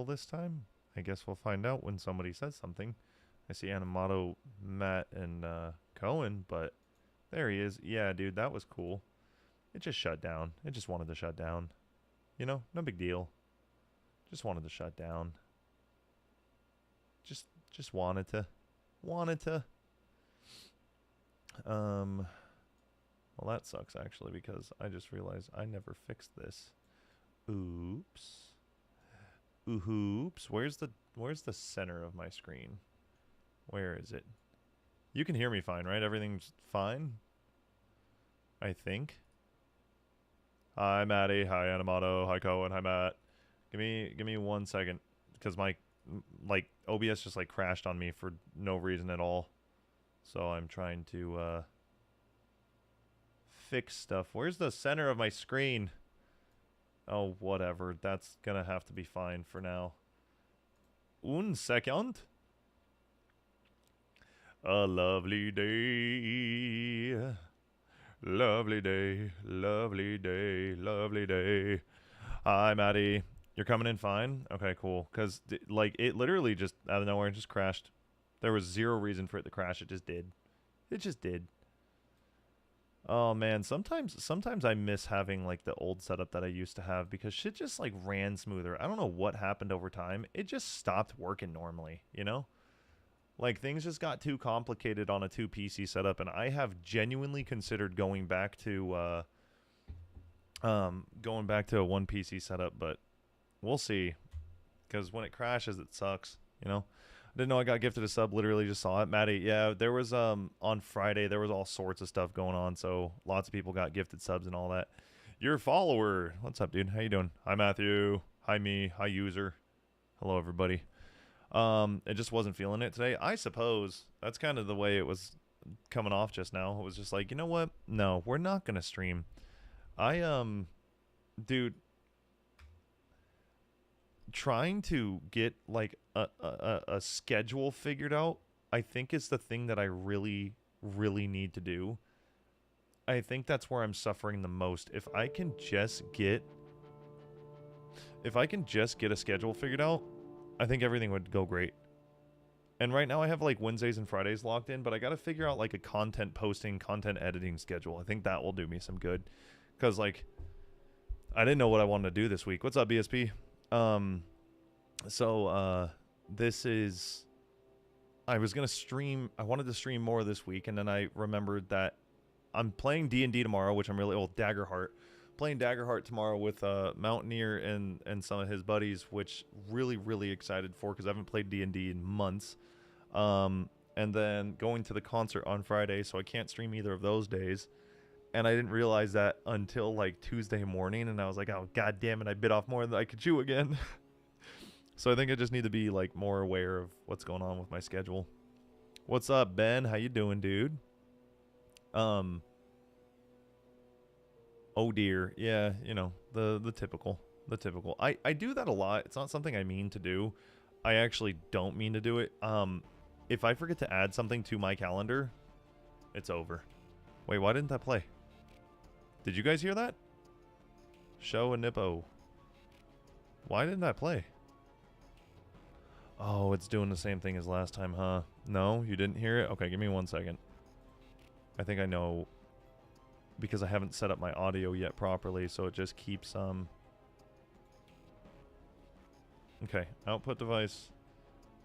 this time? I guess we'll find out when somebody says something. I see Animato, Matt, and Cohen, but there he is. Yeah, dude, that was cool. It just shut down. It just wanted to shut down. You know, no big deal. Just wanted to shut down. Just wanted to. Wanted to. Well, that sucks actually because I just realized I never fixed this. Oops. Oops. Where's the center of my screen? Where is it? You can hear me fine, right? Everything's fine? I think. Hi, Maddie. Hi, Animato. Hi, Cohen. Hi, Matt. Give me 1 second because my OBS just like crashed on me for no reason at all. So I'm trying to fix stuff. Where's the center of my screen? Oh, whatever. That's gonna have to be fine for now. Un second. A lovely day. Lovely day. Lovely day. Lovely day. Hi, Maddie. You're coming in fine? Okay, cool. Because, like, it literally just, out of nowhere, just crashed. There was zero reason for it to crash. It just did. It just did. Oh, man. Sometimes I miss having, like, the old setup that I used to have because shit just, like, ran smoother. I don't know what happened over time. It just stopped working normally, you know? Like, things just got too complicated on a 2 PC setup, and I have genuinely considered going back to a 1 PC setup, but we'll see. Because when it crashes, it sucks, you know? I didn't know I got gifted a sub, literally just saw it. Maddie, yeah, there was, on Friday, there was all sorts of stuff going on, so lots of people got gifted subs and all that. Your follower. What's up, dude? How you doing? Hi, Matthew. Hi, me. Hi, user. Hello, everybody. It just wasn't feeling it today. I suppose that's kind of the way it was coming off just now. It was just like, you know what? No, we're not gonna stream. Dude, trying to get like a schedule figured out, I think is the thing that I really, really need to do. I think that's where I'm suffering the most. If I can just get a schedule figured out, I think everything would go great. And right now I have like Wednesdays and Fridays locked in, but I got to figure out like a content posting, content editing schedule. I think that will do me some good. Because like, I didn't know what I wanted to do this week. What's up, BSP? This is, I was going to stream, I wanted to stream more this week, and then I remembered that I'm playing D&D tomorrow, which I'm really, Daggerheart. Playing Daggerheart tomorrow with Mountaineer and some of his buddies, which really excited for because I haven't played D&D in months. And then going to the concert on Friday, so I can't stream either of those days. And I didn't realize that until like Tuesday morning, and I was like, oh god damn it, I bit off more than I could chew again. So I think I just need to be like more aware of what's going on with my schedule. What's up, Ben? How you doing, dude? Oh dear. Yeah, you know, the typical. The typical. I do that a lot. It's not something I mean to do. I actually don't mean to do it. If I forget to add something to my calendar, it's over. Wait, why didn't that play? Did you guys hear that? Show a nippo. Why didn't that play? Oh, it's doing the same thing as last time, huh? No, you didn't hear it? Okay, give me 1 second. I think I know, because I haven't set up my audio yet properly, so it just keeps, okay, output device.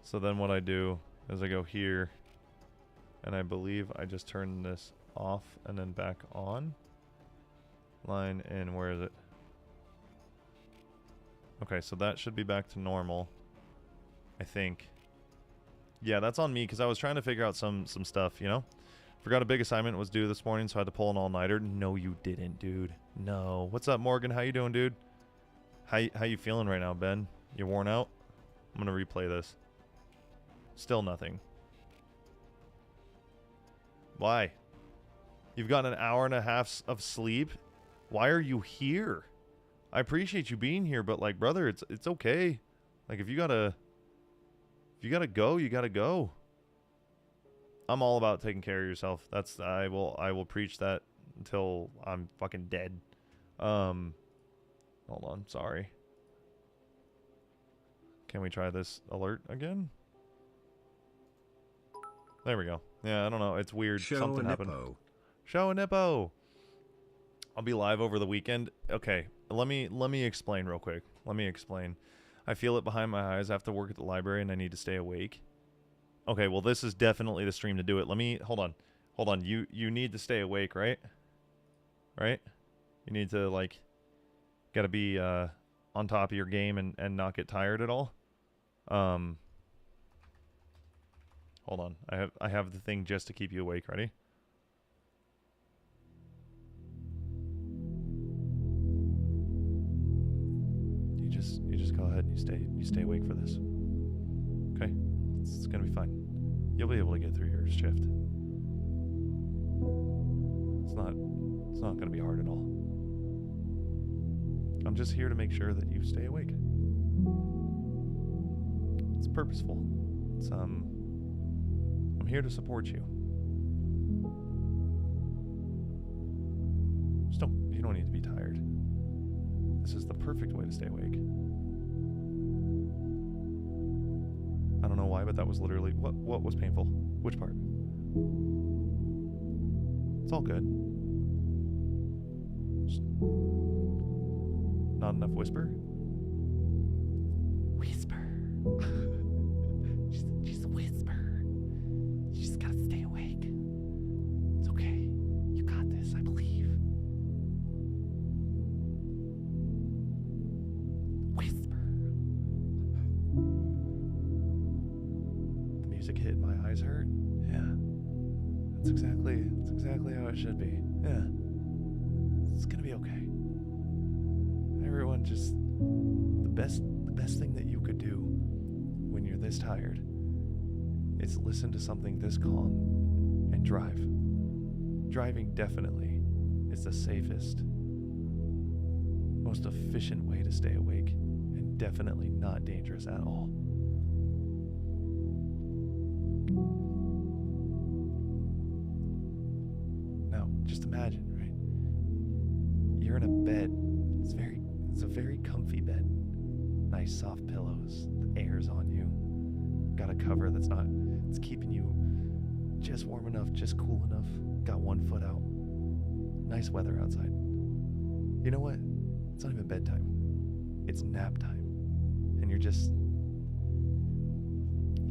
So then what I do is I go here, and I believe I just turn this off and then back on. Line in, where is it? Okay, so that should be back to normal, I think. Yeah, that's on me, because I was trying to figure out some stuff, you know? Forgot a big assignment was due this morning, so I had to pull an all-nighter. No, you didn't, dude. No. What's up, Morgan? How you doing, dude? How you feeling right now, Ben? You worn out? I'm gonna replay this. Still nothing. Why? You've got an hour and a half of sleep? Why are you here? I appreciate you being here, but like, brother, it's okay. Like, if you gotta go, you gotta go. I'm all about taking care of yourself. I will preach that until I'm fucking dead. Hold on, sorry. Can we try this alert again? There we go. Yeah, I don't know. It's weird. Something happened. Show a nippo. I'll be live over the weekend. Okay, let me explain real quick. Let me explain. I feel it behind my eyes. I have to work at the library and I need to stay awake. Okay, well this is definitely the stream to do it. Let me hold on. Hold on. You need to stay awake, right? Right? You need to like gotta be on top of your game and not get tired at all. Hold on. I have the thing just to keep you awake. Ready? You just go ahead and you stay awake for this. Okay? It's gonna be fine. You'll be able to get through your shift. It's not gonna be hard at all. I'm just here to make sure that you stay awake. It's purposeful. It's I'm here to support you. You don't need to be tired. This is the perfect way to stay awake. I don't know why, but that was literally what was painful. Which part? It's all good. Just not enough whisper? Whisper. Just whisper. You just gotta stay awake. It's okay. You got this, I believe. Whisper. The music hit, my eyes hurt. Yeah. That's exactly how it should be. Yeah. It's gonna be okay. Everyone, just the best thing that you could do when you're this tired is listen to something this calm and drive. Driving definitely is the safest, most efficient way to stay awake, and definitely not dangerous at all. Now, just imagine, right? You're in a bed. It's a very comfy bed. Nice soft pillows. The air's on you. Got a cover it's keeping you just warm enough, just cool enough. Got one foot out. Nice weather outside. You know what? It's not even bedtime. It's nap time. And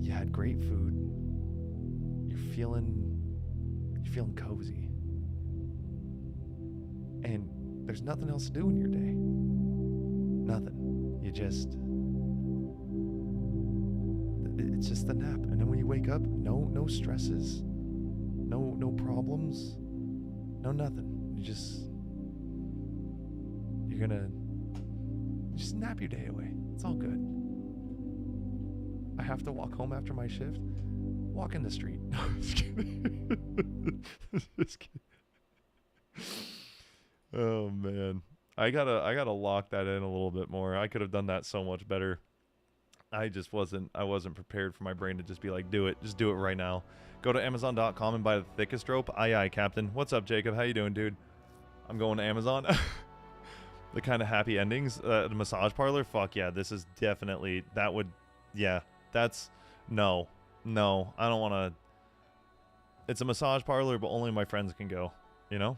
you had great food. You're feeling cozy. And there's nothing else to do in your day. Nothing. It's just the nap. And then when you wake up, no stresses, no problems, no nothing. You're gonna just nap your day away. It's all good. I have to walk home after my shift. Walk in the street. No, I'm just kidding. Just kidding. Oh man. I gotta lock that in a little bit more. I could have done that so much better. I wasn't prepared for my brain to just be like, do it. Just do it right now. Go to Amazon.com and buy the thickest rope. Aye, Captain. What's up, Jacob? How you doing, dude? I'm going to Amazon. The kind of happy endings. The massage parlor? Fuck yeah. This is definitely... No. I don't want to... It's a massage parlor, but only my friends can go. You know?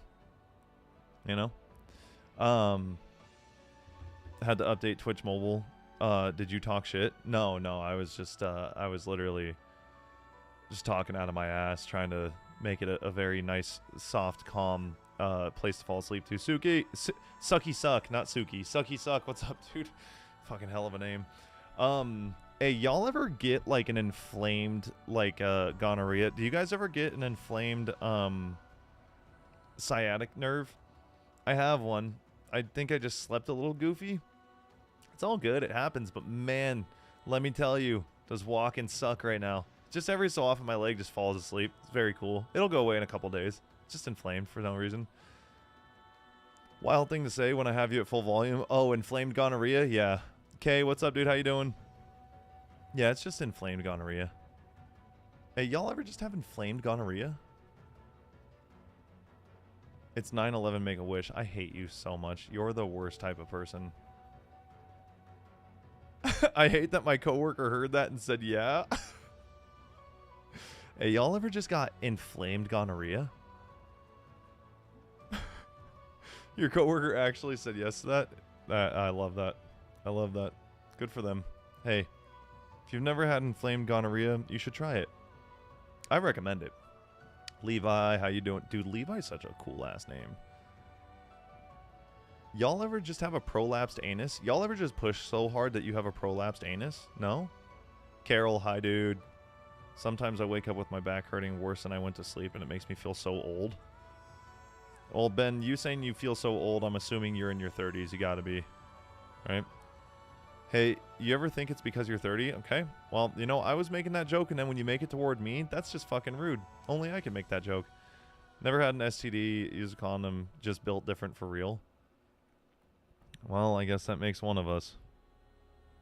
Had to update Twitch mobile. Did you talk shit? No, I was just I was literally just talking out of my ass, trying to make it a very nice, soft, calm place to fall asleep to. Sucky Suck, not Suki. Sucky Suck, what's up, dude? Fucking hell of a name. Hey, y'all ever get like an inflamed gonorrhea? Do you guys ever get an inflamed sciatic nerve? I have one. I think I just slept a little goofy. It's all good. It happens. But man, let me tell you, does walking suck right now. Just every so often my leg just falls asleep. It's very cool. It'll go away in a couple days. It's just inflamed for no reason. Wild thing to say when I have you at full volume. Oh, inflamed gonorrhea? Yeah. Okay, what's up, dude? How you doing? Yeah, it's just inflamed gonorrhea. Hey, y'all ever just have inflamed gonorrhea? It's 9/11 Make-A-Wish. I hate you so much. You're the worst type of person. I hate that my coworker heard that and said, yeah. Hey, y'all ever just got inflamed gonorrhea? Your coworker actually said yes to that? I love that. I love that. Good for them. Hey, if you've never had inflamed gonorrhea, you should try it. I recommend it. Levi, how you doing? Dude, Levi's such a cool last name. Y'all ever just have a prolapsed anus? Y'all ever just push so hard that you have a prolapsed anus? No? Carol, hi dude. Sometimes I wake up with my back hurting worse than I went to sleep and it makes me feel so old. Well, Ben, you saying you feel so old, I'm assuming you're in your 30s. You gotta be. Right? Hey, you ever think it's because you're 30? Okay. Well, you know, I was making that joke, and then when you make it toward me, that's just fucking rude. Only I can make that joke. Never had an STD, use a condom, just built different for real. Well, I guess that makes one of us.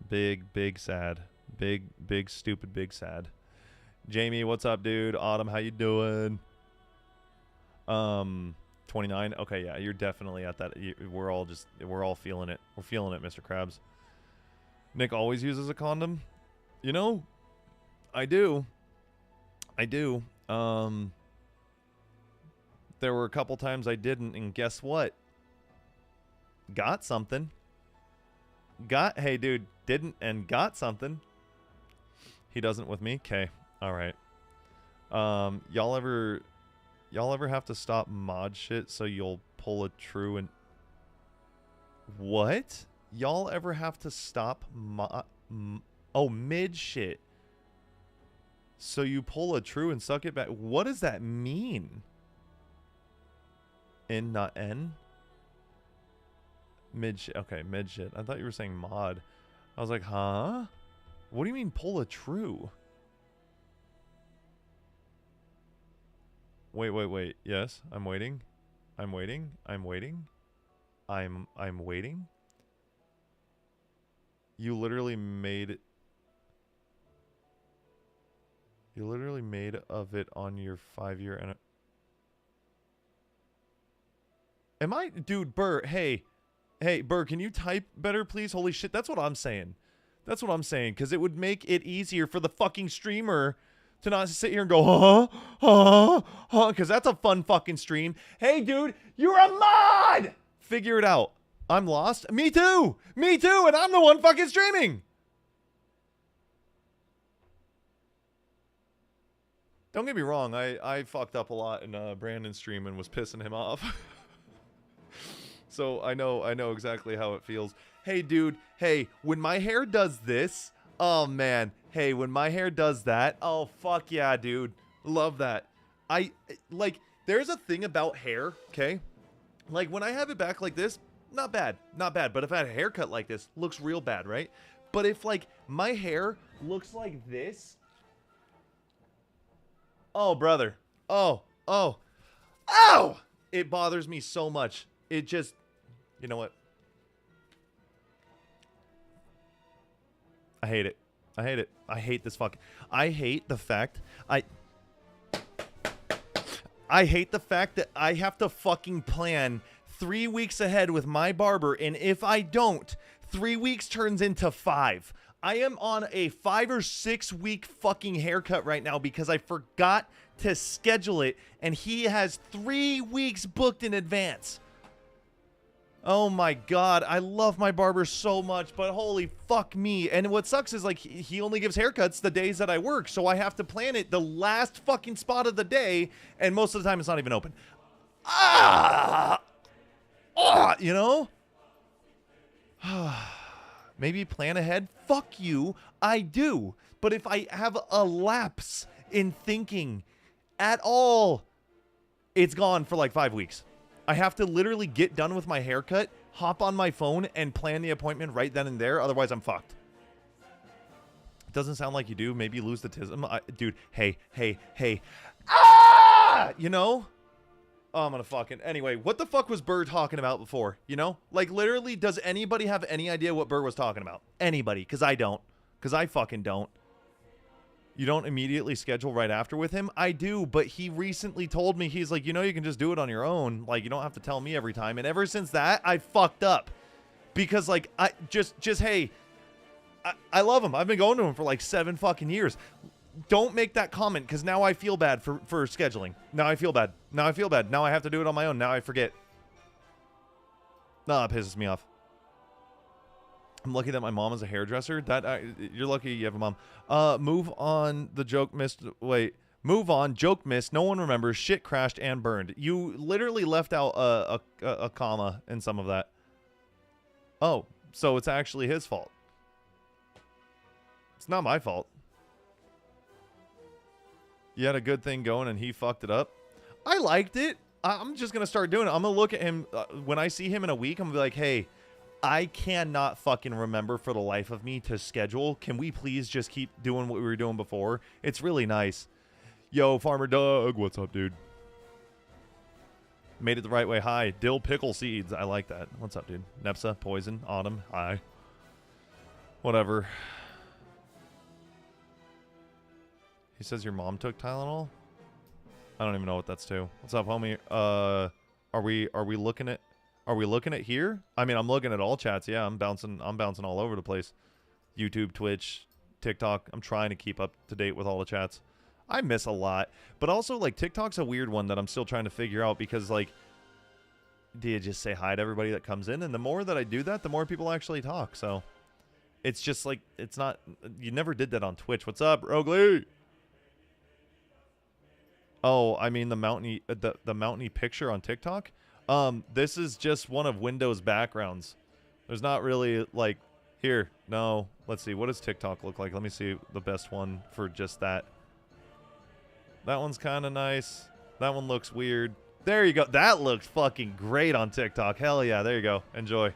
Big, big sad. Big, big, stupid, big sad. Jamie, what's up, dude? Autumn, how you doing? 29? Okay, yeah, you're definitely at that. We're all feeling it. We're feeling it, Mr. Krabs. Nick always uses a condom. You know, I do. I do. There were a couple times I didn't, and guess what? Got something. Hey, dude, didn't and got something. He doesn't with me? Okay. All right. Y'all ever have to stop mod shit so you'll pull a true and... What? Y'all ever have to stop mid shit so you pull a true and suck it back? What does that mean? N, not N? Mid shit. Okay, mid shit. I thought you were saying mod. I was like, huh? What do you mean pull a true? Wait. Yes, I'm waiting. I'm waiting. I'm waiting. I'm waiting. You literally made of it on your 5-year and am I, dude, Burr, hey Burr, can you type better please? Holy shit, that's what I'm saying. That's what I'm saying, because it would make it easier for the fucking streamer to not sit here and go, because that's a fun fucking stream. Hey, dude, you're a mod! Figure it out. I'm lost. Me too, and I'm the one fucking streaming. Don't get me wrong, I fucked up a lot in Brandon's stream and was pissing him off. So I know exactly how it feels. Hey, dude, hey, when my hair does this, oh man, hey, when my hair does that, oh fuck yeah, dude, love that. Like, there's a thing about hair, okay? Like, when I have it back like this, not bad, but if I had a haircut like this, looks real bad, right? But if, like, my hair looks like this, oh, brother, oh, it bothers me so much. It just, you know what? I hate it. I hate this fucking... I hate the fact that I have to fucking plan 3 weeks ahead with my barber, and if I don't, 3 weeks turns into 5. I am on a 5 or 6 week fucking haircut right now because I forgot to schedule it, and he has 3 weeks booked in advance. Oh my god, I love my barber so much, but holy fuck me. And what sucks is, like, he only gives haircuts the days that I work, so I have to plan it the last fucking spot of the day, and most of the time it's not even open. You know? Maybe plan ahead? Fuck you, I do. But if I have a lapse in thinking at all, it's gone for like 5 weeks. I have to literally get done with my haircut, hop on my phone, and plan the appointment right then and there. Otherwise, I'm fucked. It doesn't sound like you do. Maybe you lose the tism. Dude, hey. You know? Oh, I'm gonna fucking... Anyway, what the fuck was Burr talking about before? You know? Like, literally, does anybody have any idea what Burr was talking about? Anybody. Because I don't. Because I fucking don't. You don't immediately schedule right after with him? I do, but he recently told me, he's like, you know, you can just do it on your own. Like, you don't have to tell me every time. And ever since that, I fucked up. Because, like, I just hey, I love him. I've been going to him for like 7 fucking years. Don't make that comment, because now I feel bad for scheduling. Now I feel bad. Now I feel bad. Now I have to do it on my own. Now I forget. Nah, it pisses me off. I'm lucky that my mom is a hairdresser. You're lucky you have a mom. Move on. The joke missed. Wait. Move on. Joke missed. No one remembers. Shit crashed and burned. You literally left out a comma in some of that. Oh, so it's actually his fault. It's not my fault. You had a good thing going and he fucked it up. I liked it. I'm just going to start doing it. I'm going to look at him. When I see him in a week, I'm going to be like, hey, I cannot fucking remember for the life of me to schedule. Can we please just keep doing what we were doing before? It's really nice. Yo, Farmer Doug. What's up, dude? Made it the right way. Hi. Dill pickle seeds. I like that. What's up, dude? Nepsa, Poison, Autumn. Hi. Whatever. He says your mom took Tylenol? I don't even know what that's to. What's up, homie? Are we looking at here? I mean, I'm looking at all chats. Yeah, I'm bouncing all over the place. YouTube, Twitch, TikTok. I'm trying to keep up to date with all the chats. I miss a lot. But also, like, TikTok's a weird one that I'm still trying to figure out, because, like, do you just say hi to everybody that comes in? And the more that I do that, the more people actually talk. So it's just like, it's not, you never did that on Twitch. What's up, Rogly? Oh, I mean the mountainy picture on TikTok. This is just one of Windows backgrounds. There's not really like here. No, let's see. What does TikTok look like? Let me see the best one for just that. That one's kind of nice. That one looks weird. There you go. That looks fucking great on TikTok. Hell yeah. There you go. Enjoy.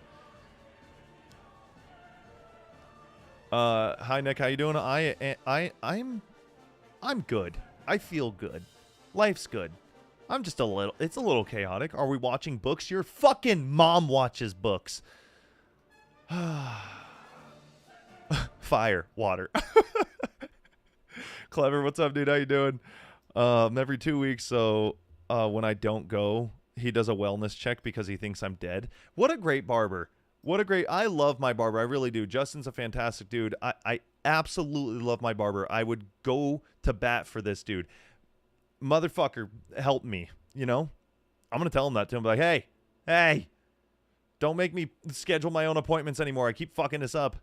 Hi Nick, how you doing? I'm good. I feel good. Life's good. I'm just it's a little chaotic. Are we watching books? Your fucking mom watches books. Fire, water. Clever, what's up, dude? How you doing? Every 2 weeks, so when I don't go, he does a wellness check because he thinks I'm dead. What a great barber. I love my barber. I really do. Justin's a fantastic dude. I absolutely love my barber. I would go to bat for this dude. Motherfucker, help me, you know? I'm going to tell him that to him. Like, hey, don't make me schedule my own appointments anymore. I keep fucking this up.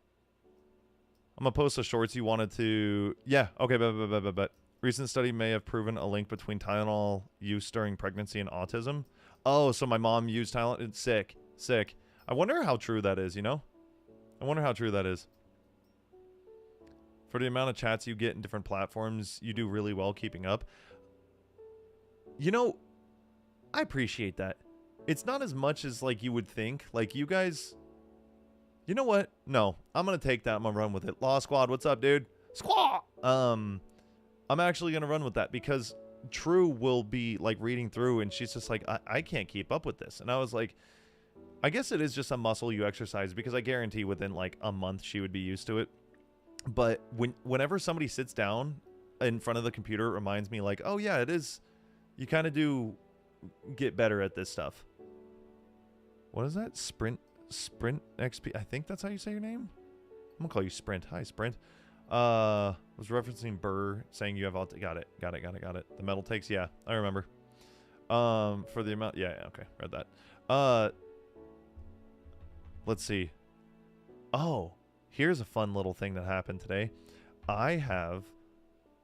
I'm going to post the shorts you wanted to. Yeah, okay, but. Recent study may have proven a link between Tylenol use during pregnancy and autism. Oh, so my mom used Tylenol. It's sick. I wonder how true that is, you know? I wonder how true that is. For the amount of chats you get in different platforms, you do really well keeping up. You know, I appreciate that. It's not as much as, like, you would think. Like, you guys... You know what? No. I'm going to take that. I'm going to run with it. Law Squad, what's up, dude? Squaw! I'm actually going to run with that because True will be, like, reading through, and she's just like, I can't keep up with this. And I was like, I guess it is just a muscle you exercise, because I guarantee within, like, a month she would be used to it. But whenever somebody sits down in front of the computer, it reminds me, like, oh, yeah, it is... You kind of do get better at this stuff. What is that? Sprint XP. I think that's how you say your name. I'm going to call you Sprint. Hi, Sprint. Was referencing Burr saying you have all... Got it. The metal takes. Yeah, I remember. For the amount... Yeah, okay. Read that. Let's see. Oh, here's a fun little thing that happened today. I have...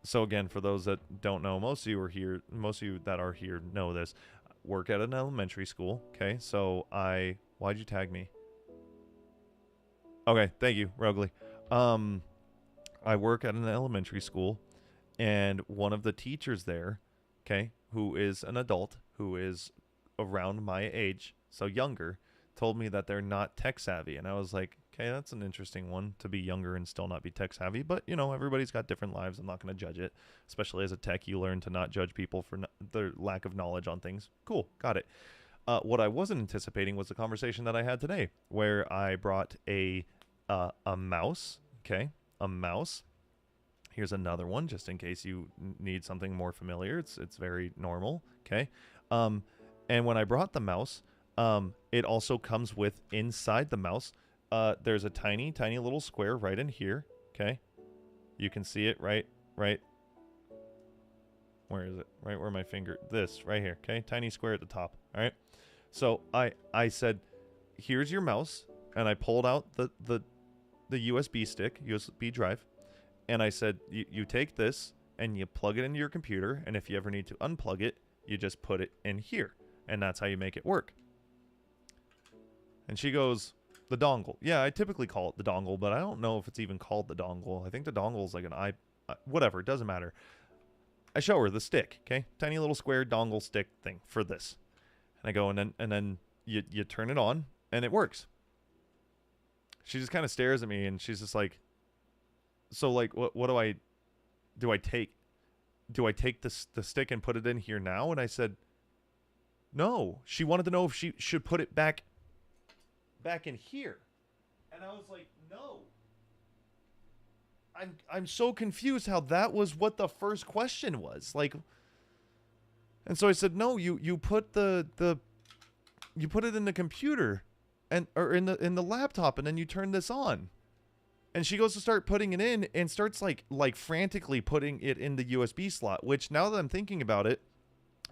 So again, for those that don't know, most of you that are here know this. Work at an elementary school. Okay, so why'd you tag me? Okay, thank you, Rogly. I work at an elementary school, and one of the teachers there, okay, who is an adult, who is around my age, so younger, told me that they're not tech savvy, and I was like, okay, that's an interesting one, to be younger and still not be tech savvy. But, you know, everybody's got different lives. I'm not going to judge it. Especially as a tech, you learn to not judge people for their lack of knowledge on things. Cool. Got it. What I wasn't anticipating was the conversation that I had today, where I brought a mouse. Okay. A mouse. Here's another one, just in case you need something more familiar. It's very normal. Okay. And when I brought the mouse, it also comes with, inside the mouse, there's a tiny little square right in here. Okay, you can see it right. Where is it? Right where my finger? This right here. Okay, tiny square at the top. All right. So I said, here's your mouse, and I pulled out the USB stick, USB drive, and I said, you take this and you plug it into your computer, and if you ever need to unplug it, you just put it in here, and that's how you make it work. And she goes, the dongle. Yeah, I typically call it the dongle, but I don't know if it's even called the dongle. I think the dongle is like an whatever, it doesn't matter. I show her the stick, okay? Tiny little square dongle stick thing for this. And I go, and then you turn it on, and it works. She just kind of stares at me, and she's just like, so, like, what do I take? Do I take the stick and put it in here now? And I said, no. She wanted to know if she should put it back in here. And I was like, no. I'm so confused how that was what the first question was. Like, and so I said, no, you put you put it in the computer or in the laptop, and then you turn this on. And she goes to start putting it in and starts like frantically putting it in the USB slot, which now that I'm thinking about it,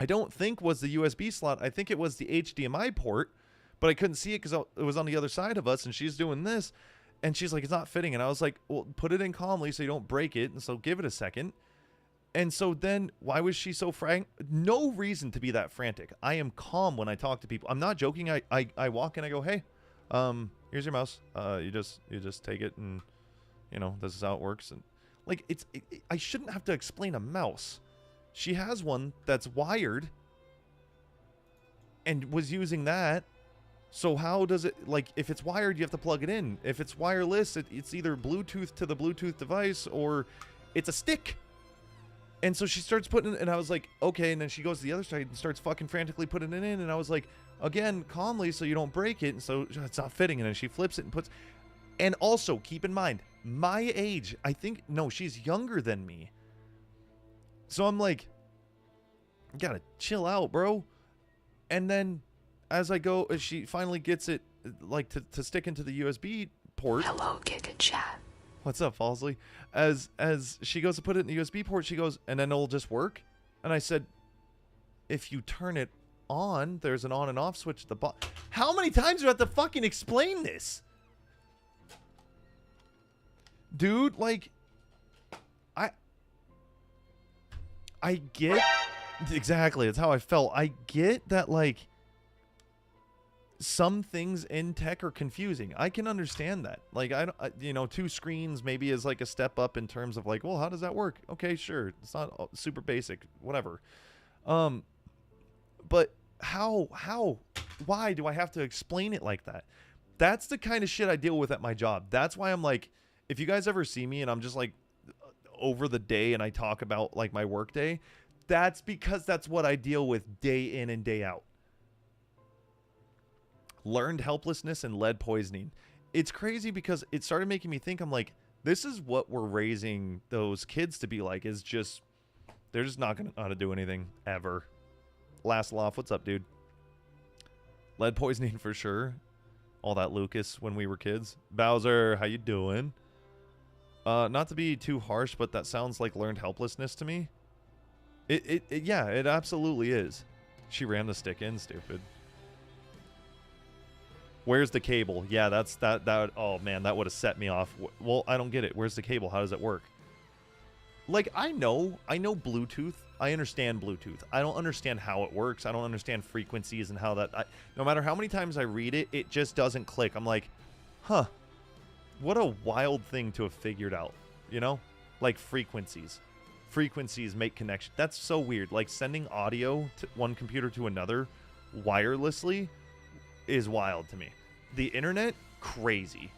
I don't think was the USB slot. I think it was the HDMI port, but I couldn't see it because it was on the other side of us, and she's doing this. And she's like, it's not fitting. And I was like, well, put it in calmly so you don't break it. And so give it a second. And so then why was she so frank? No reason to be that frantic. I am calm when I talk to people. I'm not joking. I walk in, I go, hey, here's your mouse. You just take it, and this is how it works. And like, I shouldn't have to explain a mouse. She has one that's wired and was using that. So how does it, like, if it's wired, you have to plug it in. If it's wireless, it's either Bluetooth to the Bluetooth device or it's a stick. And so she starts putting it, and I was like, okay. And then she goes to the other side and starts fucking frantically putting it in. And I was like, again, calmly so you don't break it. And so it's not fitting. And then she flips it and puts, and also keep in mind, my age, I think, no, she's younger than me. So I'm like, you gotta chill out, bro. And then as I go, she finally gets it like to stick into the USB port. Hello, Giga Chat. What's up, Falsley? As she goes to put it in the USB port, she goes, and then it'll just work. And I said, if you turn it on, there's an on and off switch at the bottom. How many times do I have to fucking explain this? Dude, like, I get, exactly, it's how I felt. I get that, like, some things in tech are confusing. I can understand that. Like, two screens maybe is like a step up in terms of like, well, how does that work? Okay, sure. It's not super basic, whatever. But why do I have to explain it like that? That's the kind of shit I deal with at my job. That's why I'm like, if you guys ever see me and I'm just like over the day and I talk about like my work day, that's because that's what I deal with day in and day out. Learned helplessness and lead poisoning. It's crazy because it started making me think, I'm like, this is what we're raising those kids to be like, is just, they're just not going to know how to do anything ever. Last Loft, what's up, dude? Lead poisoning for sure. All that Lucas when we were kids. Bowser, how you doing? Not to be too harsh, but that sounds like learned helplessness to me. Yeah, it absolutely is. She ran the stick in, stupid. Where's the cable? Yeah, that oh man, that would have set me off. Well, I don't get it. Where's the cable? How does it work? Like, I know Bluetooth. I understand Bluetooth. I don't understand how it works. I don't understand frequencies and how that, no matter how many times I read it, it just doesn't click. I'm like, huh, what a wild thing to have figured out, you know? Like frequencies make connection. That's so weird. Like sending audio to one computer to another wirelessly is wild to me. The internet, crazy.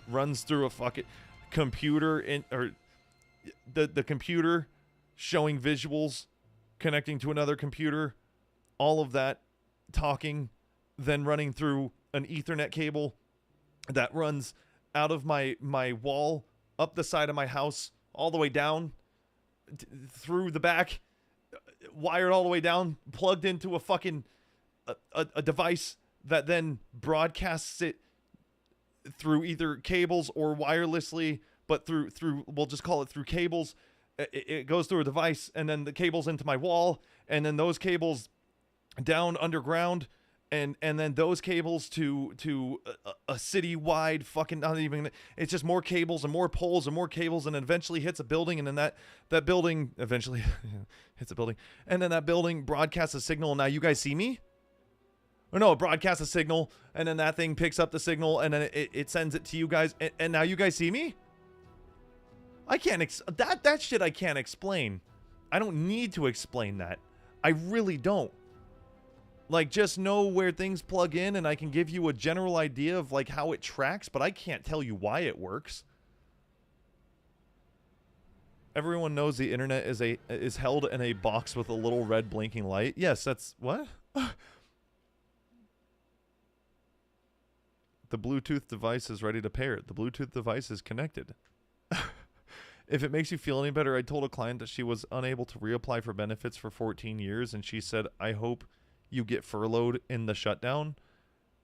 Runs through a fucking computer or the computer showing visuals, connecting to another computer, all of that talking, then running through an Ethernet cable that runs out of my wall, up the side of my house, all the way down, through the back, wired all the way down, plugged into a fucking a device that then broadcasts it through either cables or wirelessly, but through we'll just call it through cables. It goes through a device, and then the cables into my wall, and then those cables down underground, and then those cables to a city-wide fucking, not even, it's just more cables and more poles and more cables, and eventually hits a building, and then that building eventually hits a building, and then that building broadcasts a signal, and now you guys see me? Or no, it broadcasts a signal, and then that thing picks up the signal, and then it sends it to you guys, and now you guys see me? I can't that shit I can't explain. I don't need to explain that. I really don't. Like, just know where things plug in, and I can give you a general idea of like how it tracks, but I can't tell you why it works. Everyone knows the internet is held in a box with a little red blinking light. Yes, that's what? The Bluetooth device is ready to pair. The Bluetooth device is connected. If it makes you feel any better, I told a client that she was unable to reapply for benefits for 14 years, and she said, I hope you get furloughed in the shutdown.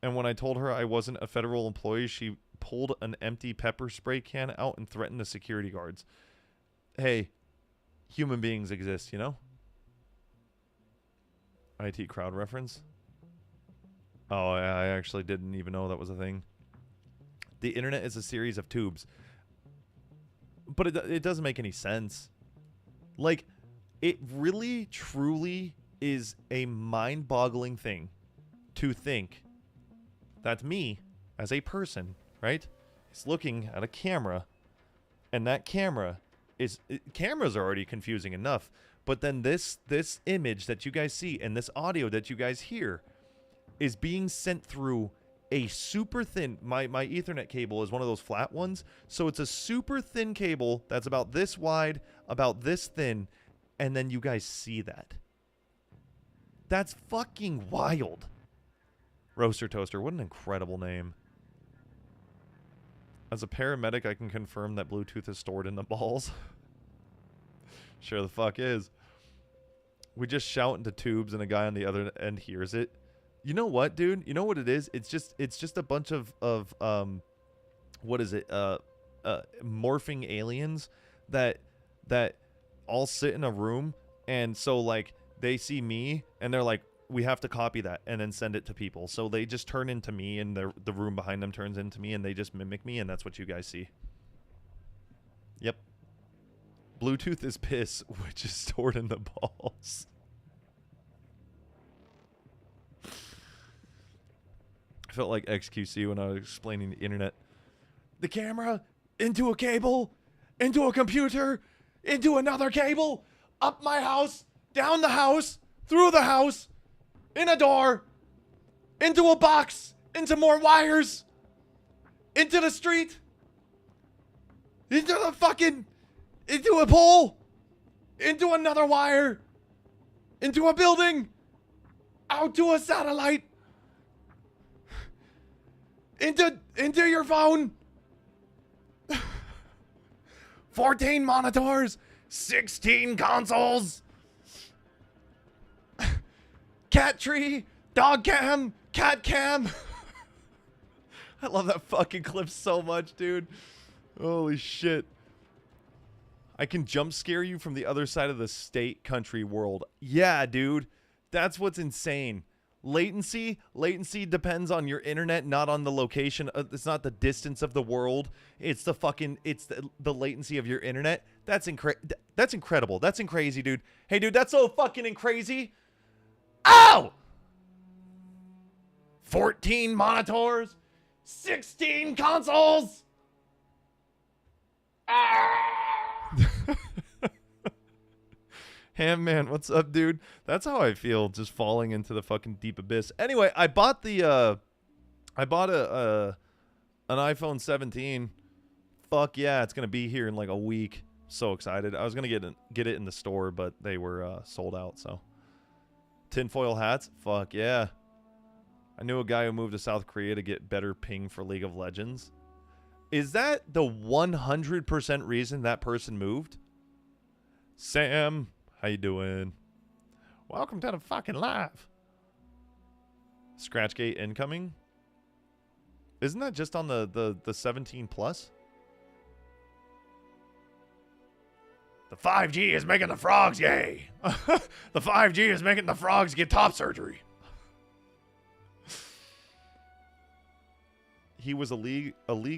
And when I told her I wasn't a federal employee, she pulled an empty pepper spray can out and threatened the security guards. Hey, human beings exist, you know? IT crowd reference. Oh, I actually didn't even know that was a thing. The internet is a series of tubes. But it doesn't make any sense. Like, it really, truly is a mind-boggling thing to think that me, as a person, right, is looking at a camera, and that camera is... cameras are already confusing enough, but then this image that you guys see and this audio that you guys hear is being sent through a super thin, my Ethernet cable is one of those flat ones, so it's a super thin cable that's about this wide, about this thin, and then you guys see that. That's fucking wild. Roaster Toaster, what an incredible name. As a paramedic, I can confirm that Bluetooth is stored in the balls. Sure the fuck is. We just shout into tubes and a guy on the other end hears it. You know what, dude? You know what it is? It's just a bunch of what is it? Morphing aliens that all sit in a room, and so like they see me and they're like, we have to copy that and then send it to people. So they just turn into me, and the room behind them turns into me, and they just mimic me, and that's what you guys see. Yep. Bluetooth is piss, which is stored in the balls. Felt like XQC when I was explaining the internet. The camera into a cable, into a computer, into another cable, up my house, down the house, through the house, in a door, into a box, into more wires, into the street, into the fucking, into a pole, into another wire, into a building, out to a satellite, into your phone. 14 monitors, 16 consoles, cat tree, dog cam, cat cam. I love that fucking clip so much, dude. Holy shit. I can jump scare you from the other side of the state, country, world. Yeah, dude. That's what's insane. Latency depends on your internet, not on the location. It's not the distance of the world. It's the fucking, it's the latency of your internet. That's incredible. That's crazy, dude. Hey, dude, that's so fucking crazy. Ow! 14 monitors, 16 consoles. Ham man, what's up, dude? That's how I feel, just falling into the fucking deep abyss. Anyway, I bought an iPhone 17. Fuck yeah, it's gonna be here in like a week. So excited. I was gonna get it in the store, but they were sold out. So tinfoil hats, fuck yeah. I knew a guy who moved to South Korea to get better ping for League of Legends. Is that the 100% reason that person moved? Sam, how you doing? Welcome to the fucking live. Scratchgate incoming. Isn't that just on the 17 plus? The 5G is making the frogs yay. The 5G is making the frogs get top surgery. He was a league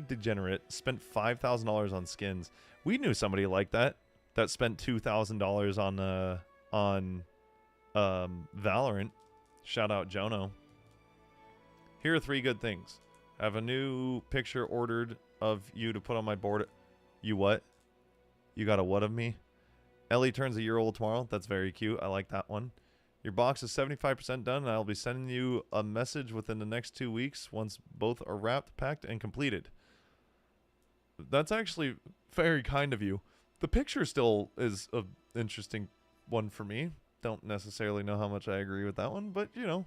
degenerate, spent $5,000 on skins. We knew somebody like that spent $2,000 on Valorant. Shout out Jono. Here are 3 good things. I have a new picture ordered of you to put on my board. You what? You got a what of me? Ellie turns a year old tomorrow. That's very cute. I like that one. Your box is 75% done, and I'll be sending you a message within the next 2 weeks once both are wrapped, packed, and completed. That's actually very kind of you. The picture still is an interesting one for me. Don't necessarily know how much I agree with that one, but, you know,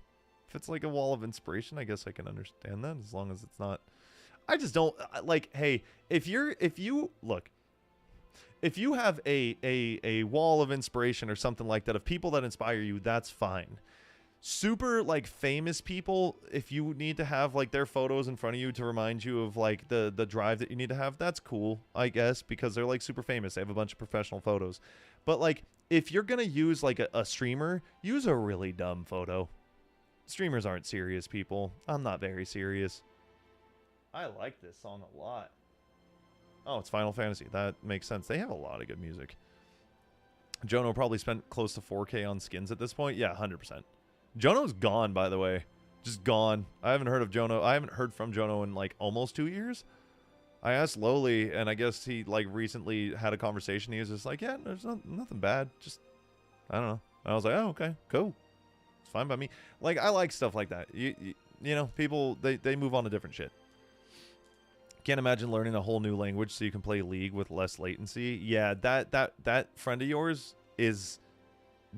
if it's like a wall of inspiration, I guess I can understand that, as long as it's not... I just don't... Like, hey, if you have a wall of inspiration or something like that of people that inspire you, that's fine. Super, like, famous people, if you need to have, like, their photos in front of you to remind you of, like, the drive that you need to have, that's cool, I guess, because they're, like, super famous. They have a bunch of professional photos. But, like, if you're going to use, like, a streamer, use a really dumb photo. Streamers aren't serious people. I'm not very serious. I like this song a lot. Oh, it's Final Fantasy. That makes sense. They have a lot of good music. Jono probably spent close to 4K on skins at this point. Yeah, 100%. Jono's gone, by the way. Just gone. I haven't heard of Jono. I haven't heard from Jono in, like, almost 2 years. I asked Lowly, and I guess he, like, recently had a conversation. He was just like, yeah, there's nothing bad. Just, I don't know. And I was like, oh, okay, cool. It's fine by me. Like, I like stuff like that. You know, people, they move on to different shit. Can't imagine learning a whole new language so you can play League with less latency. Yeah, that friend of yours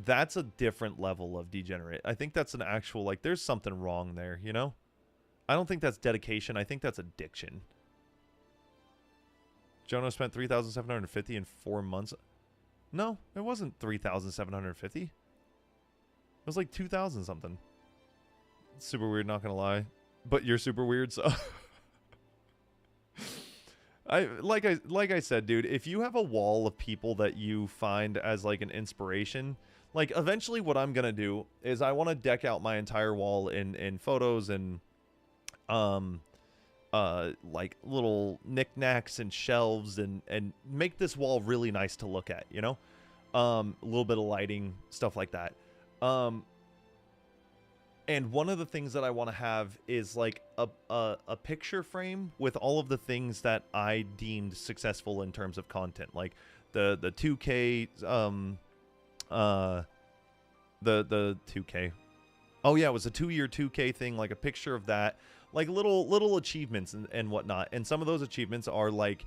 that's a different level of degenerate. I think that's an actual, like, there's something wrong there, you know? I don't think that's dedication. I think that's addiction. Jono spent $3,750 in 4 months. No, it wasn't $3,750. It was like 2,000 something. It's super weird, not gonna lie. But you're super weird, so... like I said, dude, if you have a wall of people that you find as, like, an inspiration, like, eventually what I'm gonna do is I want to deck out my entire wall in photos and like little knickknacks and shelves and make this wall really nice to look at, you know? A little bit of lighting, stuff like that. And one of the things that I want to have is, like, a picture frame with all of the things that I deemed successful in terms of content, like the 2K, the 2K. Oh yeah, it was a 2-year 2K thing, like a picture of that, like little achievements and whatnot. And some of those achievements are like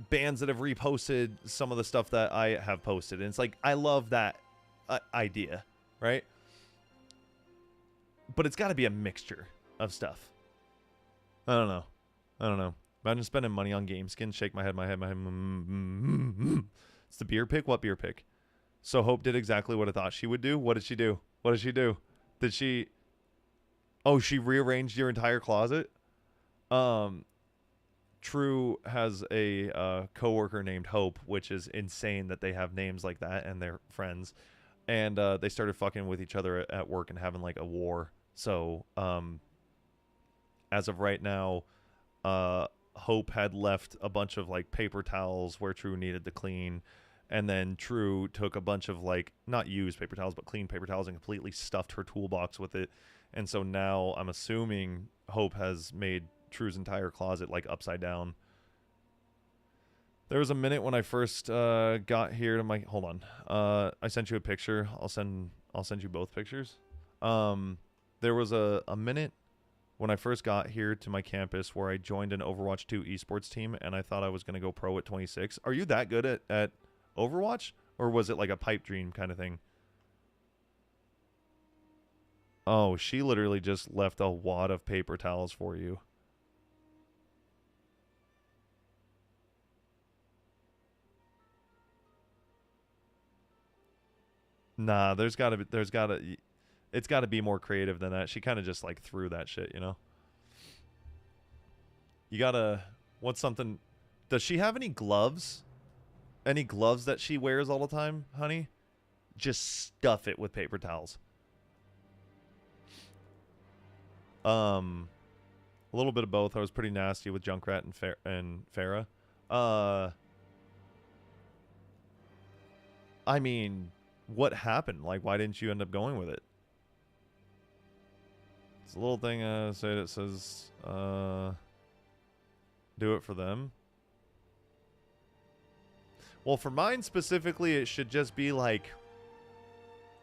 bands that have reposted some of the stuff that I have posted, and it's like, I love that idea, right? But it's got to be a mixture of stuff. I don't know. Imagine spending money on game skins. Shake my head. It's the beer pick? What beer pick? So Hope did exactly what I thought she would do. What did she do? Did she... Oh, she rearranged your entire closet? True has a coworker named Hope, which is insane that they have names like that and they're friends. And they started fucking with each other at work and having, like, a war. So, as of right now, Hope had left a bunch of, like, paper towels where True needed to clean. And then True took a bunch of, like, not used paper towels, but clean paper towels and completely stuffed her toolbox with it. And so now I'm assuming Hope has made True's entire closet, like, upside down. There was a minute when I first got here to my... Hold on. I sent you a picture. I'll send you both pictures. There was a minute when I first got here to my campus where I joined an Overwatch 2 esports team, and I thought I was going to go pro at 26. Are you that good at Overwatch? Or was it like a pipe dream kind of thing? Oh, she literally just left a wad of paper towels for you. Nah, it's got to be more creative than that. She kind of just, like, threw that shit, you know? You gotta. What's something? Does she have any gloves? Any gloves that she wears all the time, honey? Just stuff it with paper towels. A little bit of both. I was pretty nasty with Junkrat and Farah. I mean, what happened? Like, why didn't you end up going with it? It's a little thing say that says do it for them. Well, for mine specifically, it should just be like,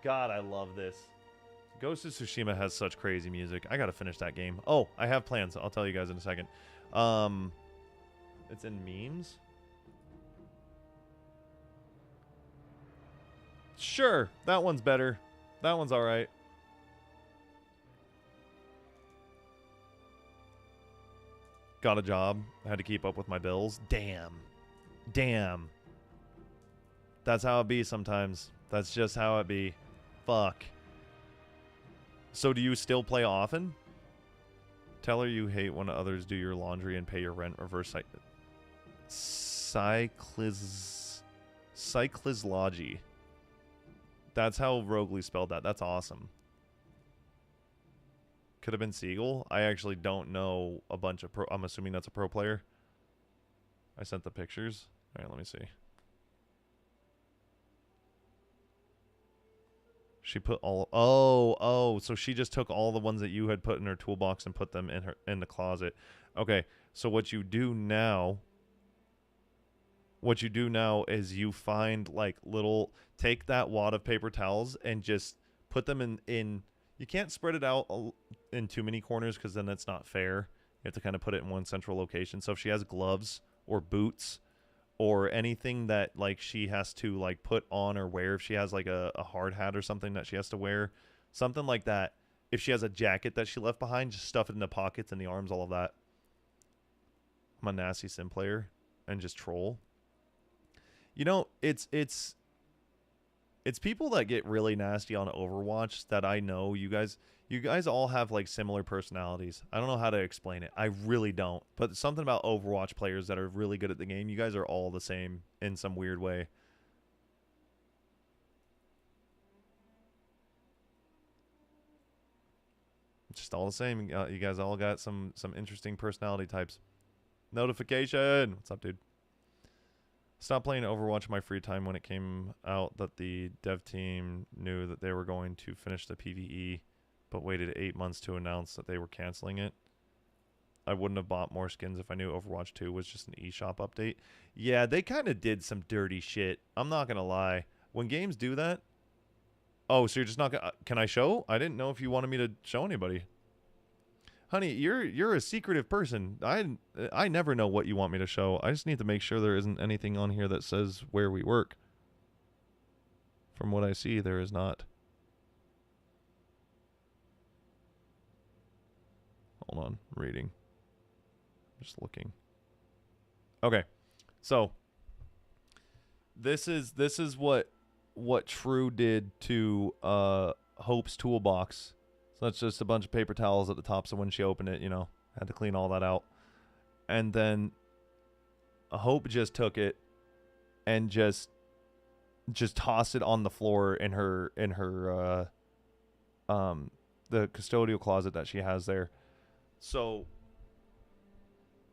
God, I love this. Ghost of Tsushima has such crazy music. I gotta finish that game. Oh, I have plans. I'll tell you guys in a second. It's in memes. Sure, that one's better. That one's all right. Got a job. Had to keep up with my bills. Damn. Damn. That's how it be sometimes. That's just how it be. Fuck. So do you still play often? Tell her you hate when others do your laundry and pay your rent. Reverse cyclislogy. That's how Rogley spelled that. That's awesome. Could have been Siegel. I actually don't know a bunch of pro. I'm assuming that's a pro player. I sent the pictures. All right, let me see. She put all. Oh. So she just took all the ones that you had put in her toolbox and put them in the closet. Okay. So what you do now? What you do now is you find like little. Take that wad of paper towels and just put them in. You can't spread it out in too many corners because then that's not fair. You have to kind of put it in one central location. So if she has gloves or boots or anything that like she has to like put on or wear, if she has like a hard hat or something that she has to wear, something like that. If she has a jacket that she left behind, just stuff it in the pockets and the arms, all of that. I'm a nasty sim player and just troll. You know, it's people that get really nasty on Overwatch that I know. You guys all have like similar personalities. I don't know how to explain it. I really don't. But something about Overwatch players that are really good at the game. You guys are all the same in some weird way. It's just all the same. You guys all got some interesting personality types. Notification. What's up, dude? Stopped playing Overwatch in my free time when it came out that the dev team knew that they were going to finish the PvE, but waited 8 months to announce that they were canceling it. I wouldn't have bought more skins if I knew Overwatch 2 was just an eShop update. Yeah, they kind of did some dirty shit. I'm not going to lie. When games do that... Oh, so you're just not going to... Can I show? I didn't know if you wanted me to show anybody. Honey, you're a secretive person. I never know what you want me to show. I just need to make sure there isn't anything on here that says where we work. From what I see, there is not. Hold on, reading. Just looking. Okay, so this is what True did to Hope's toolbox. So that's just a bunch of paper towels at the top. So when she opened it, you know, had to clean all that out. And then Hope just took it and just tossed it on the floor in her the custodial closet that she has there. So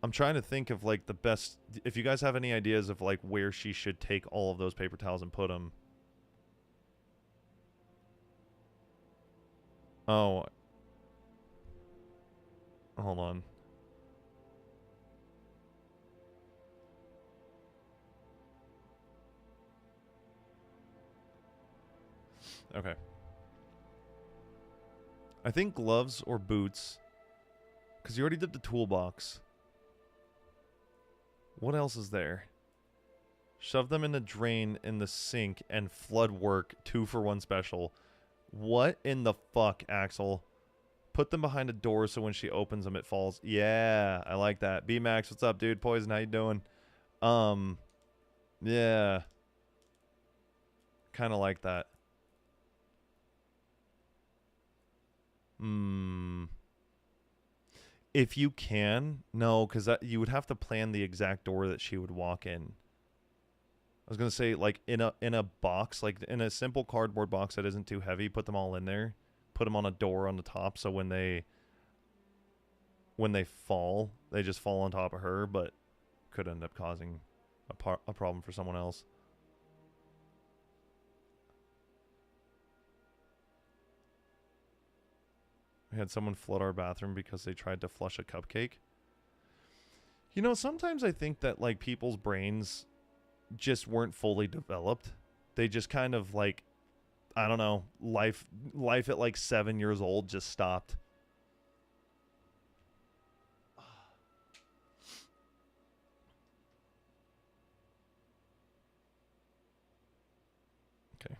I'm trying to think of like the best, if you guys have any ideas of like where she should take all of those paper towels and put them. Oh, hold on. Okay. I think gloves or boots, because you already did the toolbox. What else is there? Shove them in the drain in the sink and flood work 2-for-1 special. What in the fuck, Axel? Put them behind a door so when she opens them it falls. Yeah, I like that. B-Max, what's up, dude? Poison, how you doing? Yeah. Kind of like that. If you can, no, because that you would have to plan the exact door that she would walk in. I was gonna say, like, in a box, like in a simple cardboard box that isn't too heavy, put them all in there, put them on a door on the top, so when they fall, they just fall on top of her, but could end up causing a problem for someone else. We had someone flood our bathroom because they tried to flush a cupcake. You know, sometimes I think that, like, people's brains just weren't fully developed. They just kind of, like, I don't know, life at like 7 years old just stopped. Okay.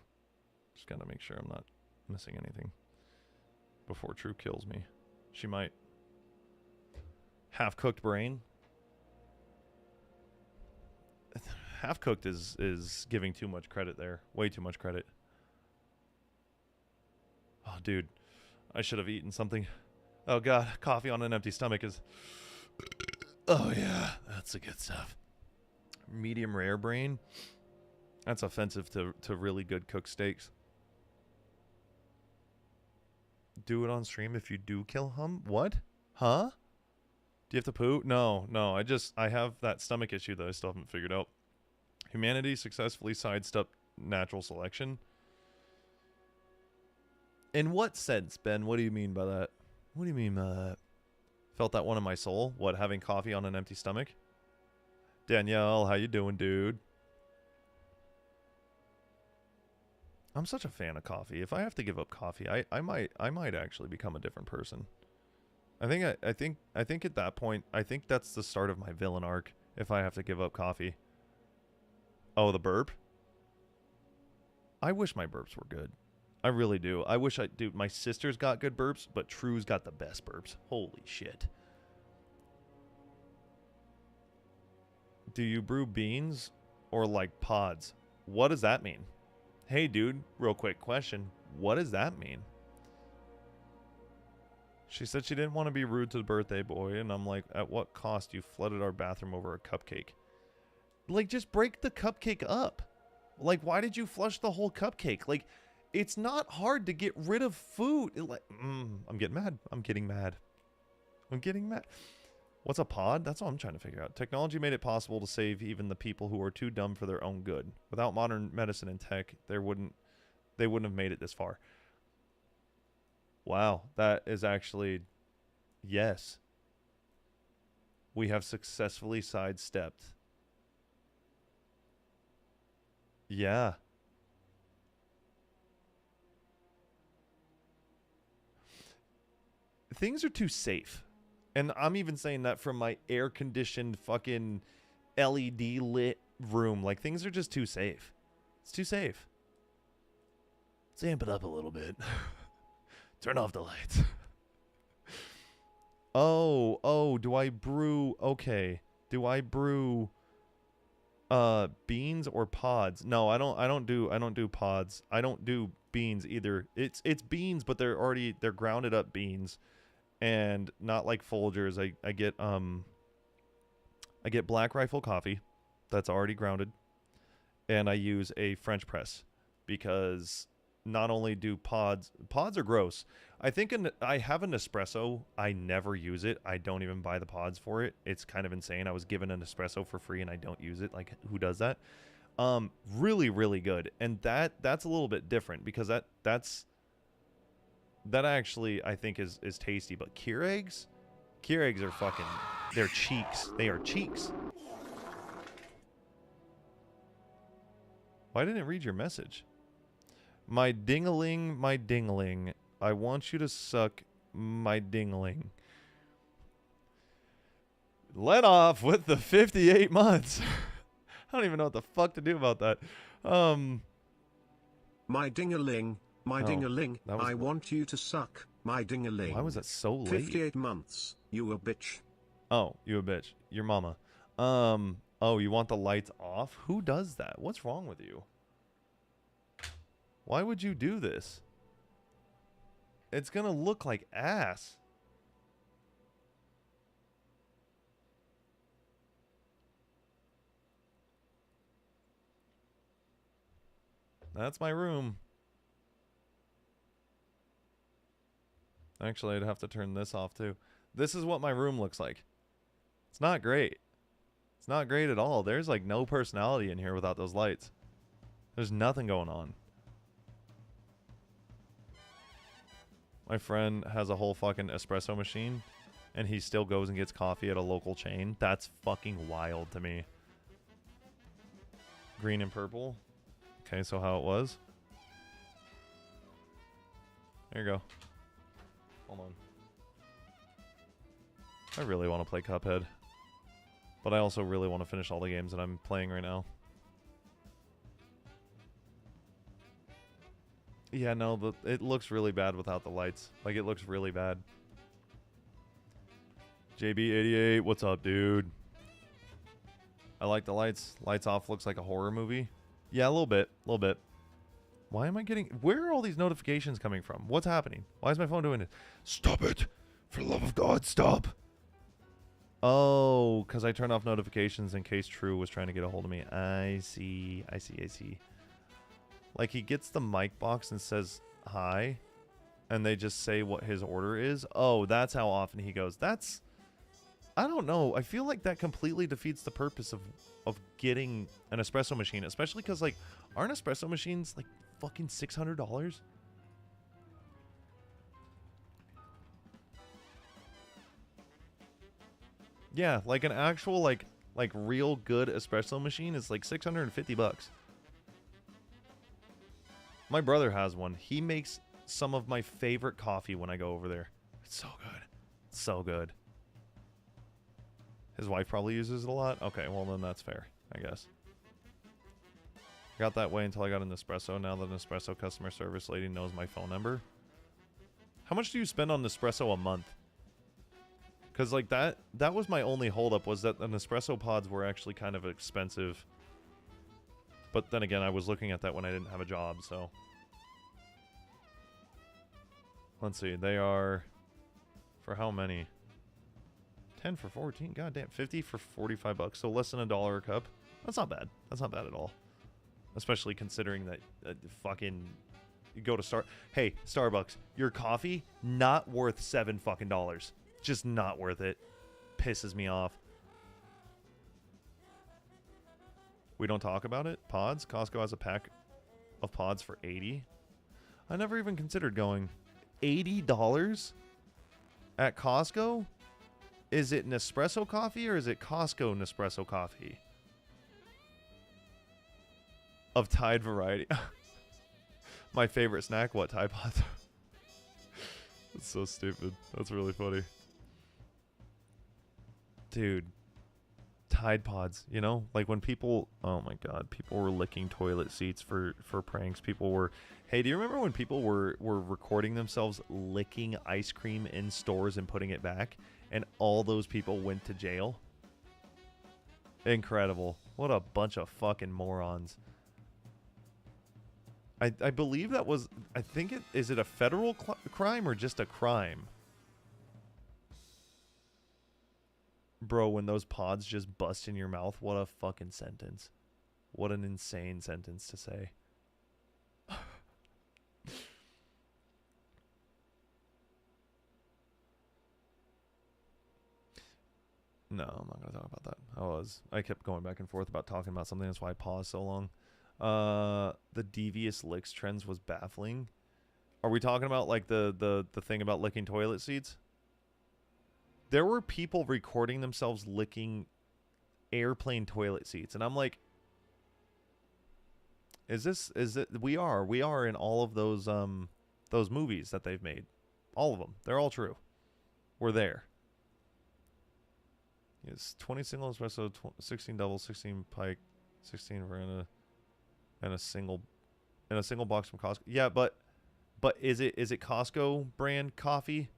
Just gotta make sure I'm not missing anything before True kills me. She might. Half-cooked brain. Half-cooked is giving too much credit there. Way too much credit. Oh, dude. I should have eaten something. Oh, God. Coffee on an empty stomach is... Oh, yeah. That's the good stuff. Medium rare brain. That's offensive to really good cooked steaks. Do it on stream if you do kill him? What? Huh? Do you have to poo? No. I have that stomach issue that I still haven't figured out. Humanity successfully sidestepped natural selection. In what sense, Ben? What do you mean by that? What do you mean by that? Felt that one in my soul? What, having coffee on an empty stomach? Danielle, how you doing, dude? I'm such a fan of coffee. If I have to give up coffee, I might actually become a different person. I think at that point, I think that's the start of my villain arc if I have to give up coffee. Oh, the burp? I wish my burps were good. I really do. I wish dude, my sister's got good burps, but True's got the best burps. Holy shit. Do you brew beans or like pods? What does that mean? Hey, dude, real quick question. What does that mean? She said she didn't want to be rude to the birthday boy, and I'm like, at what cost? You flooded our bathroom over a cupcake. Like, just break the cupcake up. Like, why did you flush the whole cupcake? Like, it's not hard to get rid of food. I'm getting mad. I'm getting mad. What's a pod? That's all I'm trying to figure out. Technology made it possible to save even the people who are too dumb for their own good. Without modern medicine and tech, they wouldn't have made it this far. Wow, that is actually, yes. We have successfully sidestepped. Yeah. Things are too safe. And I'm even saying that from my air-conditioned fucking LED lit room. Like, things are just too safe. It's too safe. Let's amp it up a little bit. Turn off the lights. Oh, do I brew... Okay. Do I brew beans or pods? No, I don't do pods. I don't do beans either. It's beans, but they're grounded up beans. And not like Folgers. I get Black Rifle coffee that's already grounded, and I use a French press because not only do pods are gross. I think I have an espresso. I never use it. I don't even buy the pods for it. It's kind of insane. I was given an espresso for free and I don't use it. Like, who does that? Really, really good. And that's a little bit different because that actually, I think, is tasty. But Keurig eggs are fucking... They're cheeks. They are cheeks. Why didn't it read your message? My ding-a-ling. I want you to suck my ding-a-ling. Let off with the 58 months. I don't even know what the fuck to do about that. My ding-a-ling. My ding-a-ling, I want you to suck my ding-a-ling. Why was that so late? 58 months, you a bitch. Oh, you a bitch. Your mama. Oh, you want the lights off? Who does that? What's wrong with you? Why would you do this? It's gonna look like ass. That's my room. Actually, I'd have to turn this off too. This is what my room looks like. It's not great. It's not great at all. There's like no personality in here without those lights. There's nothing going on. My friend has a whole fucking espresso machine, and he still goes and gets coffee at a local chain. That's fucking wild to me. Green and purple. Okay, so how it was. There you go. Hold on. I really want to play Cuphead. But I also really want to finish all the games that I'm playing right now. Yeah, no, it looks really bad without the lights. Like, it looks really bad. JB88, what's up, dude? I like the lights. Lights off looks like a horror movie. Yeah, a little bit. A little bit. Why am I getting... Where are all these notifications coming from? What's happening? Why is my phone doing it? Stop it! For the love of God, stop! Oh, because I turned off notifications in case True was trying to get a hold of me. I see. I see. I see. Like, he gets the mic box and says hi, and they just say what his order is. Oh, that's how often he goes. That's... I don't know. I feel like that completely defeats the purpose of getting an espresso machine, especially because, like, aren't espresso machines, like, fucking $600? Yeah, like an actual, like real good espresso machine is like 650 bucks. My brother has one. He makes some of my favorite coffee when I go over there. It's so good. It's so good. His wife probably uses it a lot. Okay, well then that's fair, I guess. Got that way until I got an Nespresso. Now that an Nespresso customer service lady knows my phone number. How much do you spend on Nespresso a month? Because, like, that was my only holdup, was that the Nespresso pods were actually kind of expensive. But then again, I was looking at that when I didn't have a job, so. Let's see, they are... For how many? 10 for 14? Goddamn, 50 for 45 bucks. So less than $1 a cup. That's not bad. That's not bad at all. Especially considering that fucking... You go to Hey, Starbucks, your coffee, not worth $7 fucking dollars. Just not worth it. Pisses me off. We don't talk about it? Pods? Costco has a pack of pods for $80. I never even considered going. $80 at Costco? Is it Nespresso coffee or is it Costco Nespresso coffee? Of Tide variety. My favorite snack, what, Tide Pods? That's so stupid. That's really funny. Dude. Tide Pods, you know? Like when people... Oh my god. People were licking toilet seats for pranks. People were... Hey, do you remember when people were recording themselves licking ice cream in stores and putting it back? And all those people went to jail? Incredible. What a bunch of fucking morons. I believe that was... I think it... Is it a federal crime or just a crime? Bro, when those pods just bust in your mouth, what a fucking sentence. What an insane sentence to say. No, I'm not going to talk about that. I kept going back and forth about talking about something. That's why I paused so long. The devious licks trends was baffling. Are we talking about like the thing about licking toilet seats? There were people recording themselves licking airplane toilet seats, and I'm like, is it we are in all of those movies that they've made. All of them. They're all true. We're there. It's 20 single espresso, 16 double, 16 pike, 16 Verona, and a single box from Costco. Yeah, but is it Costco brand coffee?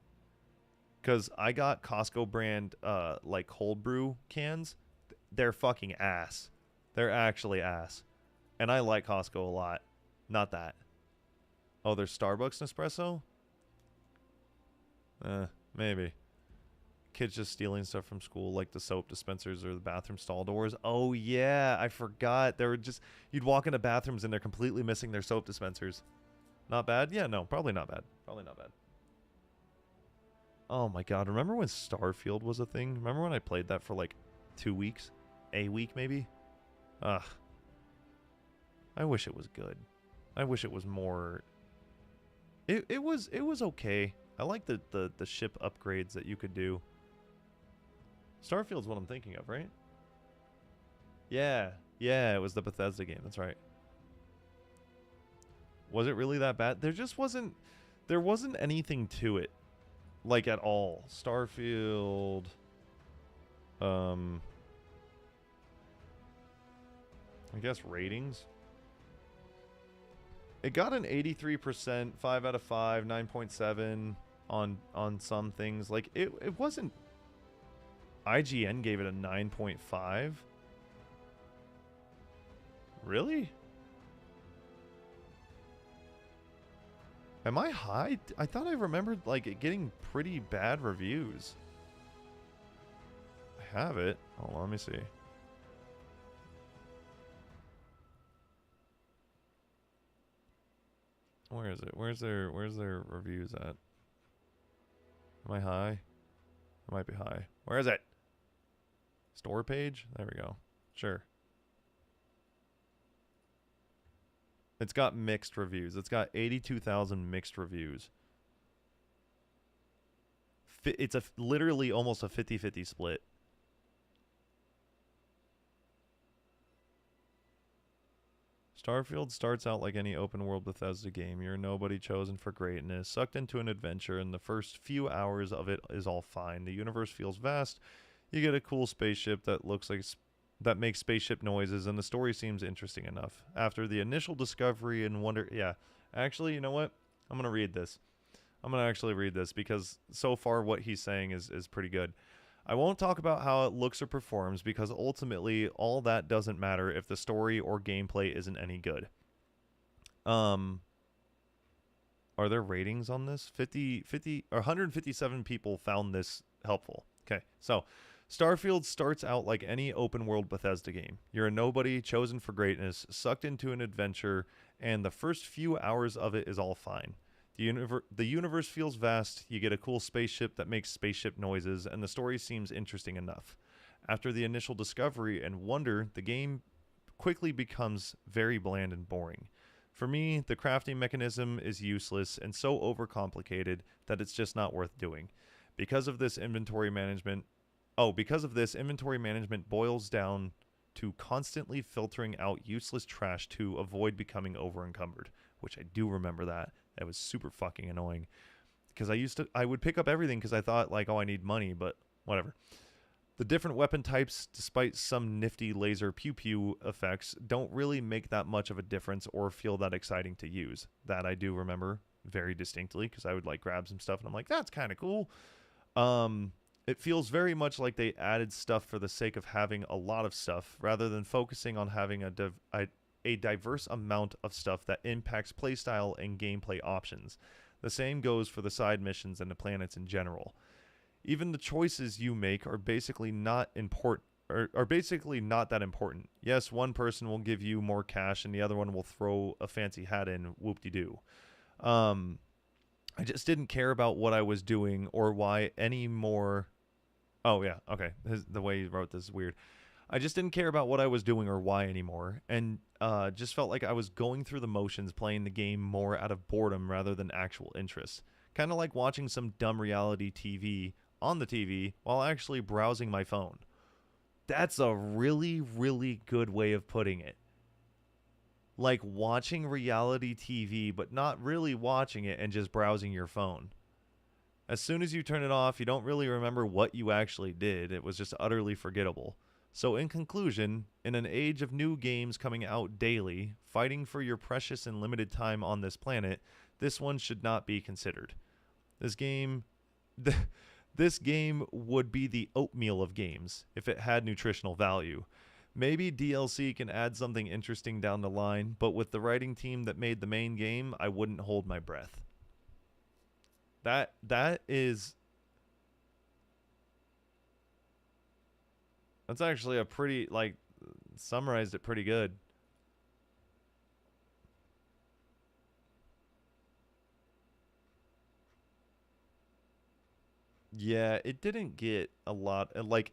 Because I got Costco brand like cold brew cans. They're fucking ass. They're actually ass. And I like Costco a lot. Not that. Oh, there's Starbucks Nespresso? Maybe. Kids just stealing stuff from school, like the soap dispensers or the bathroom stall doors. Oh yeah, I forgot. They were just, you'd walk into bathrooms and they're completely missing their soap dispensers. Not bad? Yeah, no, probably not bad. Probably not bad. Oh my god, remember when Starfield was a thing? Remember when I played that for like 2 weeks? A week maybe? Ugh. I wish it was good. I wish it was more. It was okay. I like the ship upgrades that you could do. Starfield's what I'm thinking of, right? Yeah. Yeah, it was the Bethesda game, that's right. Was it really that bad? There wasn't anything to it. Like at all. Starfield. I guess ratings. It got an 83%, 5 out of 5, 9.7 on some things. Like it wasn't. IGN gave it a 9.5. Really? Am I high? I thought I remembered like it getting pretty bad reviews. I have it. Hold on, let me see. Where is it? Where's their reviews at? Am I high? I might be high. Where is it? Store page? There we go. Sure. It's got mixed reviews. It's got 82,000 mixed reviews. It's literally almost a 50-50 split. Starfield starts out like any open-world Bethesda game. You're nobody chosen for greatness, sucked into an adventure, and the first few hours of it is all fine. The universe feels vast. You get a cool spaceship that looks like that makes spaceship noises, and the story seems interesting enough. After the initial discovery and wonder, yeah, actually, you know what? I'm gonna read this. I'm gonna actually read this because so far what he's saying is pretty good. I won't talk about how it looks or performs because ultimately all that doesn't matter if the story or gameplay isn't any good. Are there ratings on this? 50 or 157 people found this helpful. Okay, so Starfield starts out like any open world Bethesda game. You're a nobody chosen for greatness, sucked into an adventure, and the first few hours of it is all fine. The universe feels vast, you get a cool spaceship that makes spaceship noises, and the story seems interesting enough. After the initial discovery and wonder, the game quickly becomes very bland and boring. For me, the crafting mechanism is useless and so overcomplicated that it's just not worth doing. Because of this, inventory management boils down to constantly filtering out useless trash to avoid becoming over-encumbered, which I do remember that. That was super fucking annoying because I would pick up everything because I thought like, oh, I need money, but whatever. The different weapon types, despite some nifty laser pew pew effects, don't really make that much of a difference or feel that exciting to use. That I do remember very distinctly because I would like grab some stuff and I'm like, that's kind of cool. It feels very much like they added stuff for the sake of having a lot of stuff rather than focusing on having a diverse amount of stuff that impacts playstyle and gameplay options. The same goes for the side missions and the planets in general. Even the choices you make are basically not important. Are basically not that important. Yes, one person will give you more cash and the other one will throw a fancy hat in, whoop-de-doo. I just didn't care about what I was doing or why any more. Oh yeah, okay. The way he wrote this is weird. I just didn't care about what I was doing or why anymore, and just felt like I was going through the motions playing the game more out of boredom rather than actual interest. Kind of like watching some dumb reality TV on the TV while actually browsing my phone. That's a really, really good way of putting it. Like watching reality TV, but not really watching it and just browsing your phone. As soon as you turn it off, you don't really remember what you actually did. It was just utterly forgettable. So in conclusion, in an age of new games coming out daily, fighting for your precious and limited time on this planet, this one should not be considered. This game would be the oatmeal of games if it had nutritional value. Maybe DLC can add something interesting down the line, but with the writing team that made the main game, I wouldn't hold my breath. That is That's actually a pretty, like, summarized it pretty good. Yeah, it didn't get a lot. Like,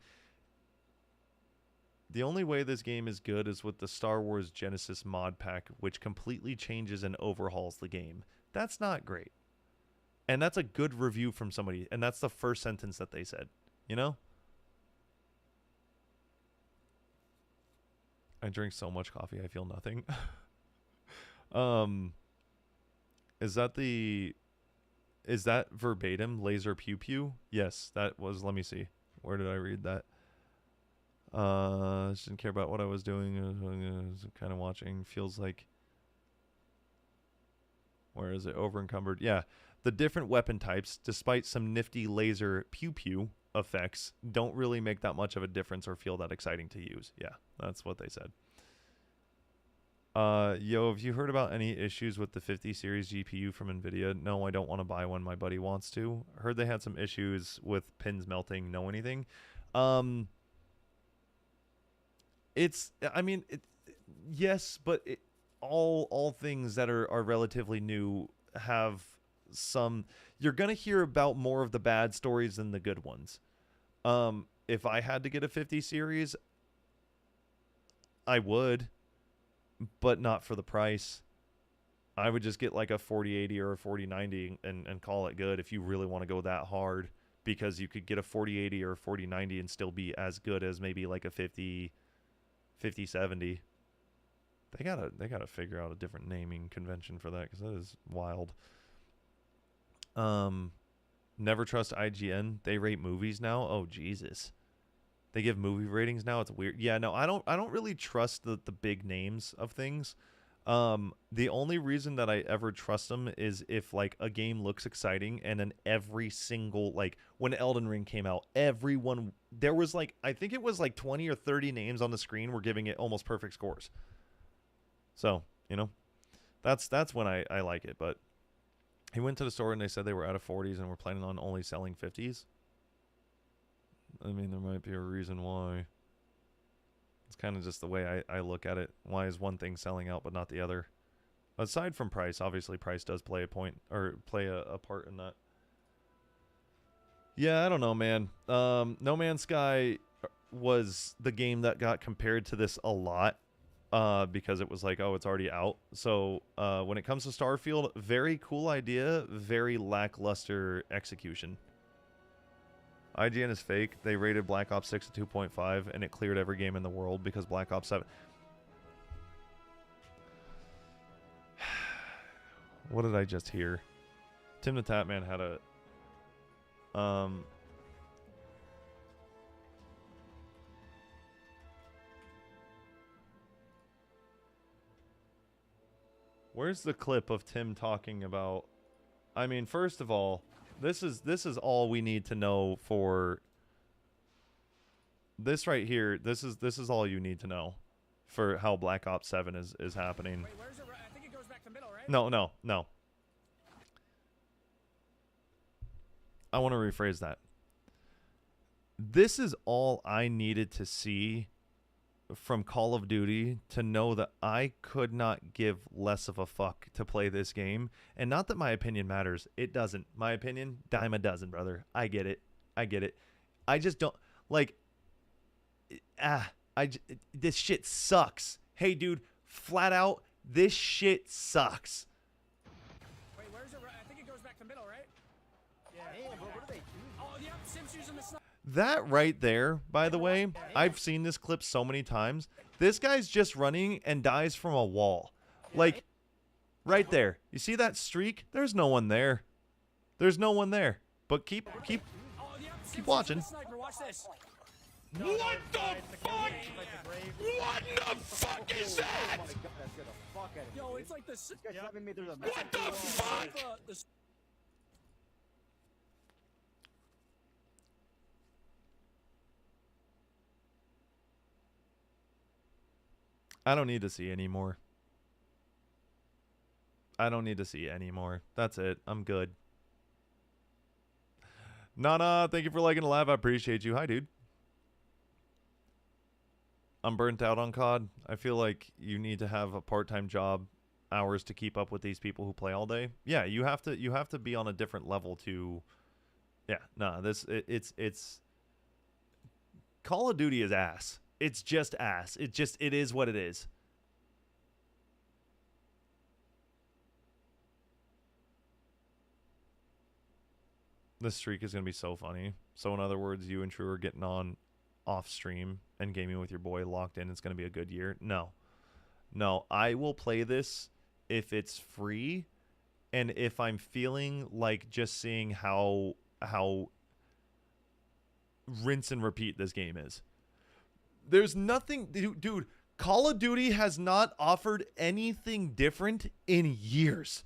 the only way this game is good is with the Star Wars Genesis mod pack, which completely changes and overhauls the game. That's not great. And that's a good review from somebody. And that's the first sentence that they said. You know? I drink so much coffee, I feel nothing. Is that verbatim laser pew pew? Yes, that was. Let me see. Where did I read that? Just didn't care about what I was doing. I was kind of watching. Feels like. Where is it? Over encumbered. Yeah. The different weapon types, despite some nifty laser pew pew effects, don't really make that much of a difference or feel that exciting to use. Yeah, that's what they said. Yo, have you heard about any issues with the 50 series GPU from NVIDIA? No, I don't want to buy one. My buddy wants to. Heard they had some issues with pins melting. Know anything? Yes, but all things that are relatively new have some. You're gonna hear about more of the bad stories than the good ones. If I had to get a 50 series, I would. But not for the price. I would just get like a 4080 or a 4090 and call it good if you really want to go that hard, because you could get a 4080 or a 4090 and still be as good as maybe like a 5070. They gotta figure out a different naming convention for that, because that is wild. Never trust IGN. They rate movies now. Oh Jesus. They give movie ratings now. It's weird. Yeah, no, I don't really trust the big names of things. The only reason that I ever trust them is if like a game looks exciting, and then every single, like when Elden Ring came out, everyone, there was like, I think it was like 20 or 30 names on the screen were giving it almost perfect scores. So, you know, that's when I like it. But he went to the store and they said they were out of 40s and were planning on only selling 50s. I mean, there might be a reason why. It's kind of just the way I look at it. Why is one thing selling out but not the other? Aside from price, obviously price does play a point, or play a part in that. Yeah, I don't know, man. No Man's Sky was the game that got compared to this a lot, because it was like, oh, it's already out. So when it comes to Starfield, very cool idea, very lackluster execution. IGN is fake. They rated Black Ops 6 at 2.5, and it cleared every game in the world because Black Ops 7... What did I just hear? Tim the Tatman had a... Where's the clip of Tim talking about... I mean, first of all... This is all we need to know for this right here. This is all you need to know for how Black Ops 7 is happening. Wait, where's it? I think it goes back to middle, right? No. I want to rephrase that. This is all I needed to see from Call of Duty to know that I could not give less of a fuck to play this game. And not that my opinion matters. It doesn't. My opinion, dime a dozen, brother. I get it. I just don't, like, this shit sucks. Hey, dude, flat out, this shit sucks. Wait, where's it? I think it goes back to middle, right? Yeah. Hey, bro, what are they doing? Oh, yeah, Sim's using the sniper. That right there, by the way, I've seen this clip so many times. This guy's just running and dies from a wall. Like, right there. You see that streak? There's no one there. There's no one there. But keep watching. Watch this. What the fuck? What the fuck is that? Yo, it's like the... What the fuck? I don't need to see anymore. That's it. I'm good. Nana, thank you for liking the live. I appreciate you. Hi, dude. I'm burnt out on COD. I feel like you need to have a part-time job, hours to keep up with these people who play all day. Yeah, you have to be on a different level to. Yeah, no, it's Call of Duty is ass. It's just ass. It is what it is. This streak is going to be so funny. So in other words, you and True are getting on off stream and gaming with your boy locked in. It's going to be a good year. No, I will play this if it's free and if I'm feeling like just seeing how rinse and repeat this game is. There's nothing, dude, Call of Duty has not offered anything different in years.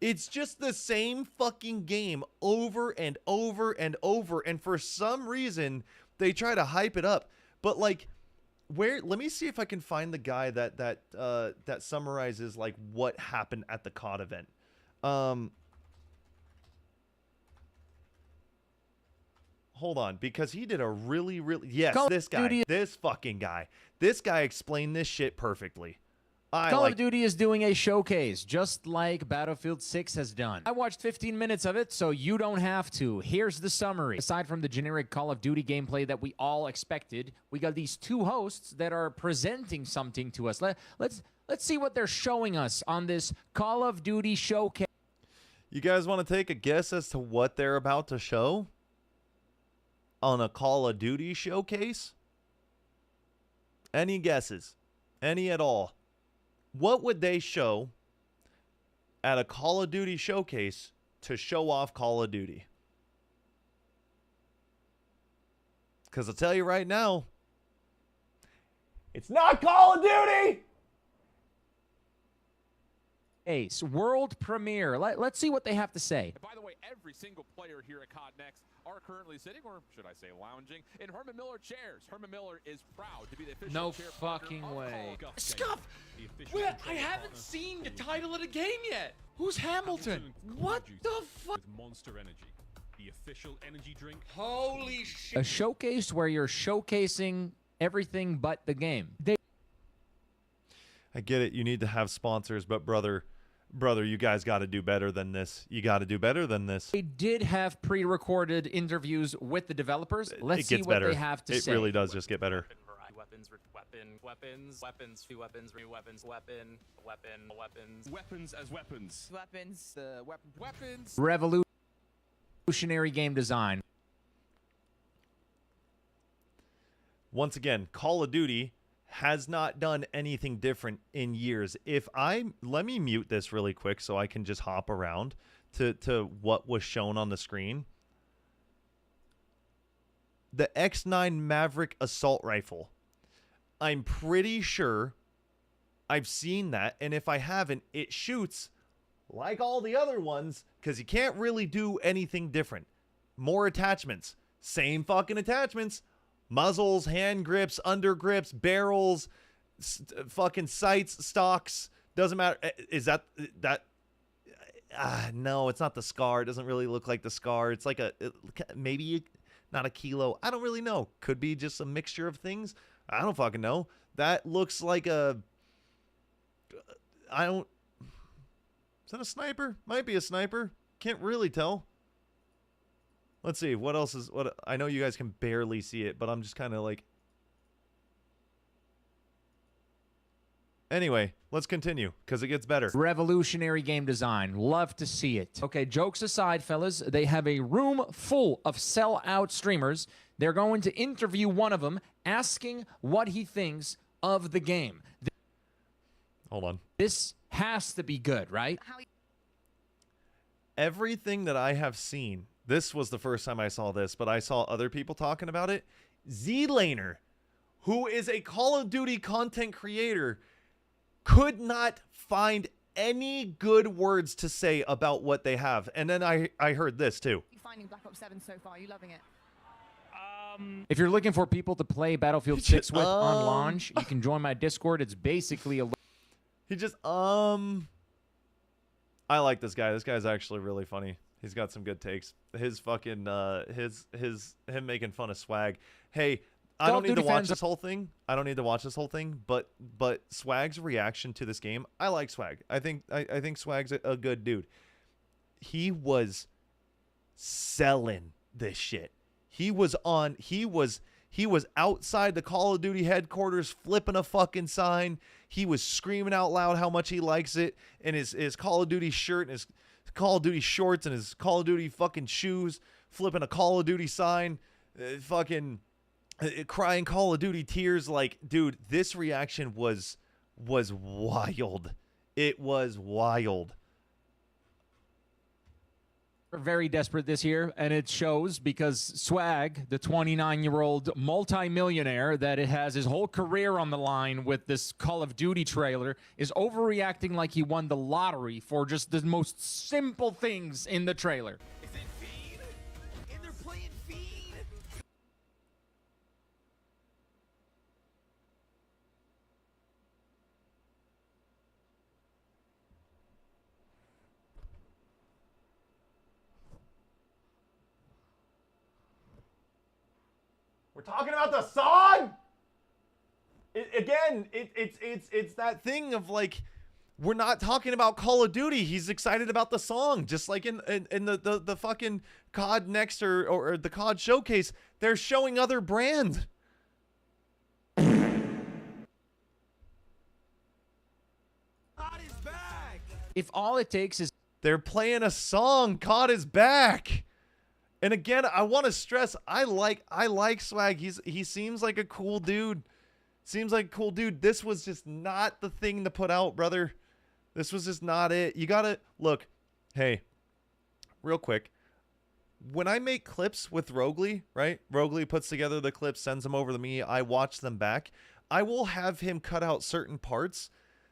It's just the same fucking game over and over and over, and for some reason they try to hype it up. But like, let me see if I can find the guy that summarizes like what happened at the COD event. Hold on, because he did a really yes, this guy, this fucking guy. This guy explained this shit perfectly. Call of Duty is doing a showcase, just like Battlefield 6 has done. I watched 15 minutes of it, so you don't have to. Here's the summary. Aside from the generic Call of Duty gameplay that we all expected, we got these two hosts that are presenting something to us. Let's see what they're showing us on this Call of Duty showcase. You guys want to take a guess as to what they're about to show on a Call of Duty showcase? Any guesses? Any at all? What would they show at a Call of Duty showcase to show off Call of Duty? Because I'll tell you right now, it's not Call of Duty! Ace, world premiere. Let's see what they have to say. And by the way, every single player here at COD Next are currently sitting, or should I say lounging, in Herman Miller chairs. Herman Miller is proud to be the official chair fucking way. Scuff! Well, I haven't seen the title of the game yet. Who's Hamilton? What the fuck? With Monster Energy, the official energy drink. Holy shit. A showcase where you're showcasing everything but the game. I get it. You need to have sponsors, but brother, you guys got to do better than this. You got to do better than this. They did have pre-recorded interviews with the developers. Let's see what they have to say. It really does just get better. Weapons Weapons as weapons. weapons. Revolutionary game design. Once again, Call of Duty has not done anything different in years. Let me mute this really quick so I can just hop around to what was shown on the screen. The X9 Maverick assault rifle. I'm pretty sure I've seen that, and if I haven't, it shoots like all the other ones because you can't really do anything different. More attachments. Same fucking attachments. Muzzles, hand grips, under grips, barrels, fucking sights, stocks. Doesn't matter. Is that? No, it's not the SCAR. It doesn't really look like the SCAR. It's like maybe not a kilo. I don't really know. Could be just a mixture of things. I don't fucking know. That looks like a. Is that a sniper? Might be a sniper. Can't really tell. Let's see, what else is, I know you guys can barely see it, but I'm just kind of like. Anyway, let's continue, because it gets better. Revolutionary game design. Love to see it. Okay, jokes aside, fellas, they have a room full of sell-out streamers. They're going to interview one of them, asking what he thinks of the game. Hold on. This has to be good, right? Everything that I have seen, this was the first time I saw this, but I saw other people talking about it. Z-Laner, who is a Call of Duty content creator, could not find any good words to say about what they have. And then I heard this too. You finding Black Ops 7 so far? Are you loving it? If you're looking for people to play Battlefield 6 with on launch, you can join my Discord. It's basically a... He just, I like this guy. This guy's actually really funny. He's got some good takes. His fucking, him making fun of swag. Hey, I Call don't of need to Duty watch fans this whole thing. I don't need to watch this whole thing. But Swag's reaction to this game, I like Swag. I think Swag's a good dude. He was selling this shit. He was outside the Call of Duty headquarters flipping a fucking sign. He was screaming out loud how much he likes it, and his Call of Duty shirt and his Call of Duty shorts and his Call of Duty fucking shoes, flipping a Call of Duty sign, crying Call of Duty tears. Like, dude, this reaction was wild. It was wild. Very desperate this year, and it shows because Swag, the 29-year-old multimillionaire that it has his whole career on the line with this Call of Duty trailer, is overreacting like he won the lottery for just the most simple things in the trailer. Is it Fiend? And they're playing Fiend? We're talking about the song. It's that thing of like, we're not talking about Call of Duty. He's excited about the song, just like in the fucking COD Next or the COD Showcase. They're showing other brands. COD is back. If all it takes is They're playing a song. COD is back. And again, I want to stress, I like Swag. He seems like a cool dude. Seems like a cool dude. This was just not the thing to put out, brother. This was just not it. You gotta look. Hey, real quick. When I make clips with Rogley, right? Rogley puts together the clips, sends them over to me. I watch them back. I will have him cut out certain parts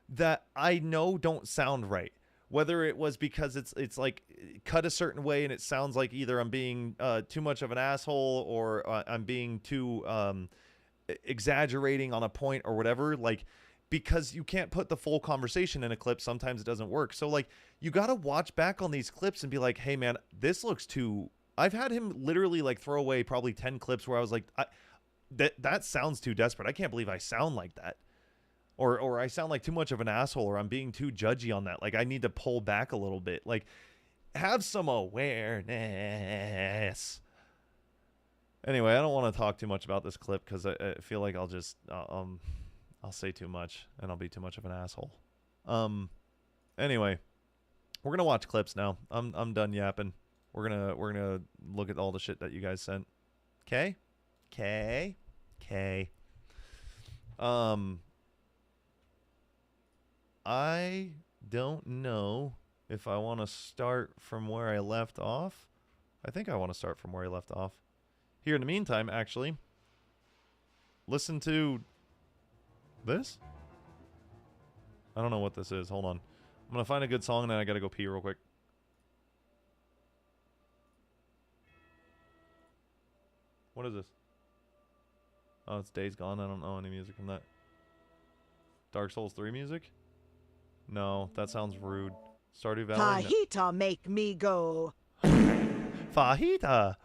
that I know don't sound right. Whether it was because it's like cut a certain way and it sounds like either I'm being too much of an asshole or I'm being too exaggerating on a point or whatever. Like, because you can't put the full conversation in a clip. Sometimes it doesn't work. So like, you got to watch back on these clips and be like, hey man, this looks too... I've had him literally like throw away probably 10 clips where I was like, that sounds too desperate. I can't believe I sound like that. Or I sound like too much of an asshole, or I'm being too judgy on that. Like, I need to pull back a little bit. Like, have some awareness. Anyway, I don't want to talk too much about this clip because I feel like I'll just I'll say too much and I'll be too much of an asshole. Anyway, we're gonna watch clips now. I'm done yapping. We're gonna look at all the shit that you guys sent. Okay. I don't know if I want to start from where I left off. I think I want to start from where I left off. Here in the meantime, actually, listen to this. I don't know what this is. Hold on. I'm going to find a good song and then I got to go pee real quick. What is this? Oh, it's Days Gone. I don't know any music from that. Dark Souls 3 music? No, that sounds rude. Stardew Valley. Fajita make me go. Fajita.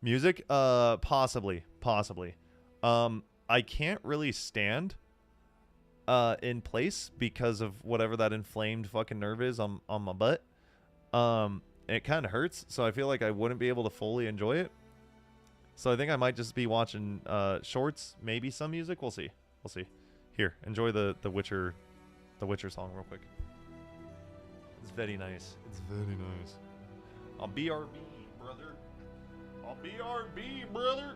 Music? Possibly. I can't really stand in place because of whatever that inflamed fucking nerve is on my butt. It kind of hurts, so I feel like I wouldn't be able to fully enjoy it. So I think I might just be watching shorts, maybe some music. We'll see. Here, enjoy the Witcher song real quick. It's very nice. I'll BRB, brother. I'll BRB, brother.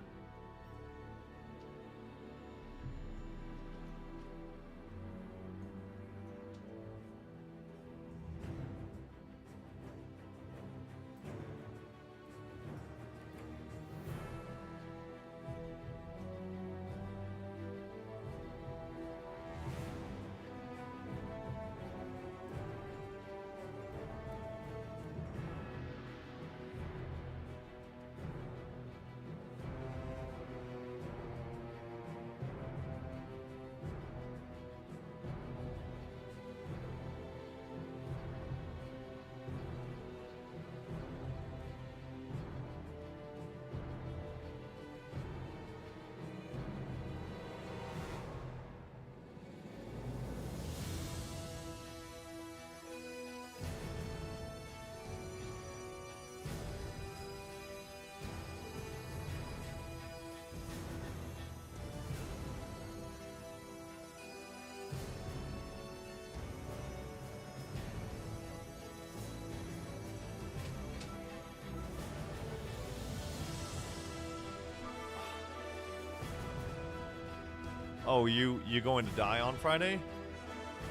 Oh, you going to die on Friday?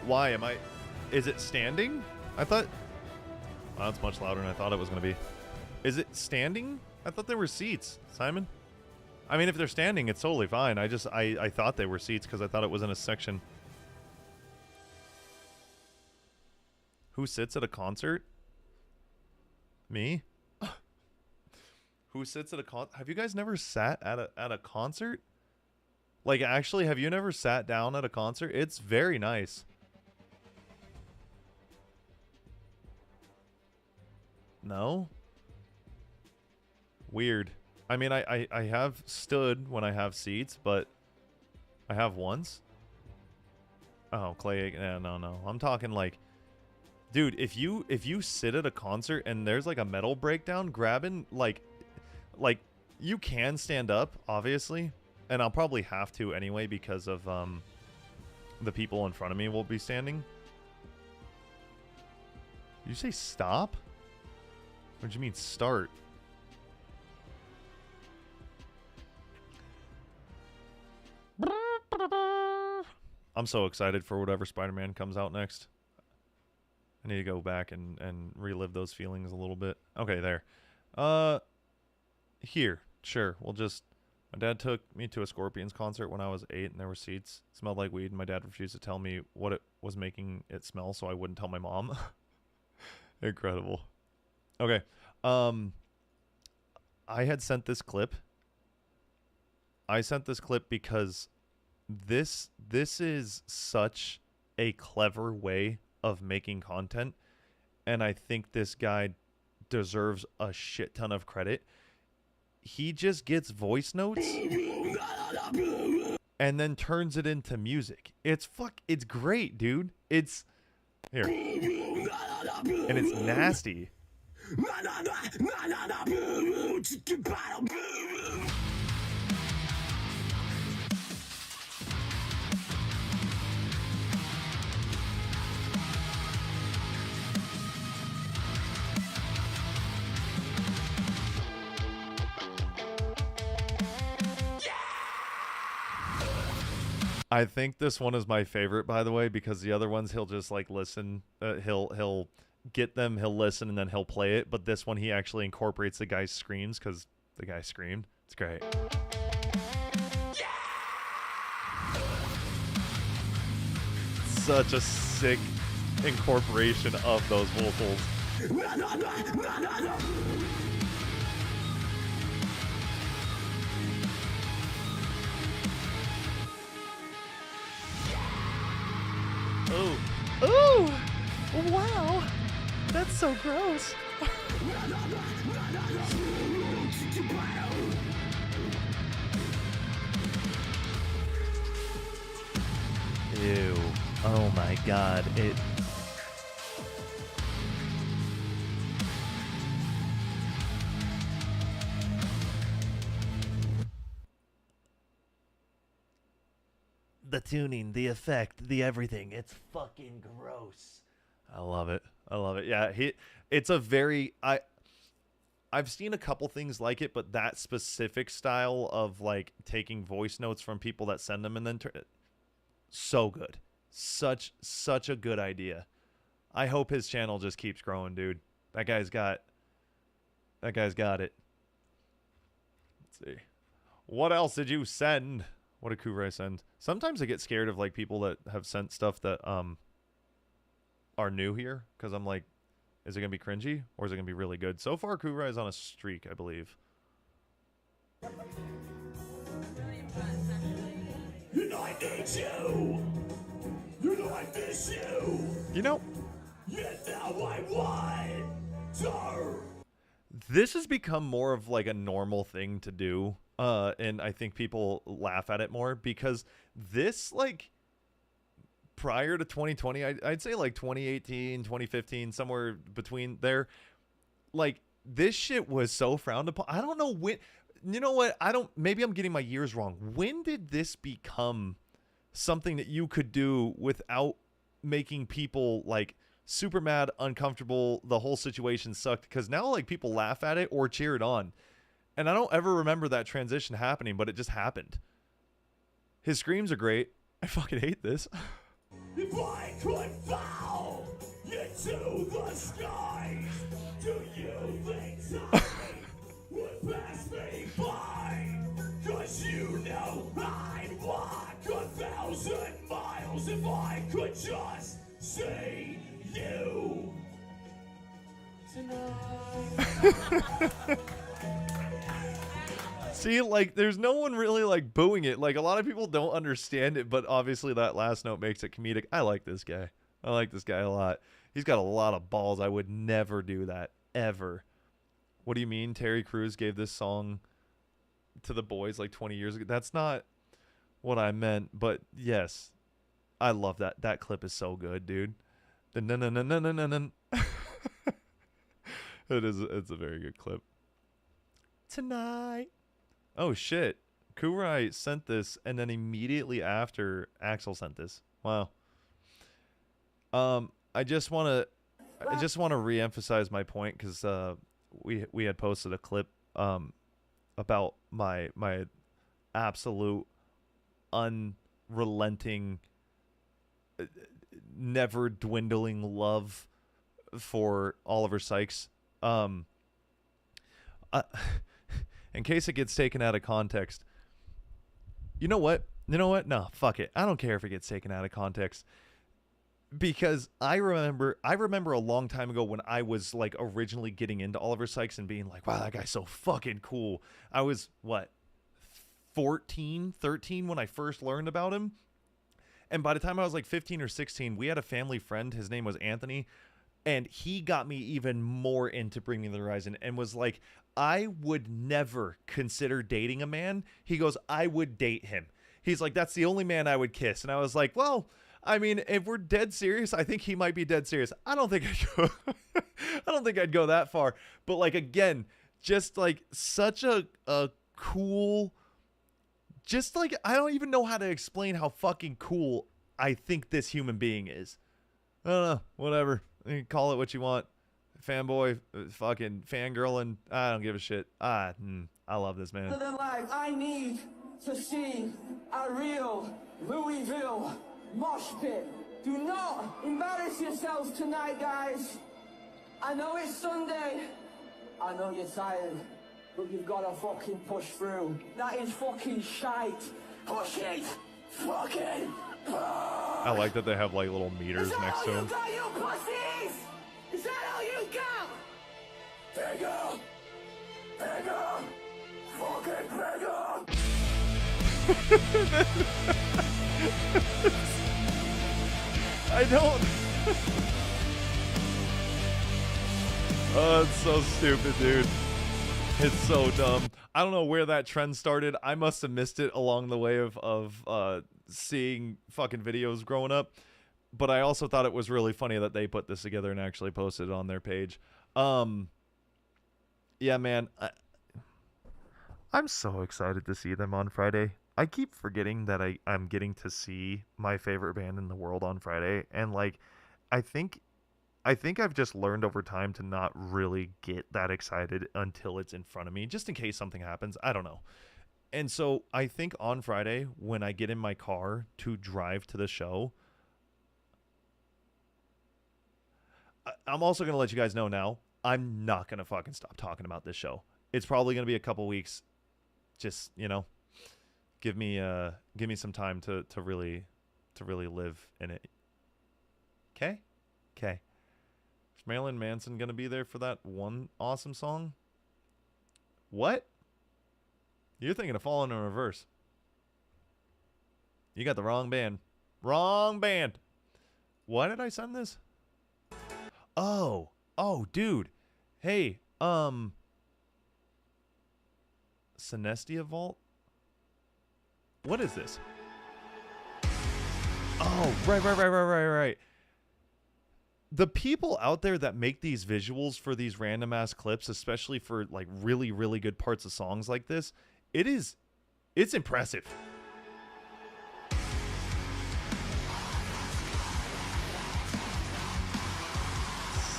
Why am I? Is it standing? I thought. Well, that's much louder than I thought it was going to be. Is it standing? I thought there were seats, Simon. I mean, if they're standing, it's totally fine. I thought they were seats because I thought it was in a section. Who sits at a concert? Me? Who sits at a con? Have you guys never sat at a concert? Like, actually, have you never sat down at a concert? It's very nice. No? Weird. I mean, I have stood when I have seats, but I have once. Oh, Clay. No. I'm talking like, dude, if you sit at a concert and there's like a metal breakdown, grabbing like you can stand up, obviously, and I'll probably have to anyway because of the people in front of me will be standing. You say stop? What do you mean start? I'm so excited for whatever Spider-Man comes out next. I need to go back and relive those feelings a little bit. Okay, there. Here. Sure. We'll just... My dad took me to a Scorpions concert when I was 8, and there were seats. It smelled like weed, and my dad refused to tell me what it was making it smell, so I wouldn't tell my mom. Incredible. Okay. I had sent this clip. I sent this clip because this is such a clever way of making content, and I think this guy deserves a shit ton of credit. He just gets voice notes and then turns it into music. It's great, dude. It's here. And it's nasty. I think this one is my favorite, by the way, because the other ones he'll just like listen. He'll get them, he'll listen, and then he'll play it. But this one he actually incorporates the guy's screams because the guy screamed. It's great. Such a sick incorporation of those vocals. Oh, wow, that's so gross. Ew, oh my god, it... The tuning, the effect, the everything. It's fucking gross. I love it. I love it. Yeah, it's a very... I've seen a couple things like it, but that specific style of like taking voice notes from people that send them and then so good. Such a good idea. I hope his channel just keeps growing, dude. That guy's got it. Let's see. What else did you send? What did Kurai send? Sometimes I get scared of like people that have sent stuff that are new here, because I'm like, is it gonna be cringy or is it gonna be really good? So far, Kurai is on a streak, I believe. You know I need you. You know I miss you. You know, Yet now I want. This has become more of like a normal thing to do. And I think people laugh at it more because this, like, prior to 2020, I'd say like 2018, 2015, somewhere between there, like, this shit was so frowned upon. I don't know when, you know what? Maybe I'm getting my years wrong. When did this become something that you could do without making people like super mad, uncomfortable? The whole situation sucked, because now like people laugh at it or cheer it on. And I don't ever remember that transition happening, but it just happened. His screams are great. I fucking hate this. If I could fall into the skies, do you think time would pass me by? 'Cause you know I'd walk 1,000 miles if I could just see you tonight. See, like, there's no one really, like, booing it. Like, a lot of people don't understand it, but obviously that last note makes it comedic. I like this guy. I like this guy a lot. He's got a lot of balls. I would never do that, ever. What do you mean Terry Crews gave this song to the boys, like, 20 years ago? That's not what I meant, but yes. I love that. That clip is so good, dude. It's a very good clip. Tonight. Oh shit. Kurai sent this and then immediately after Axel sent this. Wow. I just want to re-emphasize my point cuz we had posted a clip about my absolute unrelenting never dwindling love for Oliver Sykes. In case it gets taken out of context. You know what? No, fuck it. I don't care if it gets taken out of context. Because I remember a long time ago when I was like originally getting into Oliver Sykes and being like, wow, that guy's so fucking cool. I was, 13 when I first learned about him. And by the time I was like 15 or 16, we had a family friend. His name was Anthony. And he got me even more into Bring Me the Horizon and was like, I would never consider dating a man. He goes, I would date him. He's like, that's the only man I would kiss. And I was like, well, I mean, if we're dead serious, I think he might be dead serious. I don't think I'd go that far. But like, again, just like such a cool, just like, I don't even know how to explain how fucking cool I think this human being is. I don't know, whatever. You can call it what you want. Fanboy, fucking fangirling. I don't give a shit. I love this man. I need to see a real Louisville mosh pit. Do not embarrass yourselves tonight, guys. I know it's Sunday. I know you're tired, but you've got to fucking push through. That is fucking shite. Push it. Fucking. I like that they have like little meters next to him. You pussies! Is that all you got? Bigger! Bigger! Fucking bigger! I don't. Oh, it's so stupid, dude. It's so dumb. I don't know where that trend started. I must have missed it along the way of seeing fucking videos growing up. But I also thought it was really funny that they put this together and actually posted it on their page. Yeah, man. I'm so excited to see them on Friday. I keep forgetting that I'm getting to see my favorite band in the world on Friday. And, like, I think I've just learned over time to not really get that excited until it's in front of me, just in case something happens. I don't know. And so I think on Friday, when I get in my car to drive to the show, I'm also going to let you guys know now, I'm not going to fucking stop talking about this show. It's probably going to be a couple weeks. Just, you know, give me some time to really live in it. Okay? Okay. Is Marilyn Manson going to be there for that one awesome song? What? You're thinking of Falling in Reverse. You got the wrong band. Wrong band. Why did I send this? Oh, dude. Hey, Synestia Vault? What is this? Oh, right. The people out there that make these visuals for these random ass clips, especially for like really, really good parts of songs like this, it's impressive.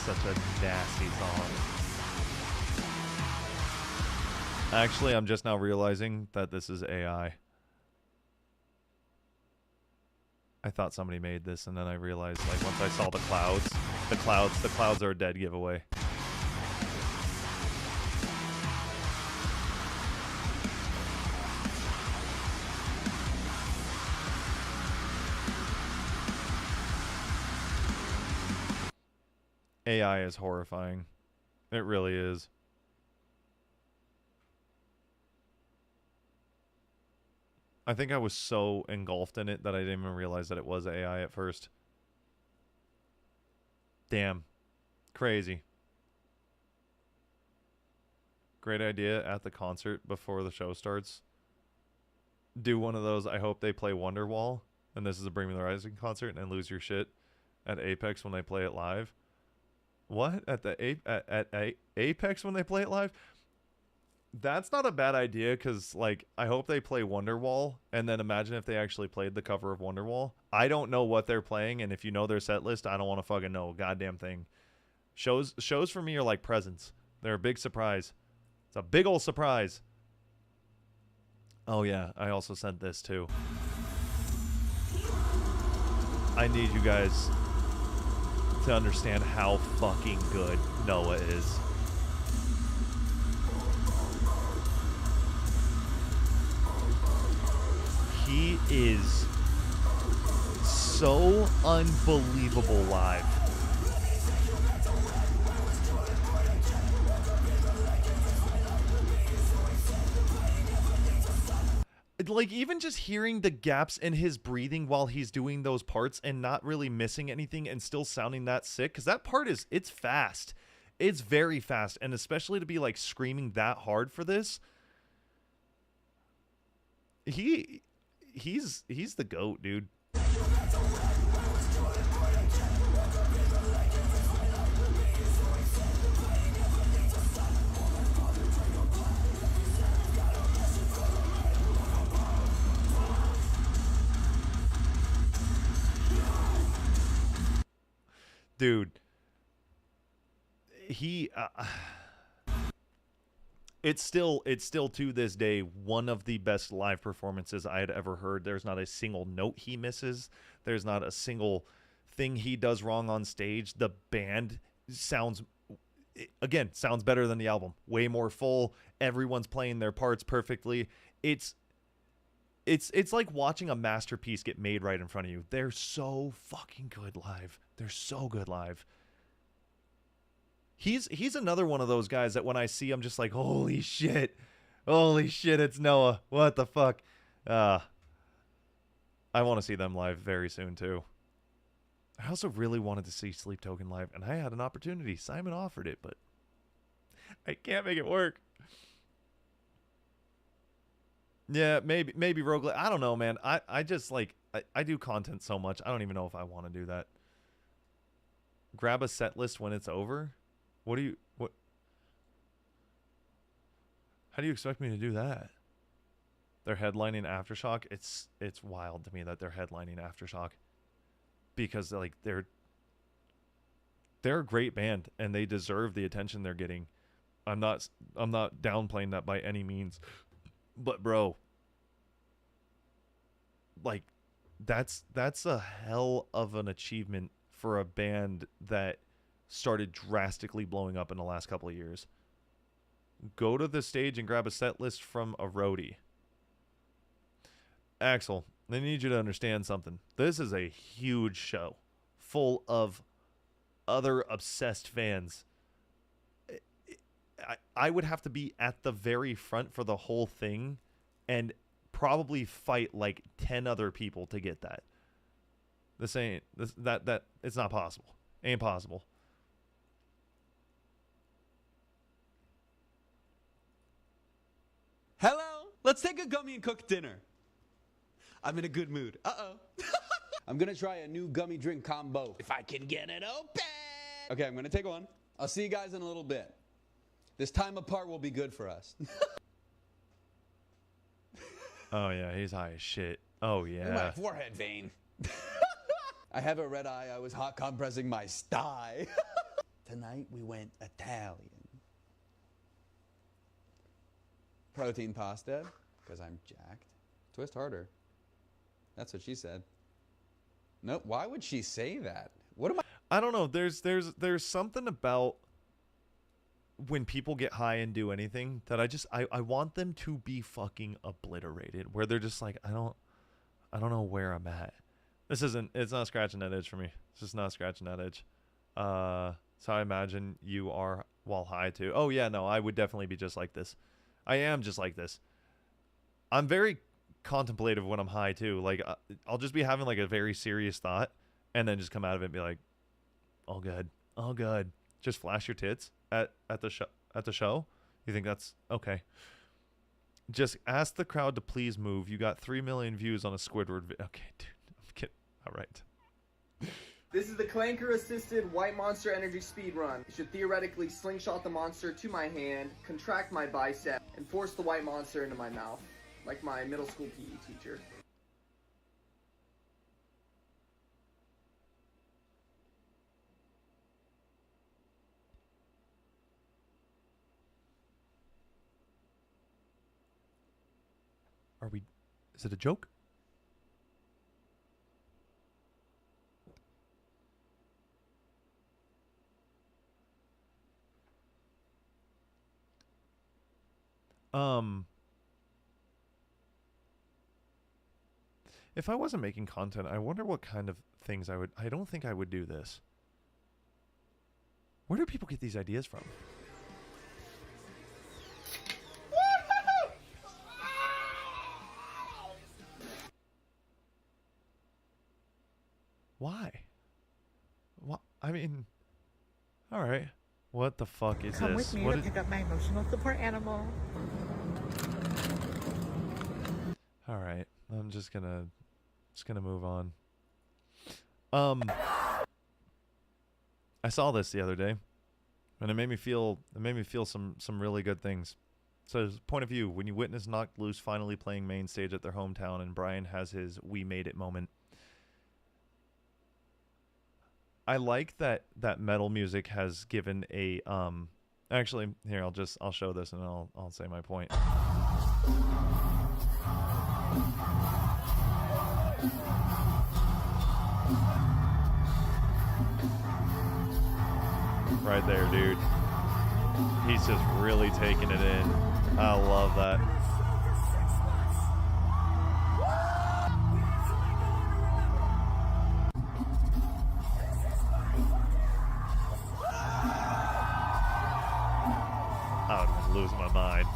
Such a nasty song. Actually, I'm just now realizing that this is AI. I thought somebody made this, and then I realized, like, once I saw the clouds are a dead giveaway. AI is horrifying. It really is. I think I was so engulfed in it that I didn't even realize that it was AI at first. Damn. Crazy. Great idea at the concert before the show starts. Do one of those, I hope they play Wonderwall, and this is a Bring Me the Horizon concert, and lose your shit at Apex when they play it live. What? At the Apex when they play it live? That's not a bad idea, because, like, I hope they play Wonderwall, and then imagine if they actually played the cover of Wonderwall. I don't know what they're playing, and if you know their set list, I don't want to fucking know a goddamn thing. Shows for me are like presents. They're a big surprise. It's a big old surprise. Oh, yeah, I also sent this, too. I need you guys to understand how fucking good Noah is. He is so unbelievable live. Like, even just hearing the gaps in his breathing while he's doing those parts and not really missing anything and still sounding that sick, because that part is, it's fast. It's very fast, and especially to be, like, screaming that hard for this. He's the GOAT, dude. Dude, it's still to this day one of the best live performances I had ever heard. There's not a single note he misses. There's not a single thing he does wrong on stage. The band sounds better than the album. Way more full. Everyone's playing their parts perfectly. It's like watching a masterpiece get made right in front of you. They're so fucking good live. They're so good live. He's another one of those guys that when I see him, just like, holy shit, it's Noah. What the fuck? I want to see them live very soon too. I also really wanted to see Sleep Token live, and I had an opportunity. Simon offered it, but I can't make it work. Yeah, maybe roguelike. I don't know, man. I just like I do content so much. I don't even know if I want to do that. Grab a set list when it's over. What? How do you expect me to do that? They're headlining Aftershock. It's wild to me that they're headlining Aftershock, because like they're a great band and they deserve the attention they're getting. I'm not downplaying that by any means. But bro, like that's a hell of an achievement for a band that started drastically blowing up in the last couple of years. Go to the stage and grab a set list from a roadie. Axel, I need you to understand something. This is a huge show full of other obsessed fans. I would have to be at the very front for the whole thing and probably fight like 10 other people to get that. That it's not possible. Ain't possible. Hello, let's take a gummy and cook dinner. I'm in a good mood. Uh-oh. I'm gonna try a new gummy drink combo. If I can get it open. Okay, I'm gonna take one. I'll see you guys in a little bit. This time apart will be good for us. Oh yeah, he's high as shit. Oh yeah. My forehead vein. I have a red eye. I was hot compressing my sty. Tonight we went Italian. Protein pasta, because I'm jacked. Twist harder. That's what she said. No, why would she say that? What am I? I don't know. There's something about when people get high and do anything that I want them to be fucking obliterated. Where they're just like, I don't know where I'm at. It's not scratching that itch for me. It's just not scratching that itch. So I imagine you are while high too. Oh yeah, no, I would definitely be just like this. I am just like this. I'm very contemplative when I'm high too. Like I'll just be having like a very serious thought and then just come out of it and be like, all good. All good. Just flash your tits at the show. You think that's okay? Just ask the crowd to please move. You got 3 million views on a Squidward video. Okay, dude. I'm kidding. All right. This is the Clanker-assisted White Monster Energy Speed Run. You should theoretically slingshot the monster to my hand, contract my bicep, and force the White Monster into my mouth, like my middle school PE teacher. Is it a joke? If I wasn't making content, I wonder what kind of things I don't think I would do this. Where do people get these ideas from? Why? What? I mean, all right. What the fuck is Come this? with me to pick up my emotional support animal. All right. I'm just gonna move on. I saw this the other day, and it made me feel some really good things. So, point of view: when you witness Knocked Loose finally playing main stage at their hometown, and Brian has his "We Made It" moment. I like that metal music has given a actually here I'll show this and I'll say my point. Right there, dude. He's just really taking it in. I love that. I'm losing my mind.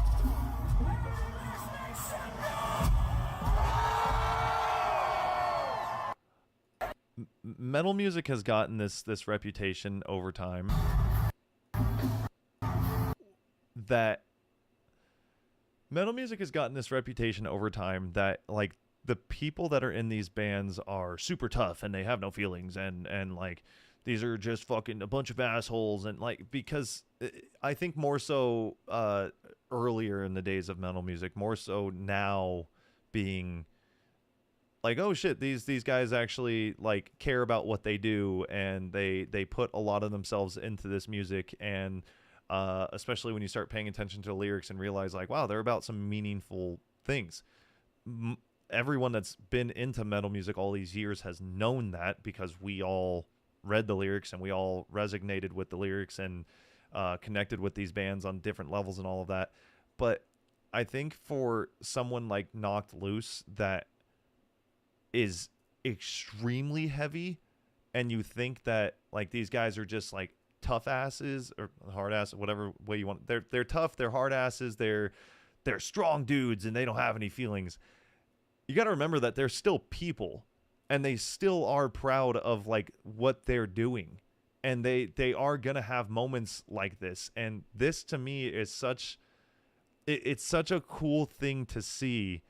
Metal music has gotten this reputation over time that like the people that are in these bands are super tough and they have no feelings and like these are just fucking a bunch of assholes, and like, because I think more so earlier in the days of metal music, more so now being like, oh shit, these guys actually like care about what they do, and they put a lot of themselves into this music, and especially when you start paying attention to the lyrics and realize like, wow, they're about some meaningful things. Everyone that's been into metal music all these years has known that, because we all read the lyrics and we all resonated with the lyrics and connected with these bands on different levels and all of that. But I think for someone like Knocked Loose that is extremely heavy, and you think that like these guys are just like tough asses or hard asses, whatever way you want, they're tough, they're hard asses, they're strong dudes and they don't have any feelings. You got to remember that they're still people, and they still are proud of like what they're doing, and they are gonna have moments like this. And this to me is it's such a cool thing to see,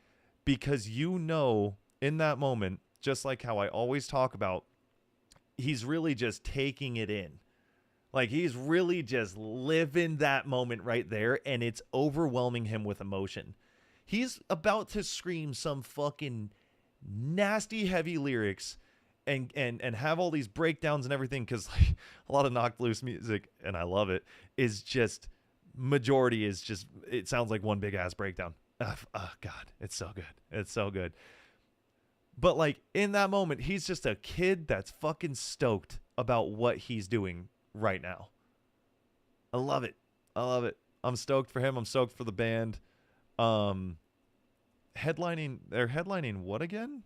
because in that moment, just like how I always talk about, he's really just taking it in. Like, he's really just living that moment right there, and it's overwhelming him with emotion. He's about to scream some fucking nasty, heavy lyrics and have all these breakdowns and everything, because like a lot of Knocked Loose music, and I love it, is just, majority is just, it sounds like one big ass breakdown. Oh God, it's so good. It's so good. But like in that moment, he's just a kid that's fucking stoked about what he's doing right now. I love it. I love it. I'm stoked for him. I'm stoked for the band. Headlining, they're headlining what again?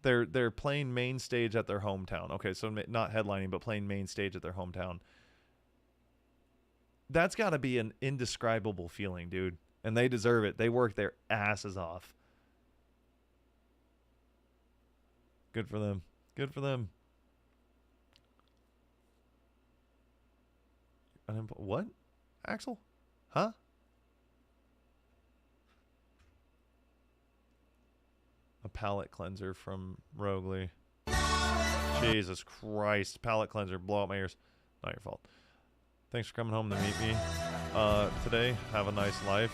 They're playing main stage at their hometown. Okay, so not headlining, but playing main stage at their hometown. That's got to be an indescribable feeling, dude. And they deserve it. They work their asses off. Good for them. Good for them. What? Axel? Huh? A palate cleanser from Rogley. Jesus Christ. Palate cleanser. Blow out my ears. Not your fault. Thanks for coming home to meet me today. Have a nice life.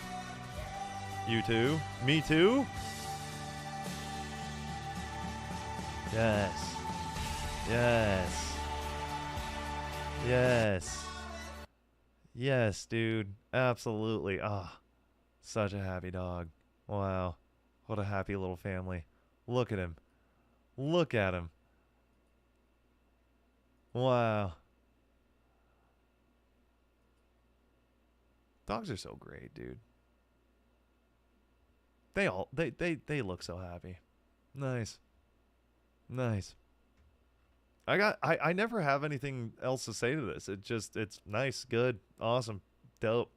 You too. Me too. Yes. Yes. Yes. Yes, dude. Absolutely. Ah, such a happy dog. Wow. What a happy little family. Look at him. Look at him. Wow. Dogs are so great, dude. They look so happy. Nice. Nice. I never have anything else to say to this. It's nice, good, awesome, dope.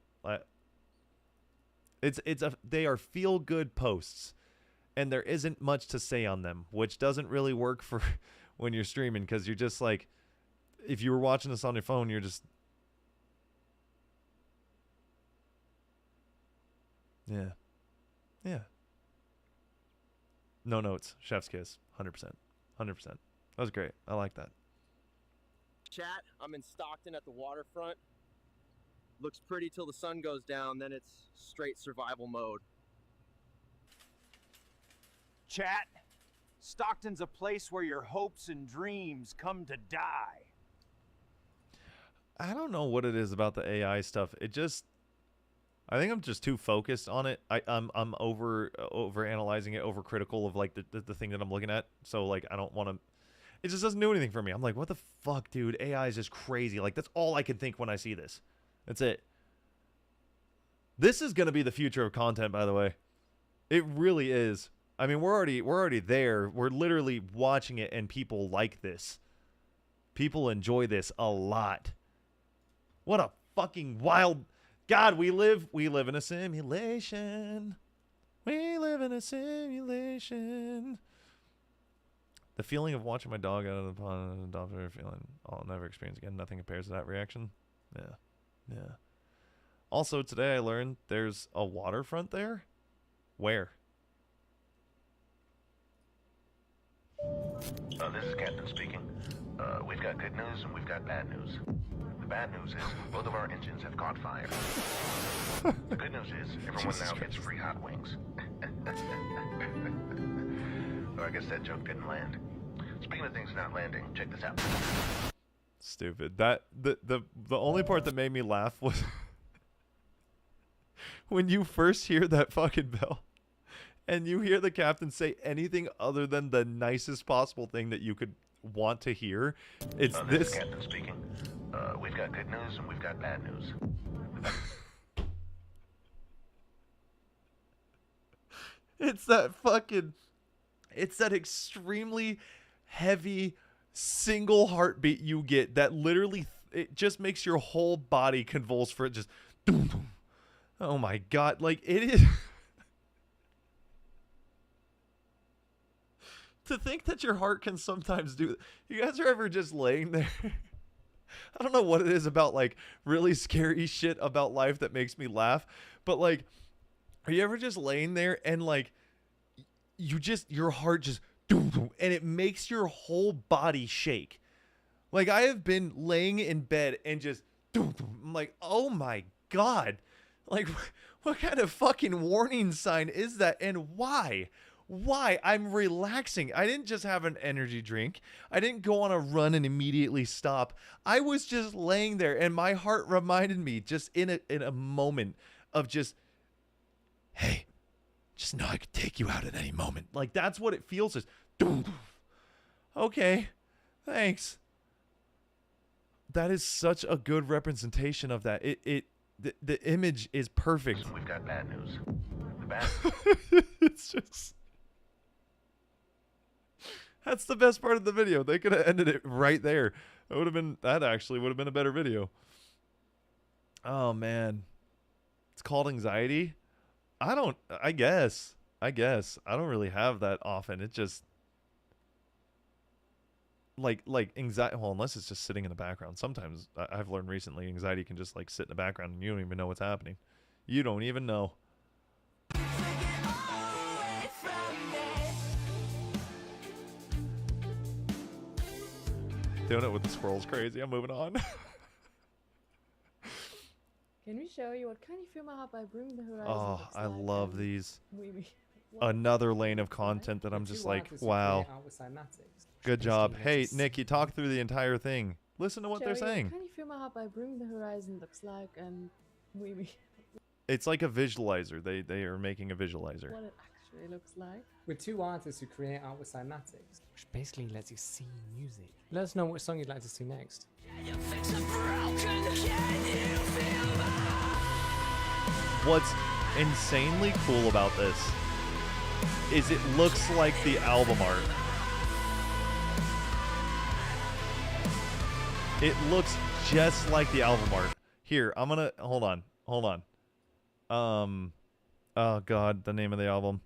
They are feel good posts, and there isn't much to say on them, which doesn't really work for when you're streaming, because you're just like, if you were watching this on your phone, you're just, yeah. Yeah. No notes. Chef's kiss. 100%. 100%. That was great. I like that. Chat, I'm in Stockton at the waterfront. Looks pretty till the sun goes down, then it's straight survival mode. Chat, Stockton's a place where your hopes and dreams come to die. I don't know what it is about the AI stuff. I think I'm just too focused on it. I'm over analyzing it, over critical of like the thing that I'm looking at. So like I don't want to. It just doesn't do anything for me. I'm like, what the fuck, dude? AI is just crazy. Like that's all I can think when I see this. That's it. This is gonna be the future of content, by the way. It really is. I mean, we're already there. We're literally watching it, and people like this. People enjoy this a lot. What a fucking wild. God, we live in a simulation. We live in a simulation. The feeling of watching my dog out of the pond and adopting her feeling I'll never experience again. Nothing compares to that reaction. Yeah. Yeah. Also, today I learned there's a waterfront there. Where? This is Captain speaking. We've got good news and we've got bad news. The bad news is both of our engines have caught fire. The good news is everyone now gets free hot wings. Well, I guess that joke didn't land. Speaking of things not landing, check this out. Stupid. That the only part that made me laugh was when you first hear that fucking bell and you hear the captain say anything other than the nicest possible thing that you could want to hear. It's this is Captain speaking. We've got good news and we've got bad news. It's that extremely heavy single heartbeat you get that literally it just makes your whole body convulse for it. Just oh my god, like it is. To think that your heart can sometimes do. You guys are ever just laying there? I don't know what it is about like really scary shit about life that makes me laugh, but like, are you ever just laying there and like your heart just and it makes your whole body shake? Like I have been laying in bed and just I'm like, oh my god, like what kind of fucking warning sign is that, and why? Why? I'm relaxing. I didn't just have an energy drink. I didn't go on a run and immediately stop. I was just laying there, and my heart reminded me just in a moment of just, hey, Just know I could take you out at any moment. Like, that's what it feels as. Okay, thanks. That is such a good representation of that. The image is perfect. We've got bad news. The bad It's just... That's the best part of the video. They could have ended it right there. That actually would have been a better video. Oh, man. It's called anxiety. I guess. I don't really have that often. It just... Like anxiety, well, unless it's just sitting in the background. Sometimes I've learned recently anxiety can just like sit in the background and you don't even know what's happening. You don't even know. Doing it with the squirrel's crazy. I'm moving on. Can we show you what kind of film I have by Bring the Horizon? Oh, I love these. We Another lane of content that I'm just like, wow. Good job. Hey, Nick, you talked through the entire thing. Listen to what they're saying. What kind of film I have by Bring the Horizon looks like, and it's like a visualizer. They are making a visualizer. What it actually looks like. We're two artists who create art with cymatics, which basically lets you see music. Let us know what song you'd like to see next. What's insanely cool about this is it looks like the album art. It looks just like the album art. Here, I'm gonna hold on. Oh god, the name of the album.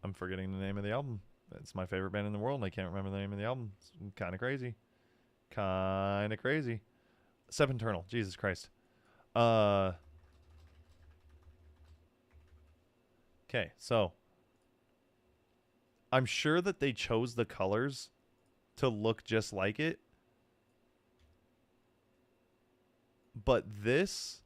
I'm forgetting the name of the album. It's my favorite band in the world, and I can't remember the name of the album. It's kind of crazy. Sepenternal. Jesus Christ. Okay, so I'm sure that they chose the colors to look just like it. But this...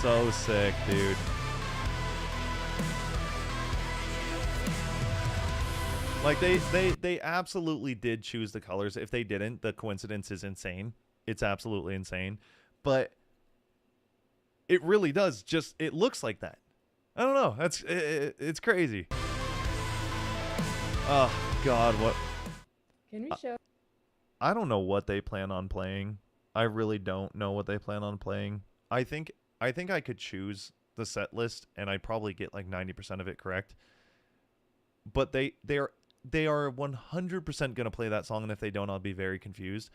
So sick, dude. Like they absolutely did choose the colors. If they didn't, the coincidence is insane. It's absolutely insane. But it really does just, it looks like that. I don't know. It's crazy. Oh god, what? Can we show? I don't know what they plan on playing. I really don't know what they plan on playing. I think I could choose the set list and I'd probably get like 90% of it correct. But they are 100% going to play that song, and if they don't, I'll be very confused.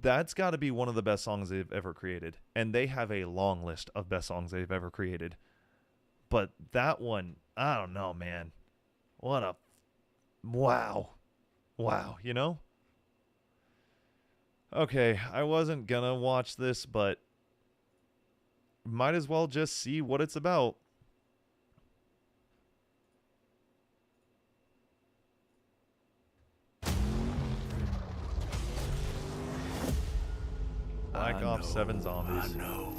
That's got to be one of the best songs they've ever created. And they have a long list of best songs they've ever created. But that one, I don't know, man. What a wow, you know? Okay, I wasn't gonna watch this, but might as well just see what it's about. Black Ops 7 Zombies. I know.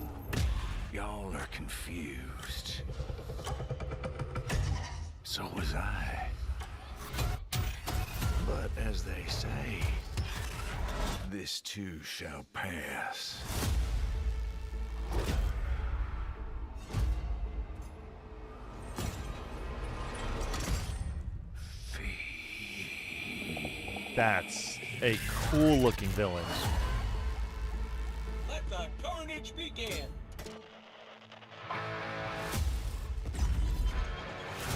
Y'all are confused. So was I. But as they say, this too shall pass. That's a cool looking villain. Let the carnage begin.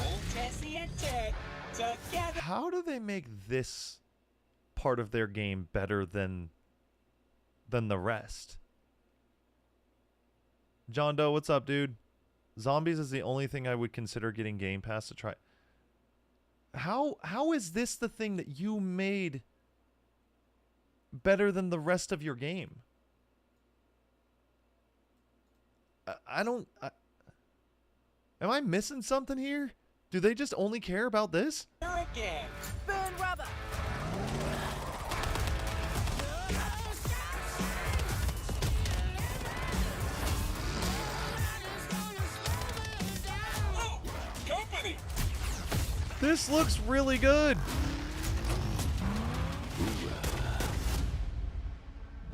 Old Tessie and Ted together. How do they make this part of their game better than the rest? John Doe, what's up, dude? Zombies is the only thing I would consider getting Game Pass to try. How is this the thing that you made better than the rest of your game? Am I missing something here? Do they just only care about this? Again. Burn rubber. This looks really good.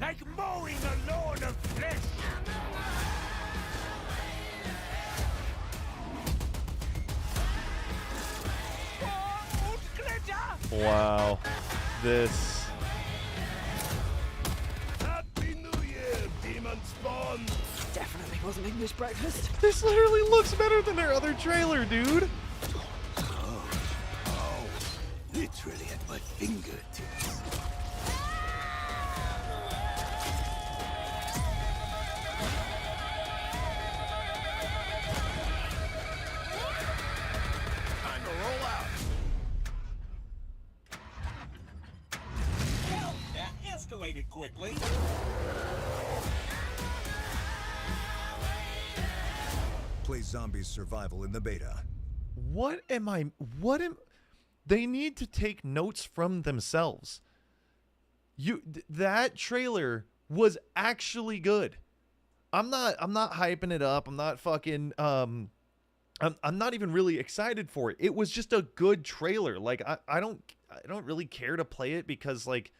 Like mowing a lawn of flesh. Wow. This. Happy New Year, demon spawn. Definitely wasn't English breakfast. This literally looks better than their other trailer, dude. Oh, literally at my fingertips. Time to roll out. Well, that escalated quickly. Play Zombies Survival in the beta. They need to take notes from themselves. That trailer was actually good. I'm not hyping it up. I'm not fucking I'm not even really excited for it. It was just a good trailer. Like I don't really care to play it because like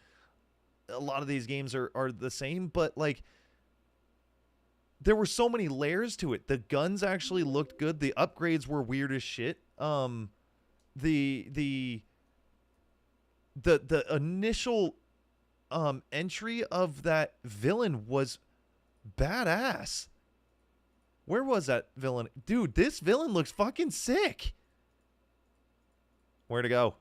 a lot of these games are the same, but like there were so many layers to it. The guns actually looked good. The upgrades were weird as shit. The initial entry of that villain was badass. Where was that villain? Dude, this villain looks fucking sick. Where to go?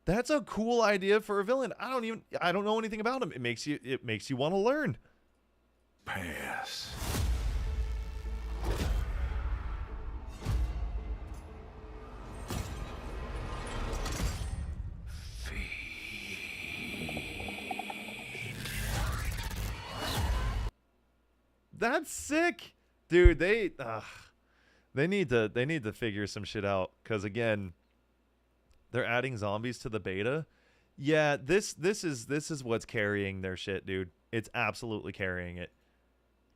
That's a cool idea for a villain. I don't know anything about him. It makes you want to learn. Pass. That's sick. Dude, they need to figure some shit out, cuz again, they're adding zombies to the beta. Yeah, this is what's carrying their shit, dude. It's absolutely carrying it.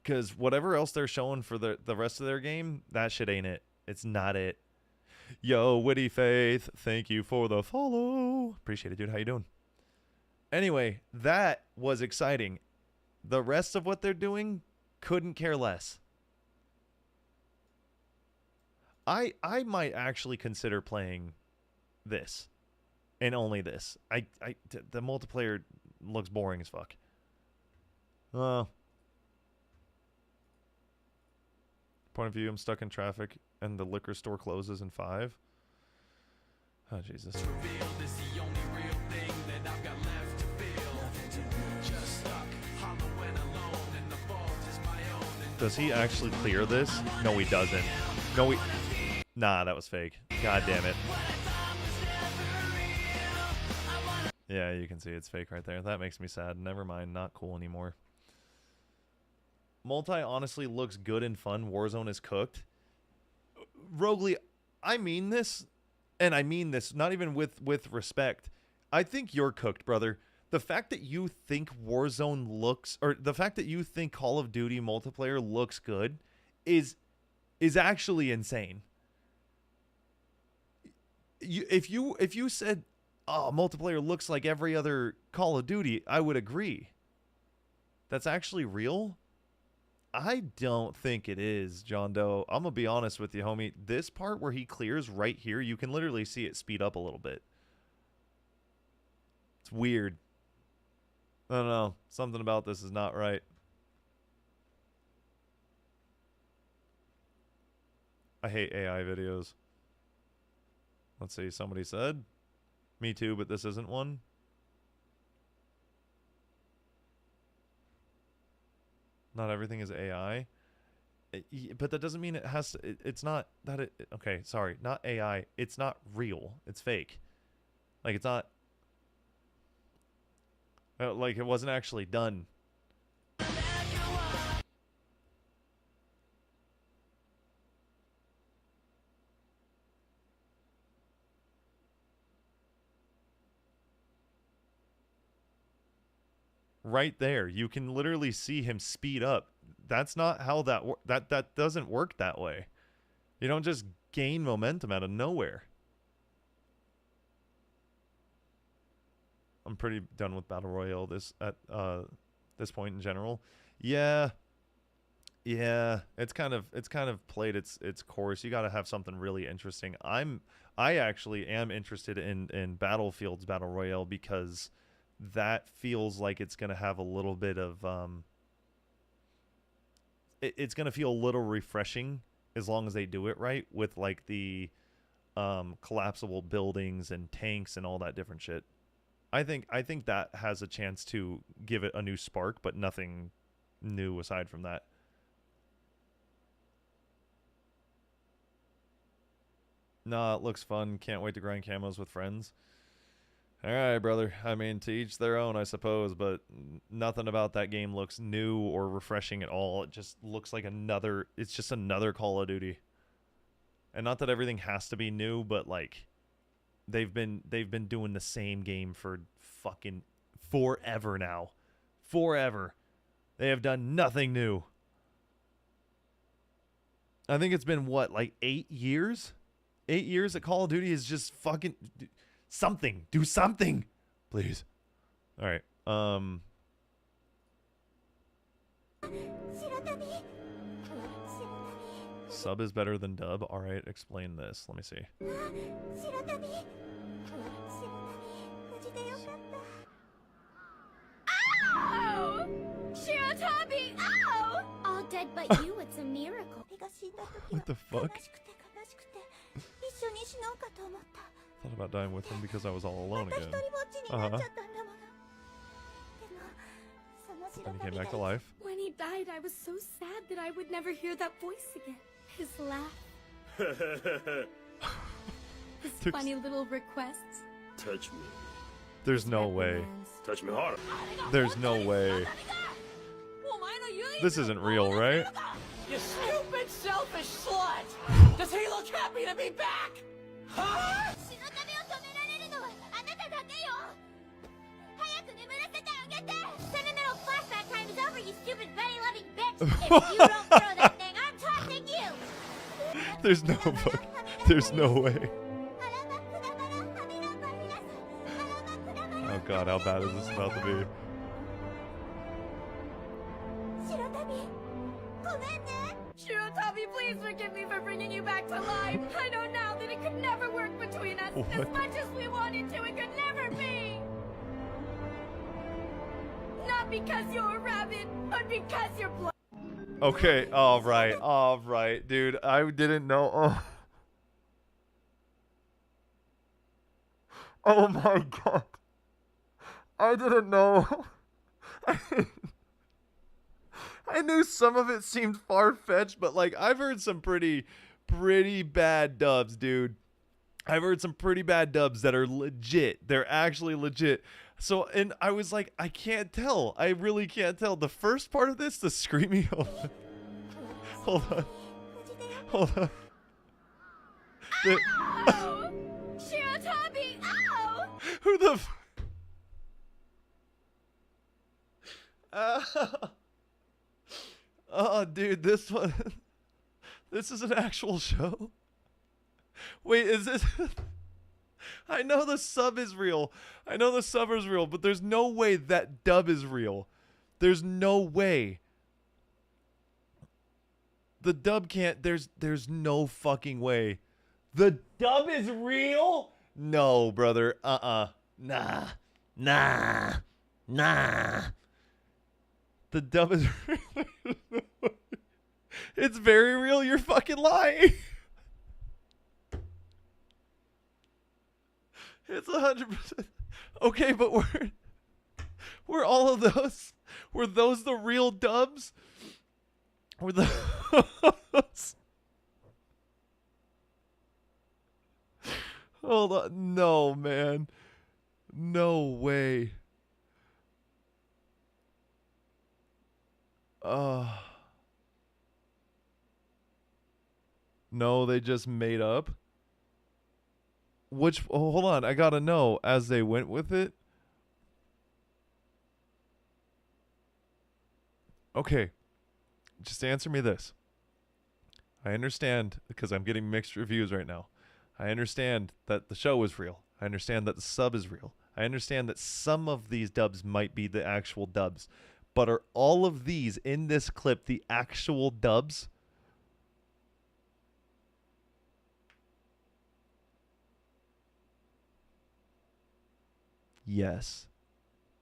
Cuz whatever else they're showing for the rest of their game, that shit ain't it. It's not it. Yo, Witty Faith, thank you for the follow. Appreciate it, dude. How you doing? Anyway, that was exciting. The rest of what they're doing, couldn't care less. I might actually consider playing this and only this. The multiplayer looks boring as fuck. Point of view, I'm stuck in traffic and the liquor store closes in 5. Oh, Jesus. Does he actually clear this? No, he doesn't. No, nah, that was fake. God damn it. Yeah, you can see it's fake right there. That makes me sad. Never mind. Not cool anymore. Multi honestly looks good and fun. Warzone is cooked. Rogley, I mean this, and I mean this not even with respect. I think you're cooked, brother. The fact that you think Warzone looks, or the fact that you think Call of Duty multiplayer looks good is actually insane. If you said, oh, multiplayer looks like every other Call of Duty, I would agree. That's actually real? I don't think it is, John Doe. I'm going to be honest with you, homie. This part where he clears right here, you can literally see it speed up a little bit. It's weird. I don't know. Something about this is not right. I hate AI videos. Let's see. Somebody said. Me too, but this isn't one. Not everything is AI. But that doesn't mean it has to. It's not that it. Okay, sorry. Not AI. It's not real. It's fake. Like, it's not. Like, it wasn't actually done. Right there, you can literally see him speed up. That's not how that doesn't work that way. You don't just gain momentum out of nowhere. I'm pretty done with Battle Royale this point in general. Yeah. Yeah, it's kind of played its course. You got to have something really interesting. I actually am interested in Battlefield's Battle Royale because that feels like it's going to have a little bit of it's going to feel a little refreshing as long as they do it right with like the collapsible buildings and tanks and all that different shit. I think that has a chance to give it a new spark, but nothing new aside from that. Nah, it looks fun. Can't wait to grind camos with friends. All right, brother. I mean, to each their own, I suppose, but nothing about that game looks new or refreshing at all. It just looks like it's just another Call of Duty. And not that everything has to be new, but like they've been doing the same game for fucking forever now. Forever. They have done nothing new. I think it's been what, like 8 years? 8 years that Call of Duty is just fucking something. Do something, please. All right. Sub is better than dub. All right, explain this. Let me see. Ow! Shirotabi! Ow! All dead but you, it's a miracle. What the fuck? Thought about dying with him because I was all alone again. Then he came back to life. When he died, I was so sad that I would never hear that voice again. His laugh. His funny little requests. Touch me. There's no way. Touch me hard. There's no way. This isn't real, right? You stupid, selfish slut! Does he look happy to be back? Huh? Sentimental flashback time is over, you stupid bunny-loving bitch! If you don't throw that thing, I'm tossing you! There's no fuck. There's no way. Oh god, how bad is this about to be? Shirotabi, please forgive me for bringing you back to life. I know now that it could never work between us. What? As much as we wanted to, it could never be. Not because you're a rabbit, but because you're blood. Okay, alright, dude. I didn't know. Oh, oh my god. I didn't know. I knew some of it seemed far-fetched, but like I've heard some pretty bad dubs, dude. I've heard some pretty bad dubs that are legit. They're actually legit. So, and I was like, I can't tell. I really can't tell. The first part of this, the screaming. Hold on. Hold on. Ow! Shirotabi, ow! Who the oh, dude, this one. This is an actual show. Wait, is this? I know the sub is real. I know the sub is real, but there's no way that dub is real. There's no way. The dub can't. There's no fucking way. The dub is real? No, brother. Nah. The dub is real. It's very real. You're fucking lying. It's 100%. Okay, but were all of those? Were those the real dubs? Were those? Hold on. No, man. No way. No, they just made up. Which, oh, hold on, I gotta know as they went with it. Okay, just answer me this. I understand because I'm getting mixed reviews right now. I understand that the show is real. I understand that the sub is real. I understand that some of these dubs might be the actual dubs. But are all of these in this clip the actual dubs? Yes.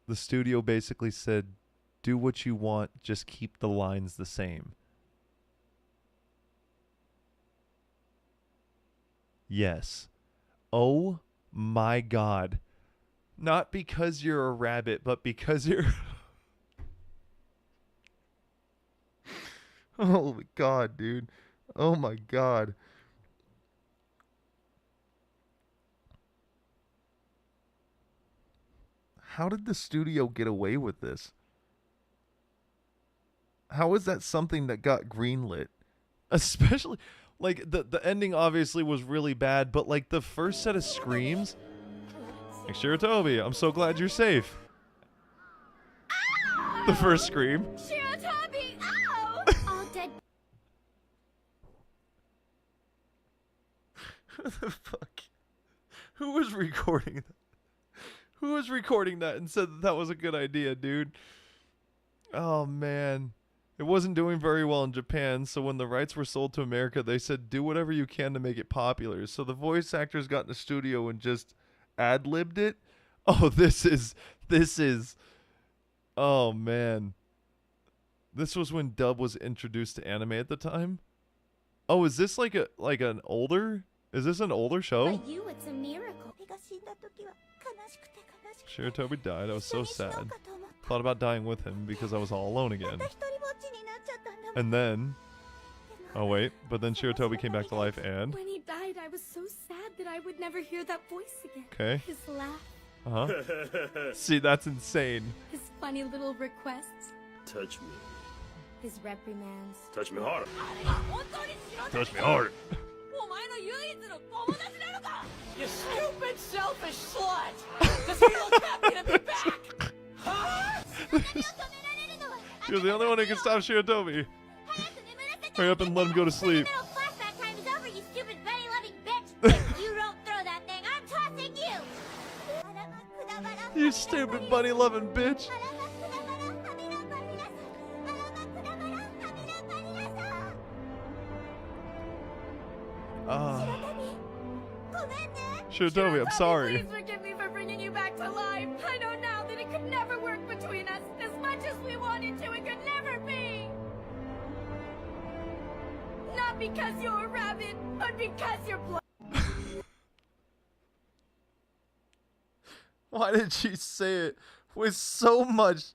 The studio basically said, do what you want, just keep the lines the same. Yes. Oh my God. Not because you're a rabbit, but because you're... Oh my God, dude. Oh my God. How did the studio get away with this? How is that something that got greenlit? Especially, like, the ending obviously was really bad, but, like, the first set of screams... Like, Shiratobi, I'm so glad you're safe. The first scream. Shiratobi, ow! All dead. What the fuck? Who was recording that? Who was recording that and said that that was a good idea, dude? Oh, man. It wasn't doing very well in Japan, so when the rights were sold to America, they said, do whatever you can to make it popular. So the voice actors got in the studio and just ad-libbed it. Oh, this is... Oh, man. This was when dub was introduced to anime at the time? Oh, is this like an older... Is this an older show? For you, it's a miracle. Shiratobi died. I was so sad. Thought about dying with him because I was all alone again. And then... Oh, wait. But then Shiratobi came back to life and... When he died, I was so sad that I would never hear that voice again. Okay. His laugh. Uh-huh. See, that's insane. His funny little requests. Touch me. His reprimands. Touch me hard. Touch me hard. You stupid, selfish slut! Does he look happy to be back? Huh? You're the only one who can stop Shiratobi. Hurry up and let him go to sleep. You stupid bunny-loving bitch. Shiratobi, I'm sorry. Please forgive me for bringing you back to life. I know now that it could never work between us. As much as we wanted to, it could never be. Not because you're a rabbit, but because you're blood. Why did she say it with so much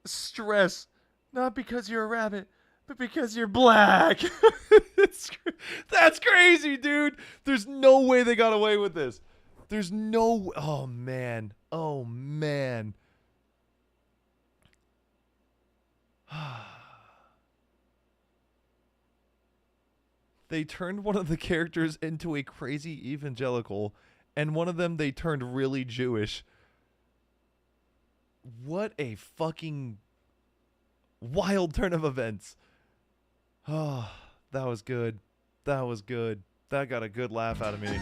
stress? Not because you're a rabbit, but because you're black. That's crazy, dude. There's no way they got away with this. There's no... Oh, man. Oh, man. They turned one of the characters into a crazy evangelical, and one of them they turned really Jewish. What a fucking wild turn of events. Oh, that was good. That was good. That got a good laugh out of me.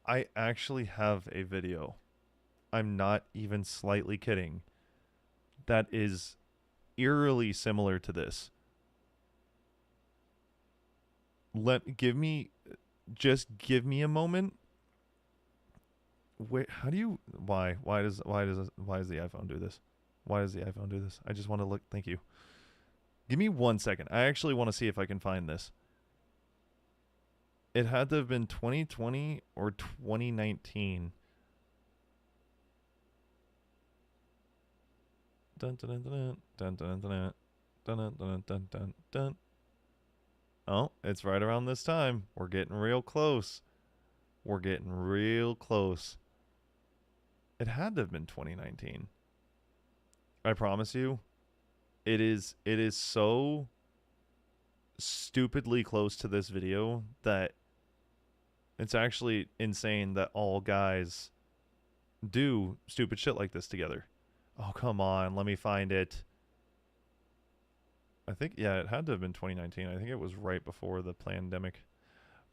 I actually have a video. I'm not even slightly kidding. That is eerily similar to this. Just give me a moment. Wait, how do you, why does the iPhone do this? Why does the iPhone do this? I just want to look, thank you. Give me 1 second. I actually want to see if I can find this. It had to have been 2020 or 2019. Dun dun dun dun dun dun dun dun dun dun dun dun. Oh, it's right around this time. We're getting real close. We're getting real close. It had to have been 2019. I promise you. It is so stupidly close to this video that It's actually insane that all guys do stupid shit like this together. Oh, come on. Let me find it. I think, yeah, it had to have been 2019. I think it was right before the pandemic.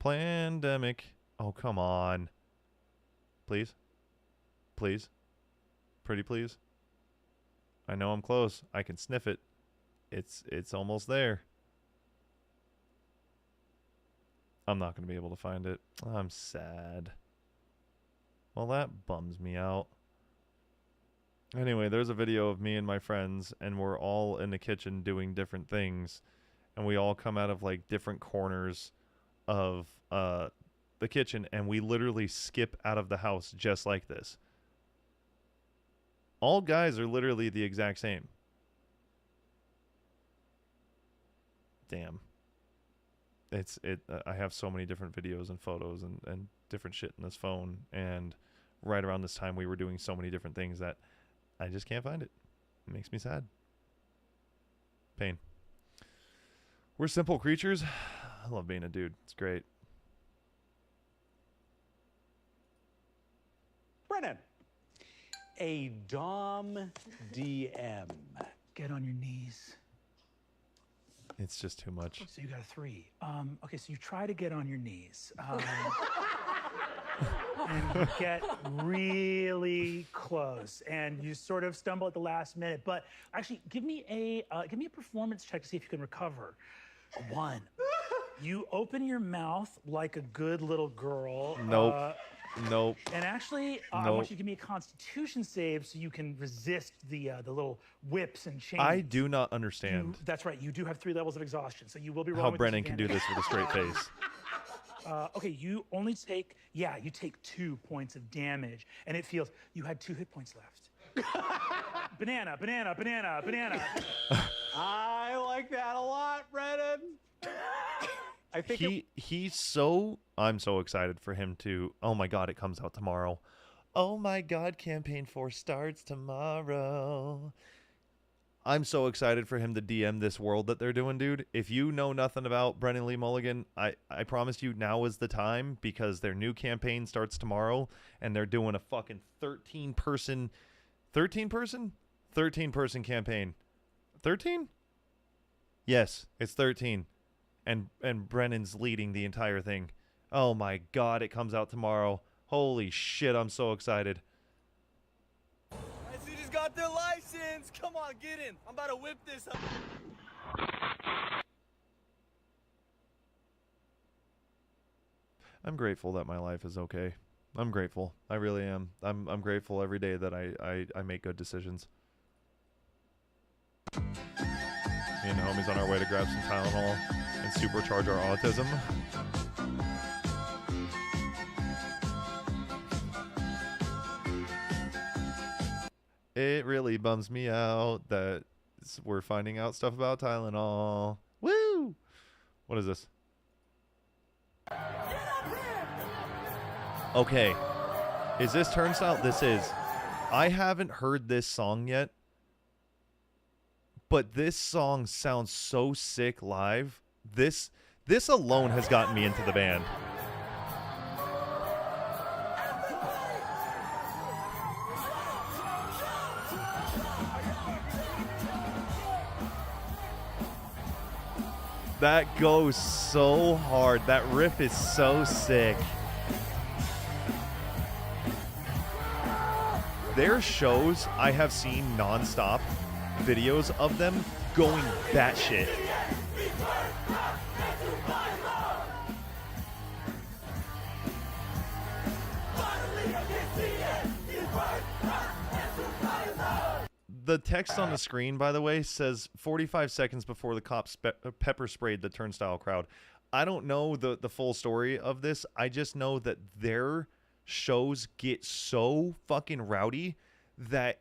Plandemic. Oh, come on. Please? Please? Pretty please? I know I'm close. I can sniff it. It's almost there. I'm not going to be able to find it. I'm sad. Well, that bums me out. Anyway, there's a video of me and my friends, and we're all in the kitchen doing different things, and we all come out of like different corners of the kitchen, and we literally skip out of the house just like this. All guys are literally the exact same. Damn. I have so many different videos and photos and different shit in this phone, and right around this time we were doing so many different things that I just can't find it. It makes me sad. Pain. We're simple creatures. I love being a dude. It's great. Brennan, a Dom DM. Get on your knees. It's just too much. So you got a 3. Okay, so you try to get on your knees. And you get really close, and you sort of stumble at the last minute. But actually, give me a performance check to see if you can recover. 1. You open your mouth like a good little girl. Nope. Nope. And actually, I want you to give me a Constitution save so you can resist the little whips and chains. I do not understand. That's right. You do have 3 levels of exhaustion, so you will be rolling how with Brennan can do this disadvantage. with a straight face. Okay, you only take, you take 2 points of damage, and it feels, you had 2 hit points left. Banana, banana, banana, banana. I like that a lot, Brennan. I think I'm so excited for him to, oh my god, it comes out tomorrow. Oh my god, campaign 4 starts tomorrow. I'm so excited for him to DM this world that they're doing, dude. If you know nothing about Brennan Lee Mulligan, I promise you now is the time, because their new campaign starts tomorrow, and they're doing a fucking 13-person campaign. 13? Yes, it's 13. And Brennan's leading the entire thing. Oh my god, it comes out tomorrow. Holy shit, I'm so excited. As soon as got their license. Come on, get in. I'm about to whip this up. I'm grateful that my life is okay. I'm grateful. I really am. I'm grateful every day that I make good decisions. Me and the homies on our way to grab some Tylenol and supercharge our autism. It really bums me out that we're finding out stuff about Tylenol. Woo! What is this? Okay. Is this Turnstile? This is. I haven't heard this song yet, but this song sounds so sick live. This alone has gotten me into the band. That goes so hard. That riff is so sick. Their shows, I have seen non-stop videos of them going batshit. The text on the screen, by the way, says 45 seconds before the cops pepper sprayed the Turnstile crowd. I don't know the full story of this. I just know that their shows get so fucking rowdy that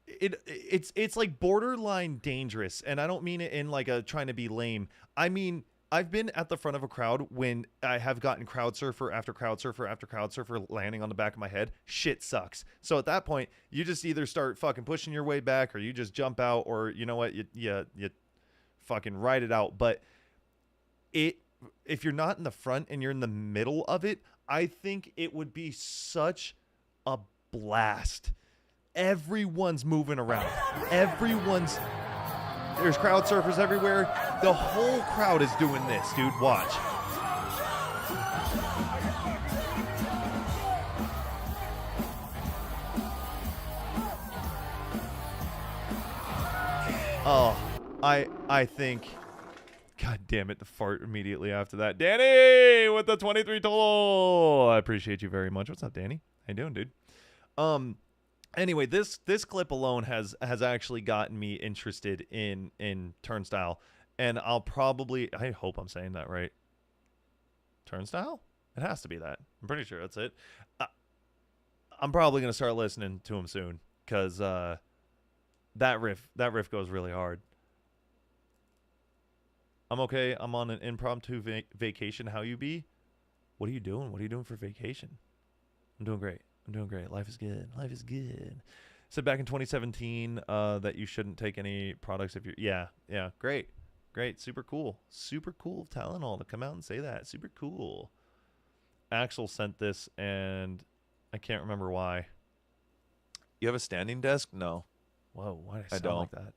it's like borderline dangerous. And I don't mean it in like a trying to be lame. I mean, I've been at the front of a crowd when I have gotten crowd surfer after crowd surfer after crowd surfer landing on the back of my head. Shit sucks. So at that point, you just either start fucking pushing your way back, or you just jump out, or you know what, you fucking ride it out. But it if you're not in the front and you're in the middle of it, I think it would be such a blast. Everyone's moving around. There's crowd surfers everywhere. The whole crowd is doing this, dude. Watch. Oh, I think, God damn it, the fart immediately after that. Danny with the 23 total. I appreciate you very much. What's up, Danny? How you doing, dude? Anyway, this clip alone has actually gotten me interested in Turnstile, and I'll probably, I hope I'm saying that right. Turnstile? It has to be that. I'm pretty sure that's it. I'm probably gonna start listening to him soon, because that riff goes really hard. I'm okay. I'm on an impromptu vacation. How you be? What are you doing? What are you doing for vacation? I'm doing great. I'm doing great. Life is good. Life is good. Said back in 2017 that you shouldn't take any products if you're... Yeah. Great. Super cool. Super cool of Tylenol to come out and say that. Super cool. Axel sent this, and I can't remember why. You have a standing desk? No. Whoa, why did I sound like that?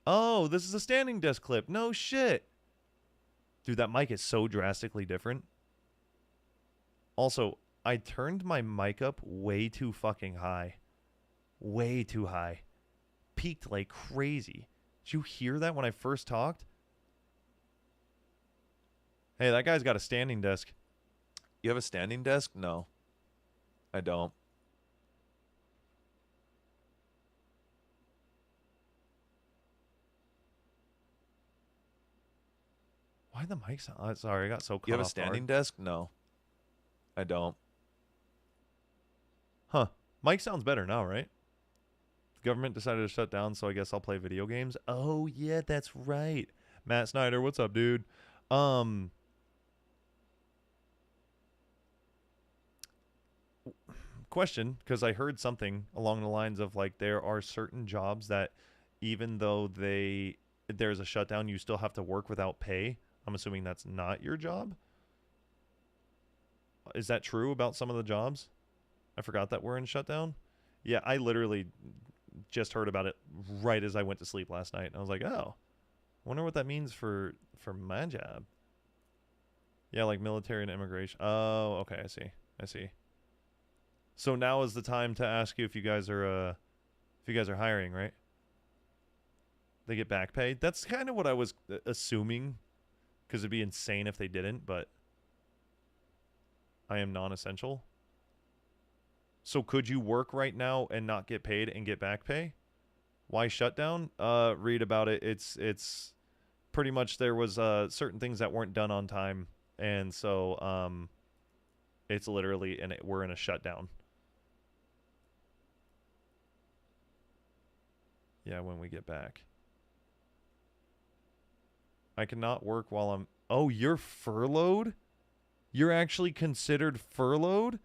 Oh, this is a standing desk clip. No shit. Dude, that mic is so drastically different. Also, I turned my mic up way too fucking high. Way too high. Peaked like crazy. Did you hear that when I first talked? Hey, that guy's got a standing desk. You have a standing desk? No. I don't. Why the mic's on? Sorry, I got so caught off guard. You have a standing desk? No. I don't. Huh. Mic sounds better now, right? The government decided to shut down, so I guess I'll play video games. Oh, yeah, that's right. Matt Snyder, what's up, dude? Question, because I heard something along the lines of, like, there are certain jobs that even though there's a shutdown, you still have to work without pay. I'm assuming that's not your job. Is that true about some of the jobs? I forgot that we're in shutdown. Yeah, I literally just heard about it right as I went to sleep last night. And I was like, oh, wonder what that means for my job. Yeah, like military and immigration. Oh, okay, I see. So now is the time to ask you if you guys are hiring, right? They get back pay. That's kind of what I was assuming, because it'd be insane if they didn't, but I am non-essential. So could you work right now and not get paid and get back pay? Why shutdown? Read about it. It's pretty much there was certain things that weren't done on time, and so it's literally we're in a shutdown. Yeah, when we get back. I cannot work while I'm... Oh, you're furloughed? You're actually considered furloughed?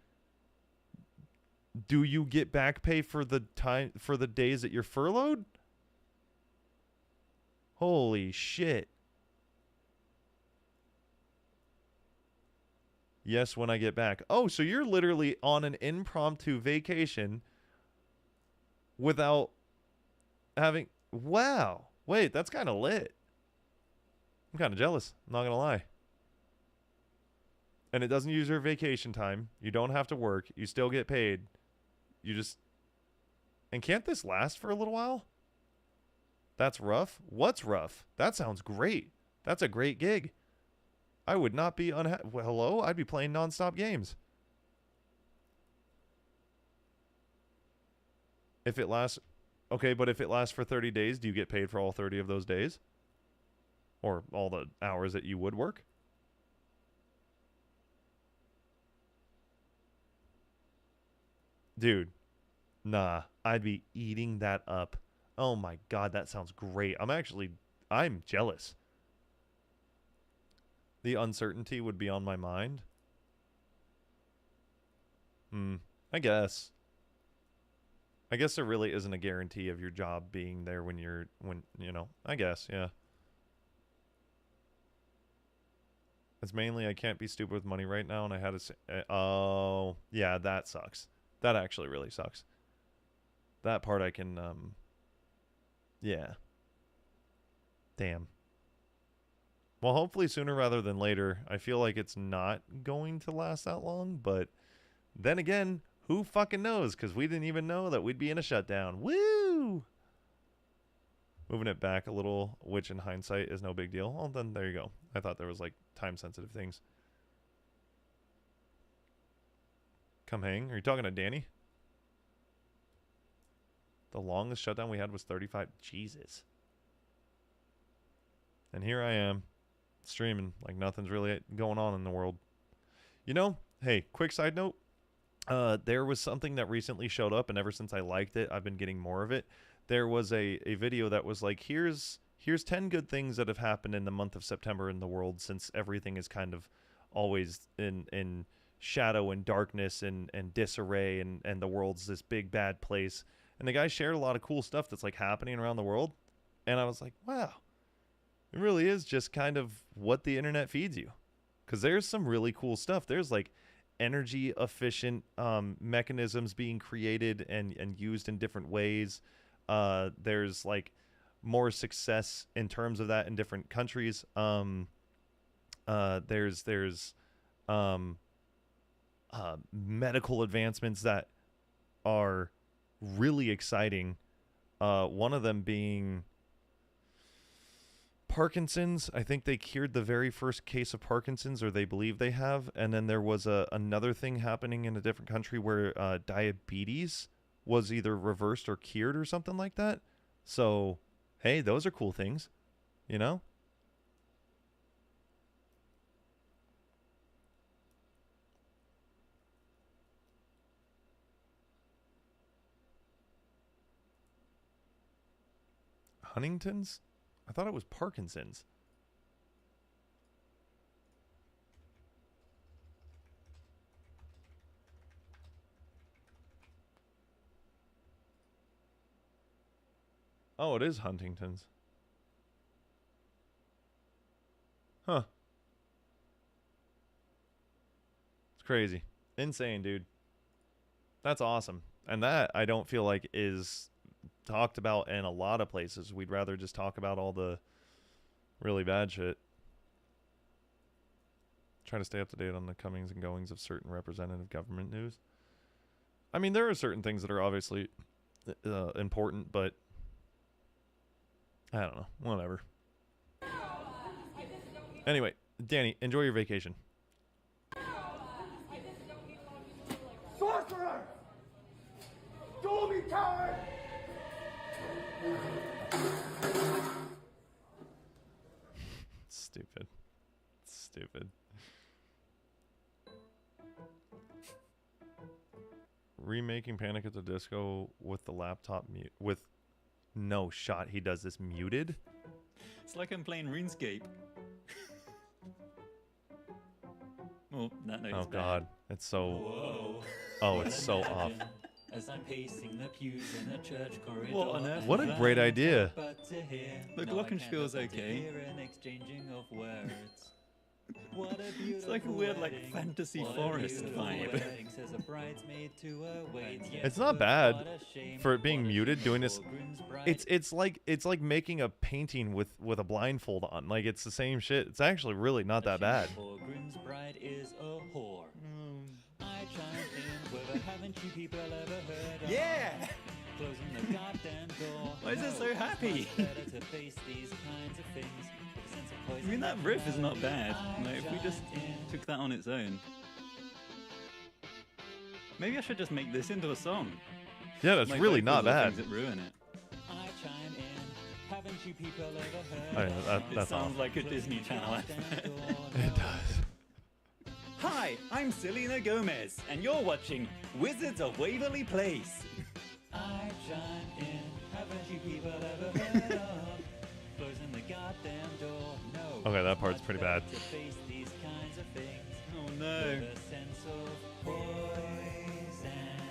Do you get back pay for the days that you're furloughed? Holy shit. Yes, when I get back. Oh, so you're literally on an impromptu vacation without having... Wow. Wait, that's kind of lit. I'm kind of jealous. I'm not going to lie. And it doesn't use your vacation time. You don't have to work. You still get paid. You just... And can't this last for a little while? That's rough? What's rough? That sounds great. That's a great gig. I would not be unhappy. Well, hello? I'd be playing nonstop games. If it lasts... Okay, but if it lasts for 30 days, do you get paid for all 30 of those days? Or all the hours that you would work? Dude, nah, I'd be eating that up. Oh my God, that sounds great. I'm jealous. The uncertainty would be on my mind. I guess. I guess there really isn't a guarantee of your job being there when you know, I guess, yeah. It's mainly I can't be stupid with money right now, and I had to. Oh, yeah, that sucks. That actually really sucks. That part I can. Yeah. Damn. Well, hopefully sooner rather than later. I feel like it's not going to last that long, but then again, who fucking knows? Because we didn't even know that we'd be in a shutdown. Woo! Moving it back a little, which in hindsight is no big deal. Well, then there you go. I thought there was like time-sensitive things. Come hang. Are you talking to Danny? The longest shutdown we had was 35. Jesus. And here I am, streaming like nothing's really going on in the world. You know, hey, quick side note. There was something that recently showed up, and ever since I liked it, I've been getting more of it. There was a video that was like, here's 10 good things that have happened in the month of September in the world, since everything is kind of always in shadow and darkness and disarray, and the world's this big bad place. And the guy shared a lot of cool stuff that's like happening around the world. And I was like, wow, it really is just kind of what the internet feeds you. Because there's some really cool stuff. There's like energy efficient mechanisms being created and used in different ways. There's like more success in terms of that in different countries. There's medical advancements that are really exciting. One of them being Parkinson's. I think they cured the very first case of Parkinson's, or they believe they have. And then there was another thing happening in a different country where diabetes was either reversed or cured or something like that. So, hey, those are cool things, you know? Huntington's? I thought it was Parkinson's. Oh, it is Huntington's. Huh. It's crazy. Insane, dude. That's awesome. And that, I don't feel like, is talked about in a lot of places. We'd rather just talk about all the really bad shit. Try to stay up to date on the comings and goings of certain representative government news. I mean, there are certain things that are obviously important, but I don't know. Whatever. Anyway, Danny, enjoy your vacation. Sorcerer! Duel me, coward! Stupid. Stupid. Remaking Panic at the Disco with the laptop mute. With no shot he does this muted? It's like I'm playing RuneScape. Oh, that note is Oh god, it's so... Whoa. Oh, it's so off. As I'm pacing the pews in the church corridor. What on earth? What a great idea. The glockenspiel feels okay. It's like a weird, like, fantasy forest vibe. It's not bad for it being muted. Doing this, it's like making a painting with a blindfold on. Like, it's the same shit. It's actually really not that bad. Yeah! Why is it so happy? I mean, that riff is not bad. Like, if we just took that on its own. Maybe I should just make this into a song. Yeah, that's like, really vocals not are bad. things that ruin it. It It sounds like a Disney Channel advert. It does. Hi, I'm Selena Gomez, and you're watching Wizards of Waverly Place. I chime in, haven't you people ever heard of closing the goddamn door? No. Okay, that part's pretty bad. To face these kinds of things. Oh no. With a sense of poise and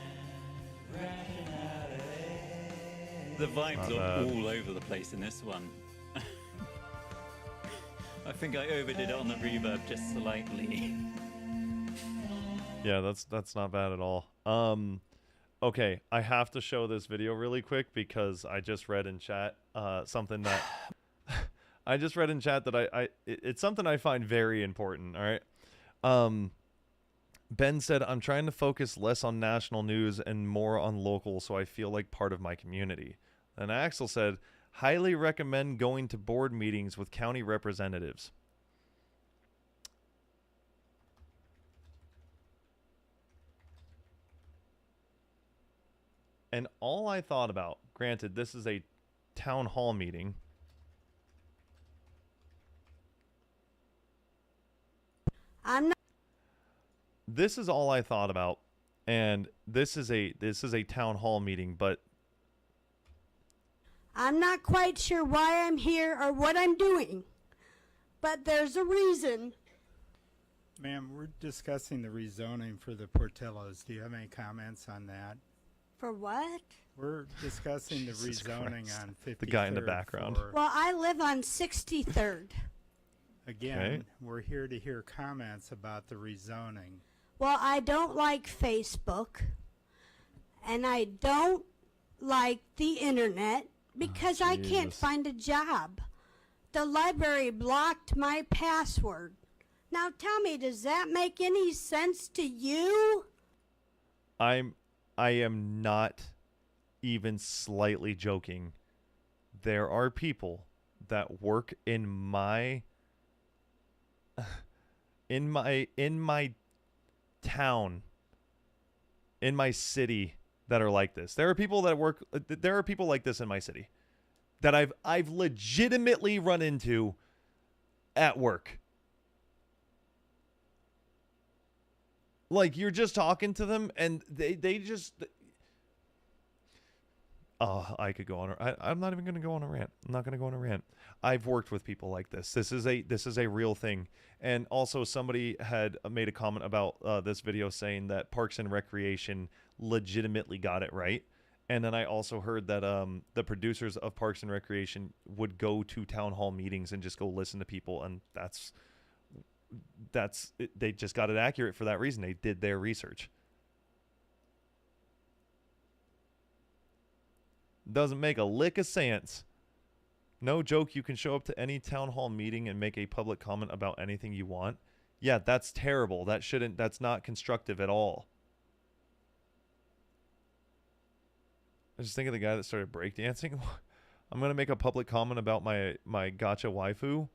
rationality. The vibes are all over the place in this one. I think I overdid it on the reverb just slightly. Yeah, that's not bad at all. Okay, I have to show this video really quick because I just read in chat something that I just read in chat that it's something I find very important. All right. Ben said, I'm trying to focus less on national news and more on local so I feel like part of my community. And Axel said, highly recommend going to board meetings with county representatives. And all I thought about, granted, this is a town hall meeting. This is all I thought about, and this is a town hall meeting, but I'm not quite sure why I'm here or what I'm doing, but there's a reason. Ma'am, we're discussing the rezoning for the Portillos. Do you have any comments on that? For what? We're discussing the Jesus rezoning Christ. on 53rd. The guy in the background. Well, I live on 63rd. Again, Okay. we're here to hear comments about the rezoning. Well, I don't like Facebook, and I don't like the internet because I can't Jesus. find a job. The library blocked my password. Now tell me, does that make any sense to you? I am not even slightly joking. There are people that work in my town, in my city, that are like this. There are people like this in my city that I've legitimately run into at work. Like, you're just talking to them and they just... Oh, I could go on. I'm not even going to go on a rant. I'm not going to go on a rant. I've worked with people like this. This is a real thing. And also, somebody had made a comment about this video saying that Parks and Recreation legitimately got it right. And then I also heard that the producers of Parks and Recreation would go to town hall meetings and just go listen to people, and they just got it accurate for that reason. They did their research. Doesn't make a lick of sense. No joke, you can show up to any town hall meeting and make a public comment about anything you want. Yeah, that's terrible. That's not constructive at all. I just think of the guy that started breakdancing. I'm going to make a public comment about my gacha waifu.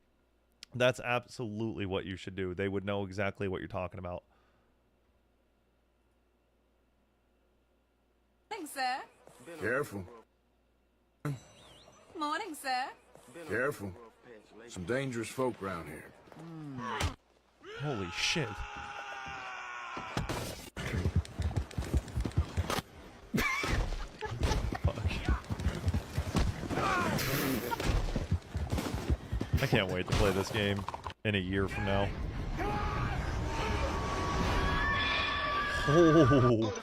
That's absolutely what you should do. They would know exactly what you're talking about. Morning, sir. Careful. Morning, sir. Careful. Some dangerous folk around here. Holy shit. I can't wait to play this game in a year from now. Oh.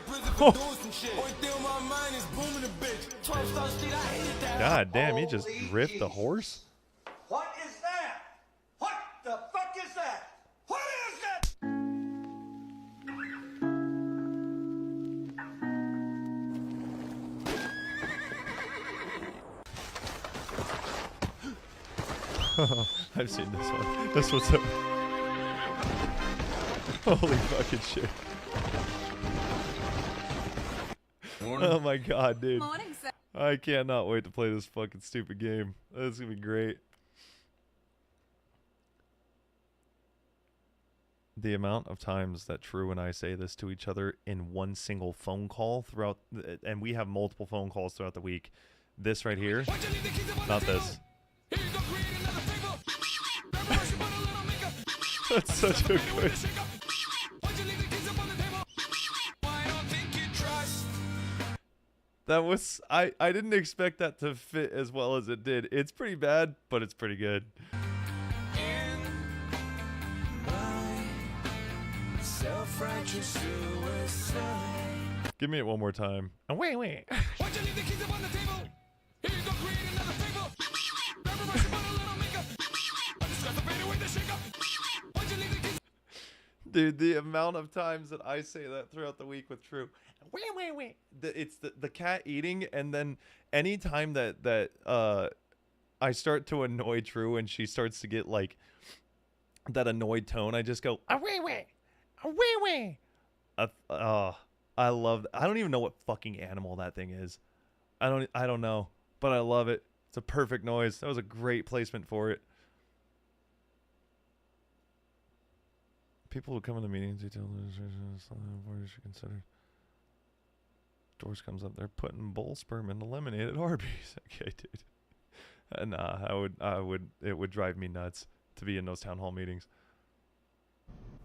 God damn, he just ripped the horse? What is that? What the fuck is that? What is that? I've seen this one. This one's so... Holy fucking shit. Morning. Oh my god, dude. Morning, sir. I cannot wait to play this fucking stupid game. This is gonna be great. The amount of times that True and I say this to each other in one single phone call throughout, and we have multiple phone calls throughout the week. This right here, not this. That's such a good... That was... I didn't expect that to fit as well as it did. It's pretty bad, but it's pretty good. Give me it one more time. And wait. Dude, the amount of times that I say that throughout the week with True. Wait. It's the cat eating, and then anytime that I start to annoy True and she starts to get like that annoyed tone, I just go, wait. I love I don't even know what fucking animal that thing is. I don't know, but I love it. It's a perfect noise. That was a great placement for it. People who come into meetings, they tell them you should consider. Doors comes up, they're putting bull sperm into lemonade at Arby's. Okay, dude. Nah, it would drive me nuts to be in those town hall meetings.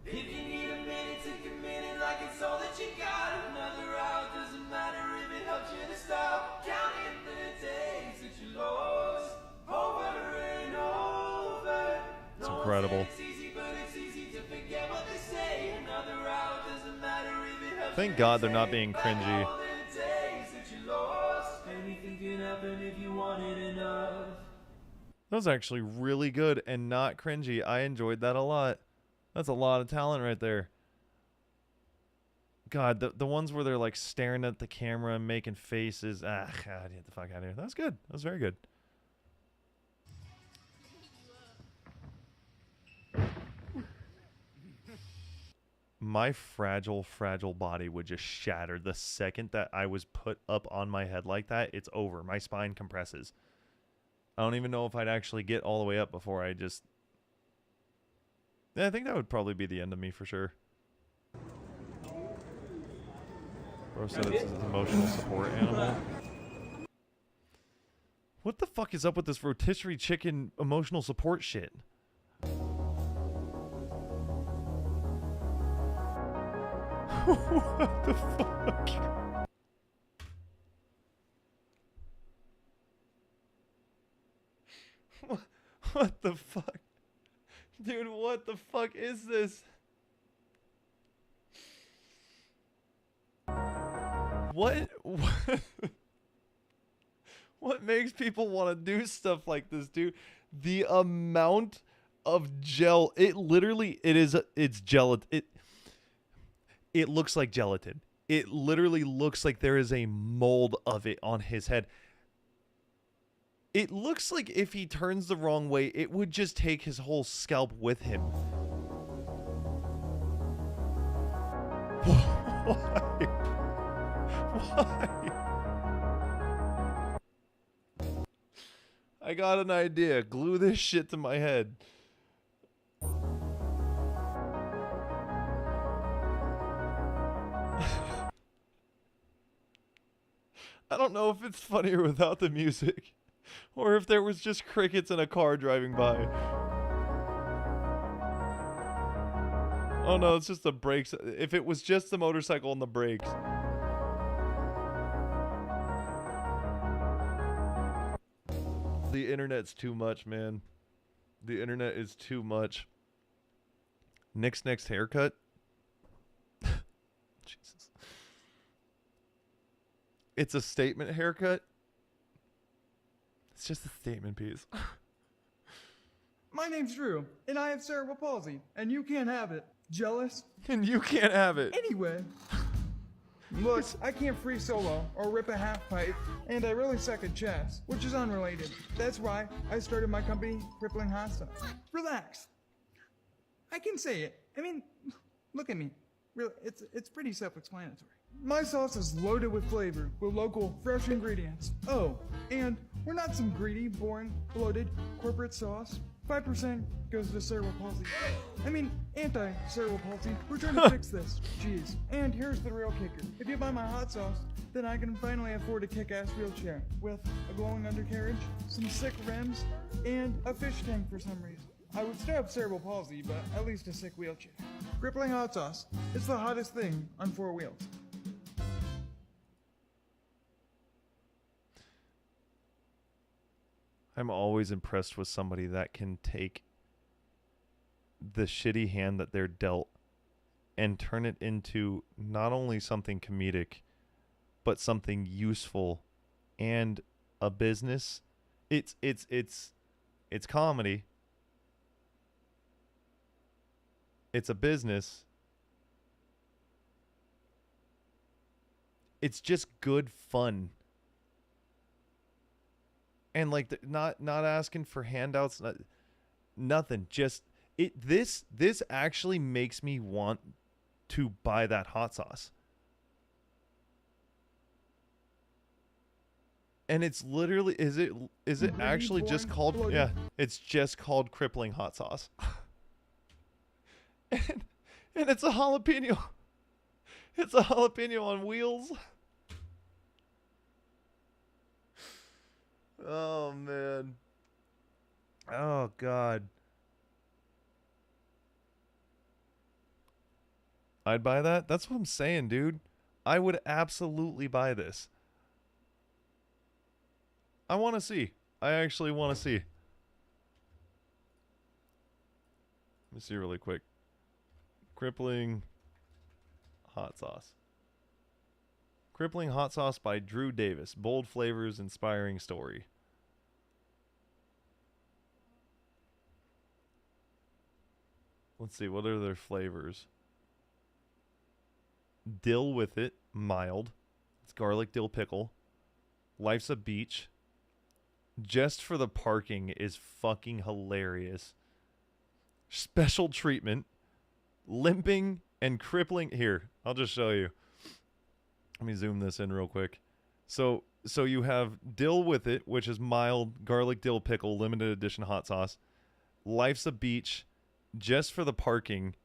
If you need a minute, take a minute like it's all that you got. Another hour doesn't matter if it helps you to stop. Counting the days that you lost over and over. It's incredible. It's easy, but it's easy to forget what they say. Another hour doesn't matter if it helps. Thank God they're not being cringy. Anything can happen if you want it enough. That was actually really good and not cringy. I enjoyed that a lot. That's a lot of talent right there. God, the ones where they're like staring at the camera and making faces. God, get the fuck out of here. That was good. That was very good. My fragile body would just shatter the second that I was put up on my head like that. It's over. My spine compresses. I don't even know if I'd actually get all the way up before I just... Yeah, I think that would probably be the end of me for sure. Bro said it's an emotional support animal. What the fuck is up with this rotisserie chicken emotional support shit? What the fuck? What the fuck? Dude, what the fuck is this? What makes people want to do stuff like this, dude? The amount of gel, it's gelatin. It looks like gelatin. It literally looks like there is a mold of it on his head. It looks like if he turns the wrong way, it would just take his whole scalp with him. Why? Why? I got an idea. Glue this shit to my head. I don't know if it's funnier without the music, or if there was just crickets in a car driving by. Oh no, it's just the brakes. If it was just the motorcycle and the brakes. The internet's too much, man. The internet is too much. Nick's next haircut? Jesus. It's a statement haircut? It's just a statement piece. My name's Drew, and I have cerebral palsy, and you can't have it. Jealous? And you can't have it. Anyway. Look, I can't free solo or rip a half pipe, and I really suck at chess, which is unrelated. That's why I started my company, Crippling Hot Sauce. Relax. I can say it. I mean, look at me. Really, it's pretty self-explanatory. My sauce is loaded with flavor, with local, fresh ingredients. Oh, and we're not some greedy, boring, bloated corporate sauce. 5% goes to cerebral palsy. I mean, anti-cerebral palsy. We're trying to fix this. Jeez. And here's the real kicker. If you buy my hot sauce, then I can finally afford a kick-ass wheelchair with a glowing undercarriage, some sick rims, and a fish tank for some reason. I would still have cerebral palsy, but at least a sick wheelchair. Crippling hot sauce. It's the hottest thing on 4 wheels. I'm always impressed with somebody that can take the shitty hand that they're dealt and turn it into not only something comedic, but something useful and a business. It's comedy. It's a business, It's just good fun. And like not asking for handouts, nothing. Just this actually makes me want to buy that hot sauce. And it's literally is it actually just called it's just called crippling hot sauce. and it's a jalapeno. It's a jalapeno on wheels. Oh man. Oh god. I'd buy that. That's what I'm saying, dude. I would absolutely buy this. I want to see. I actually want to see. Let me see really quick. Crippling hot sauce. Crippling hot sauce by Drew Davis. Bold flavors, inspiring story. Let's see. What are their flavors? Dill with it. Mild. It's garlic dill pickle. Life's a beach. Just for the parking is fucking hilarious. Special treatment. Limping and crippling. Here, I'll just show you. Let me zoom this in real quick. So you have dill with it, which is mild garlic dill pickle, limited edition hot sauce. Life's a beach. Just for the parking.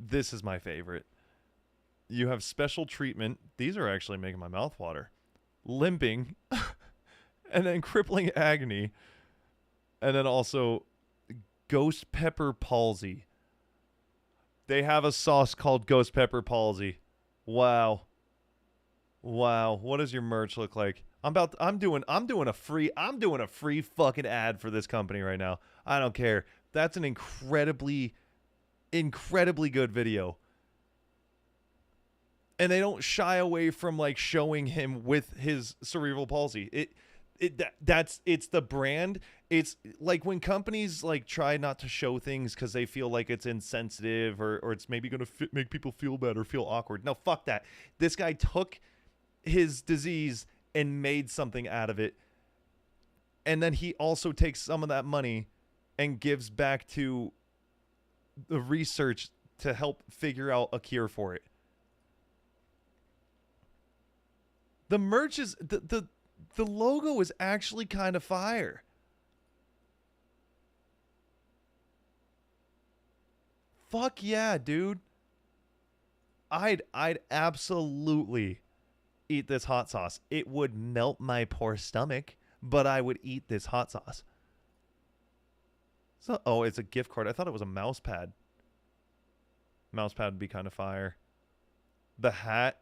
This is my favorite. You have special treatment. These are actually making my mouth water. Limping. And then crippling agony. And then also ghost pepper palsy. They have a sauce called ghost pepper palsy. Wow. Wow. What does your merch look like? I'm doing a free fucking ad for this company right now. I don't care. That's an incredibly good video. And they don't shy away from like showing him with his cerebral palsy. It's the brand. It's like when companies like try not to show things because they feel like it's insensitive or it's maybe going to make people feel bad or feel awkward. No, fuck that. This guy took his disease and made something out of it. And then he also takes some of that money and gives back to the research to help figure out a cure for it. The merch is the logo is actually kind of fire. Fuck yeah, dude. I'd absolutely eat this hot sauce. It would melt my poor stomach, but I would eat this hot sauce. So, oh, it's a gift card. I thought it was a mouse pad. Mouse pad would be kind of fire. The hat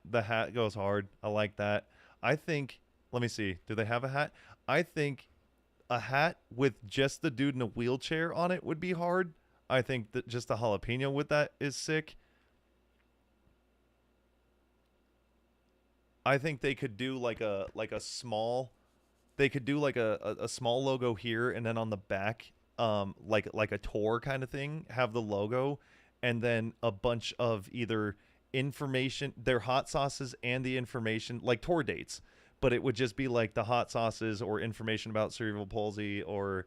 goes hard. I like that. I think, let me see. Do they have a hat? I think a hat with just the dude in a wheelchair on it would be hard. I think that just a jalapeno with that is sick. I think they could do like a small, they could do like a small logo here, and then on the back, like a tour kind of thing, have the logo, and then a bunch of either information, their hot sauces and the information, like tour dates, but it would just be like the hot sauces or information about cerebral palsy, or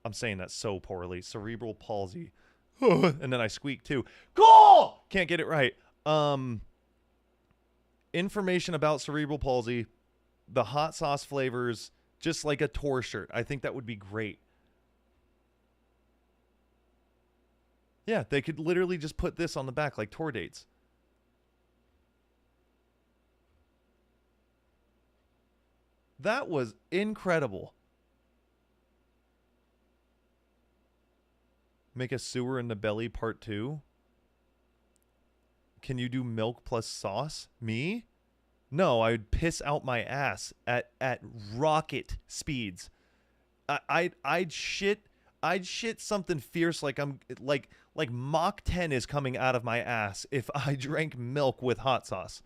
I'm saying that so poorly, cerebral palsy. And then I squeak too. Cool! Can't get it right. Information about cerebral palsy, the hot sauce flavors, just like a tour shirt. I think that would be great. Yeah, they could literally just put this on the back like tour dates. That was incredible. Make a sewer in the belly part 2. Can you do milk plus sauce? Me? No, I'd piss out my ass at rocket speeds. I'd shit something fierce like I'm like Mach 10 is coming out of my ass if I drank milk with hot sauce.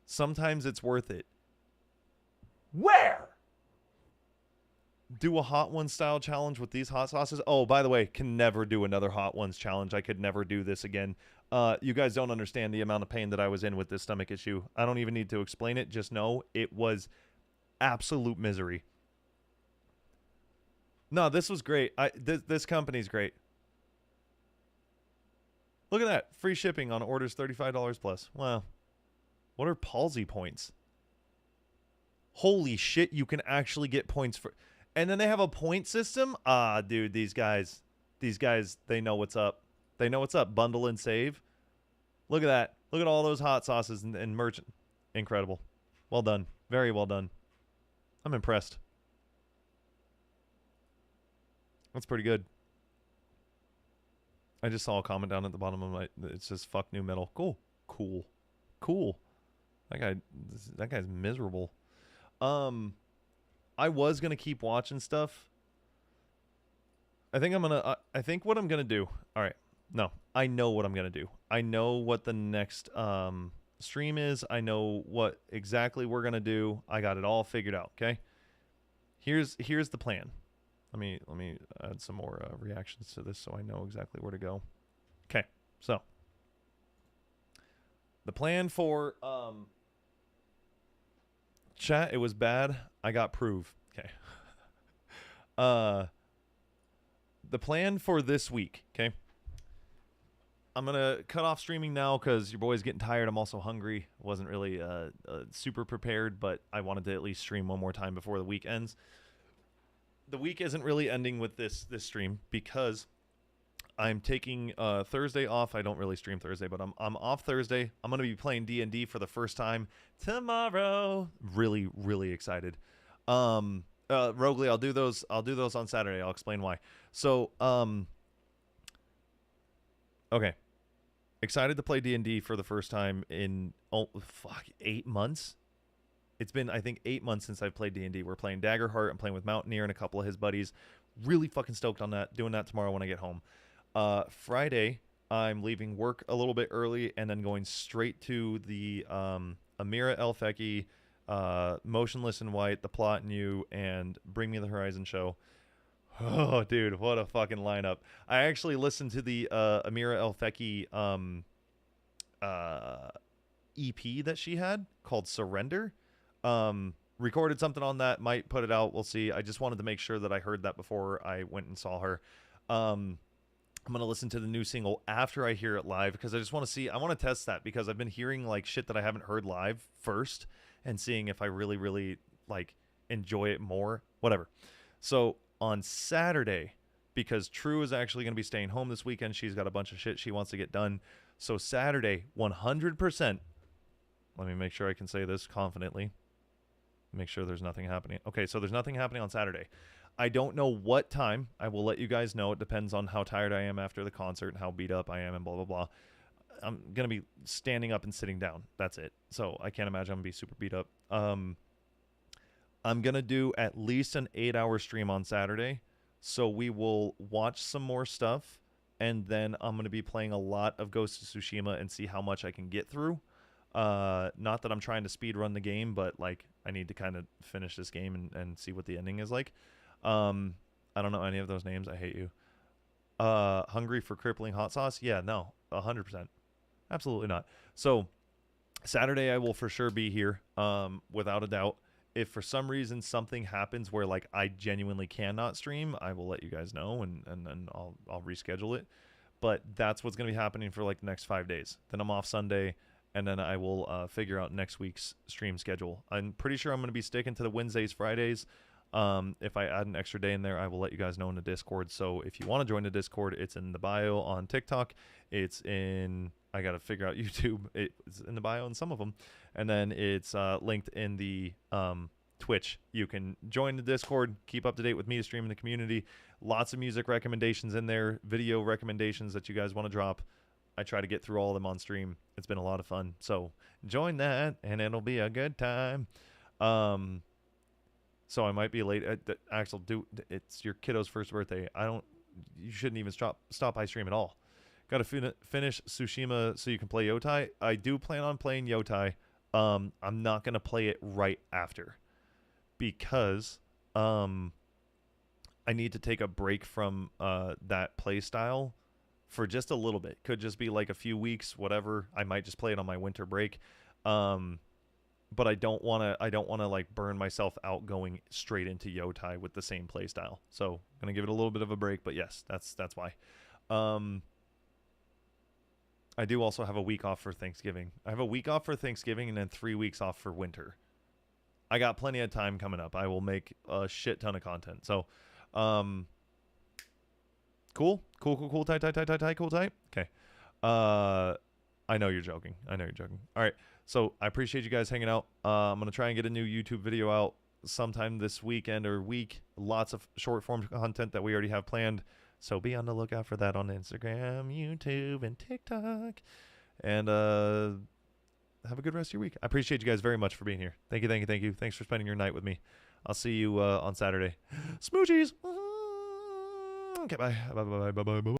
Sometimes it's worth it. Where? do a Hot Ones style challenge with these hot sauces. Oh, by the way, can never do another Hot Ones challenge. I could never do this again. You guys don't understand the amount of pain that I was in with this stomach issue. I don't even need to explain it. Just know it was absolute misery. No, this was great. This company's great. Look at that. Free shipping on orders $35 plus. Wow. What are palsy points? Holy shit, you can actually get points for... And then they have a point system? Ah, dude, these guys, they know what's up. They know what's up. Bundle and save. Look at that. Look at all those hot sauces and merchant. Incredible. Well done. Very well done. I'm impressed. That's pretty good. I just saw a comment down at the bottom of my... It says, fuck new metal. Cool. Cool. Cool. That guy's miserable. I was going to keep watching stuff. I think what I'm going to do... All right. No. I know what I'm going to do. I know what the next stream is. I know what exactly we're going to do. I got it all figured out, okay? Here's the plan. Let me add some more reactions to this so I know exactly where to go. Okay, so the plan for chat, it was bad. I got proof. Okay. The plan for this week. Okay. I'm gonna cut off streaming now because your boy's getting tired. I'm also hungry. Wasn't really super prepared, but I wanted to at least stream one more time before the week ends. The week isn't really ending with this stream because I'm taking Thursday off. I don't really stream Thursday, but I'm off Thursday. I'm gonna be playing D&D for the first time tomorrow. Really, really excited. Rogley, I'll do those on Saturday. I'll explain why. So, okay. Excited to play D&D for the first time in 8 months. It's been, I think, 8 months since I've played D&D. We're playing Daggerheart. I'm playing with Mountaineer and a couple of his buddies. Really fucking stoked on that. Doing that tomorrow when I get home. Friday, I'm leaving work a little bit early and then going straight to the Amira Elfeki, Motionless in White, The Plot in You, and Bring Me the Horizon show. Oh, dude, what a fucking lineup. I actually listened to the Amira Elfeki EP that she had called Surrender. Recorded something on that, might put it out, we'll see. I just wanted to make sure that I heard that before I went and saw her. I'm gonna listen to the new single after I hear it live because I just want to see, I want to test that because I've been hearing like shit that I haven't heard live first and seeing if I really like enjoy it more, whatever. So on Saturday, because True is actually going to be staying home this weekend, she's got a bunch of shit she wants to get done. So Saturday, 100%, let me make sure I can say this confidently. Make sure there's nothing happening. Okay, so there's nothing happening on Saturday. I don't know what time. I will let you guys know. It depends on how tired I am after the concert and how beat up I am and blah, blah, blah. I'm going to be standing up and sitting down. That's it. So I can't imagine I'm going to be super beat up. I'm going to do at least an 8-hour stream on Saturday. So we will watch some more stuff. And then I'm going to be playing a lot of Ghost of Tsushima and see how much I can get through. Not that I'm trying to speed run the game, but like I need to kind of finish this game and see what the ending is like. I don't know any of those names. I hate you. Hungry for crippling hot sauce? Yeah, no, 100%. Absolutely not. So Saturday I will for sure be here, without a doubt. If for some reason something happens where like I genuinely cannot stream, I will let you guys know and then I'll reschedule it. But that's what's going to be happening for like the next 5 days. Then I'm off Sunday. And then I will figure out next week's stream schedule. I'm pretty sure I'm going to be sticking to the Wednesdays, Fridays. If I add an extra day in there, I will let you guys know in the Discord. So if you want to join the Discord, it's in the bio on TikTok. It's in, I got to figure out YouTube. It's in the bio on some of them. And then it's linked in the Twitch. You can join the Discord, keep up to date with me streaming the community. Lots of music recommendations in there, video recommendations that you guys want to drop. I try to get through all of them on stream. It's been a lot of fun. So join that, and it'll be a good time. So I might be late. Axel, it's your kiddo's first birthday. You shouldn't even stop by stream at all. Got to finish Tsushima so you can play Yotai. I do plan on playing Yotai. I'm not going to play it right after because I need to take a break from that play style for just a little bit. Could just be like a few weeks, whatever. I might just play it on my winter break. But I don't want to like burn myself out going straight into Yotai with the same play style. So I'm going to give it a little bit of a break, but yes, that's why. I do also have a week off for Thanksgiving. I have a week off for Thanksgiving and then 3 weeks off for winter. I got plenty of time coming up. I will make a shit ton of content. So, cool, tight, cool, tight. Okay. I know you're joking. All right. So I appreciate you guys hanging out. I'm going to try and get a new YouTube video out sometime this weekend or week. Lots of short form content that we already have planned. So be on the lookout for that on Instagram, YouTube, and TikTok. And have a good rest of your week. I appreciate you guys very much for being here. Thank you. Thanks for spending your night with me. I'll see you on Saturday. Smoochies. Okay, bye. Bye.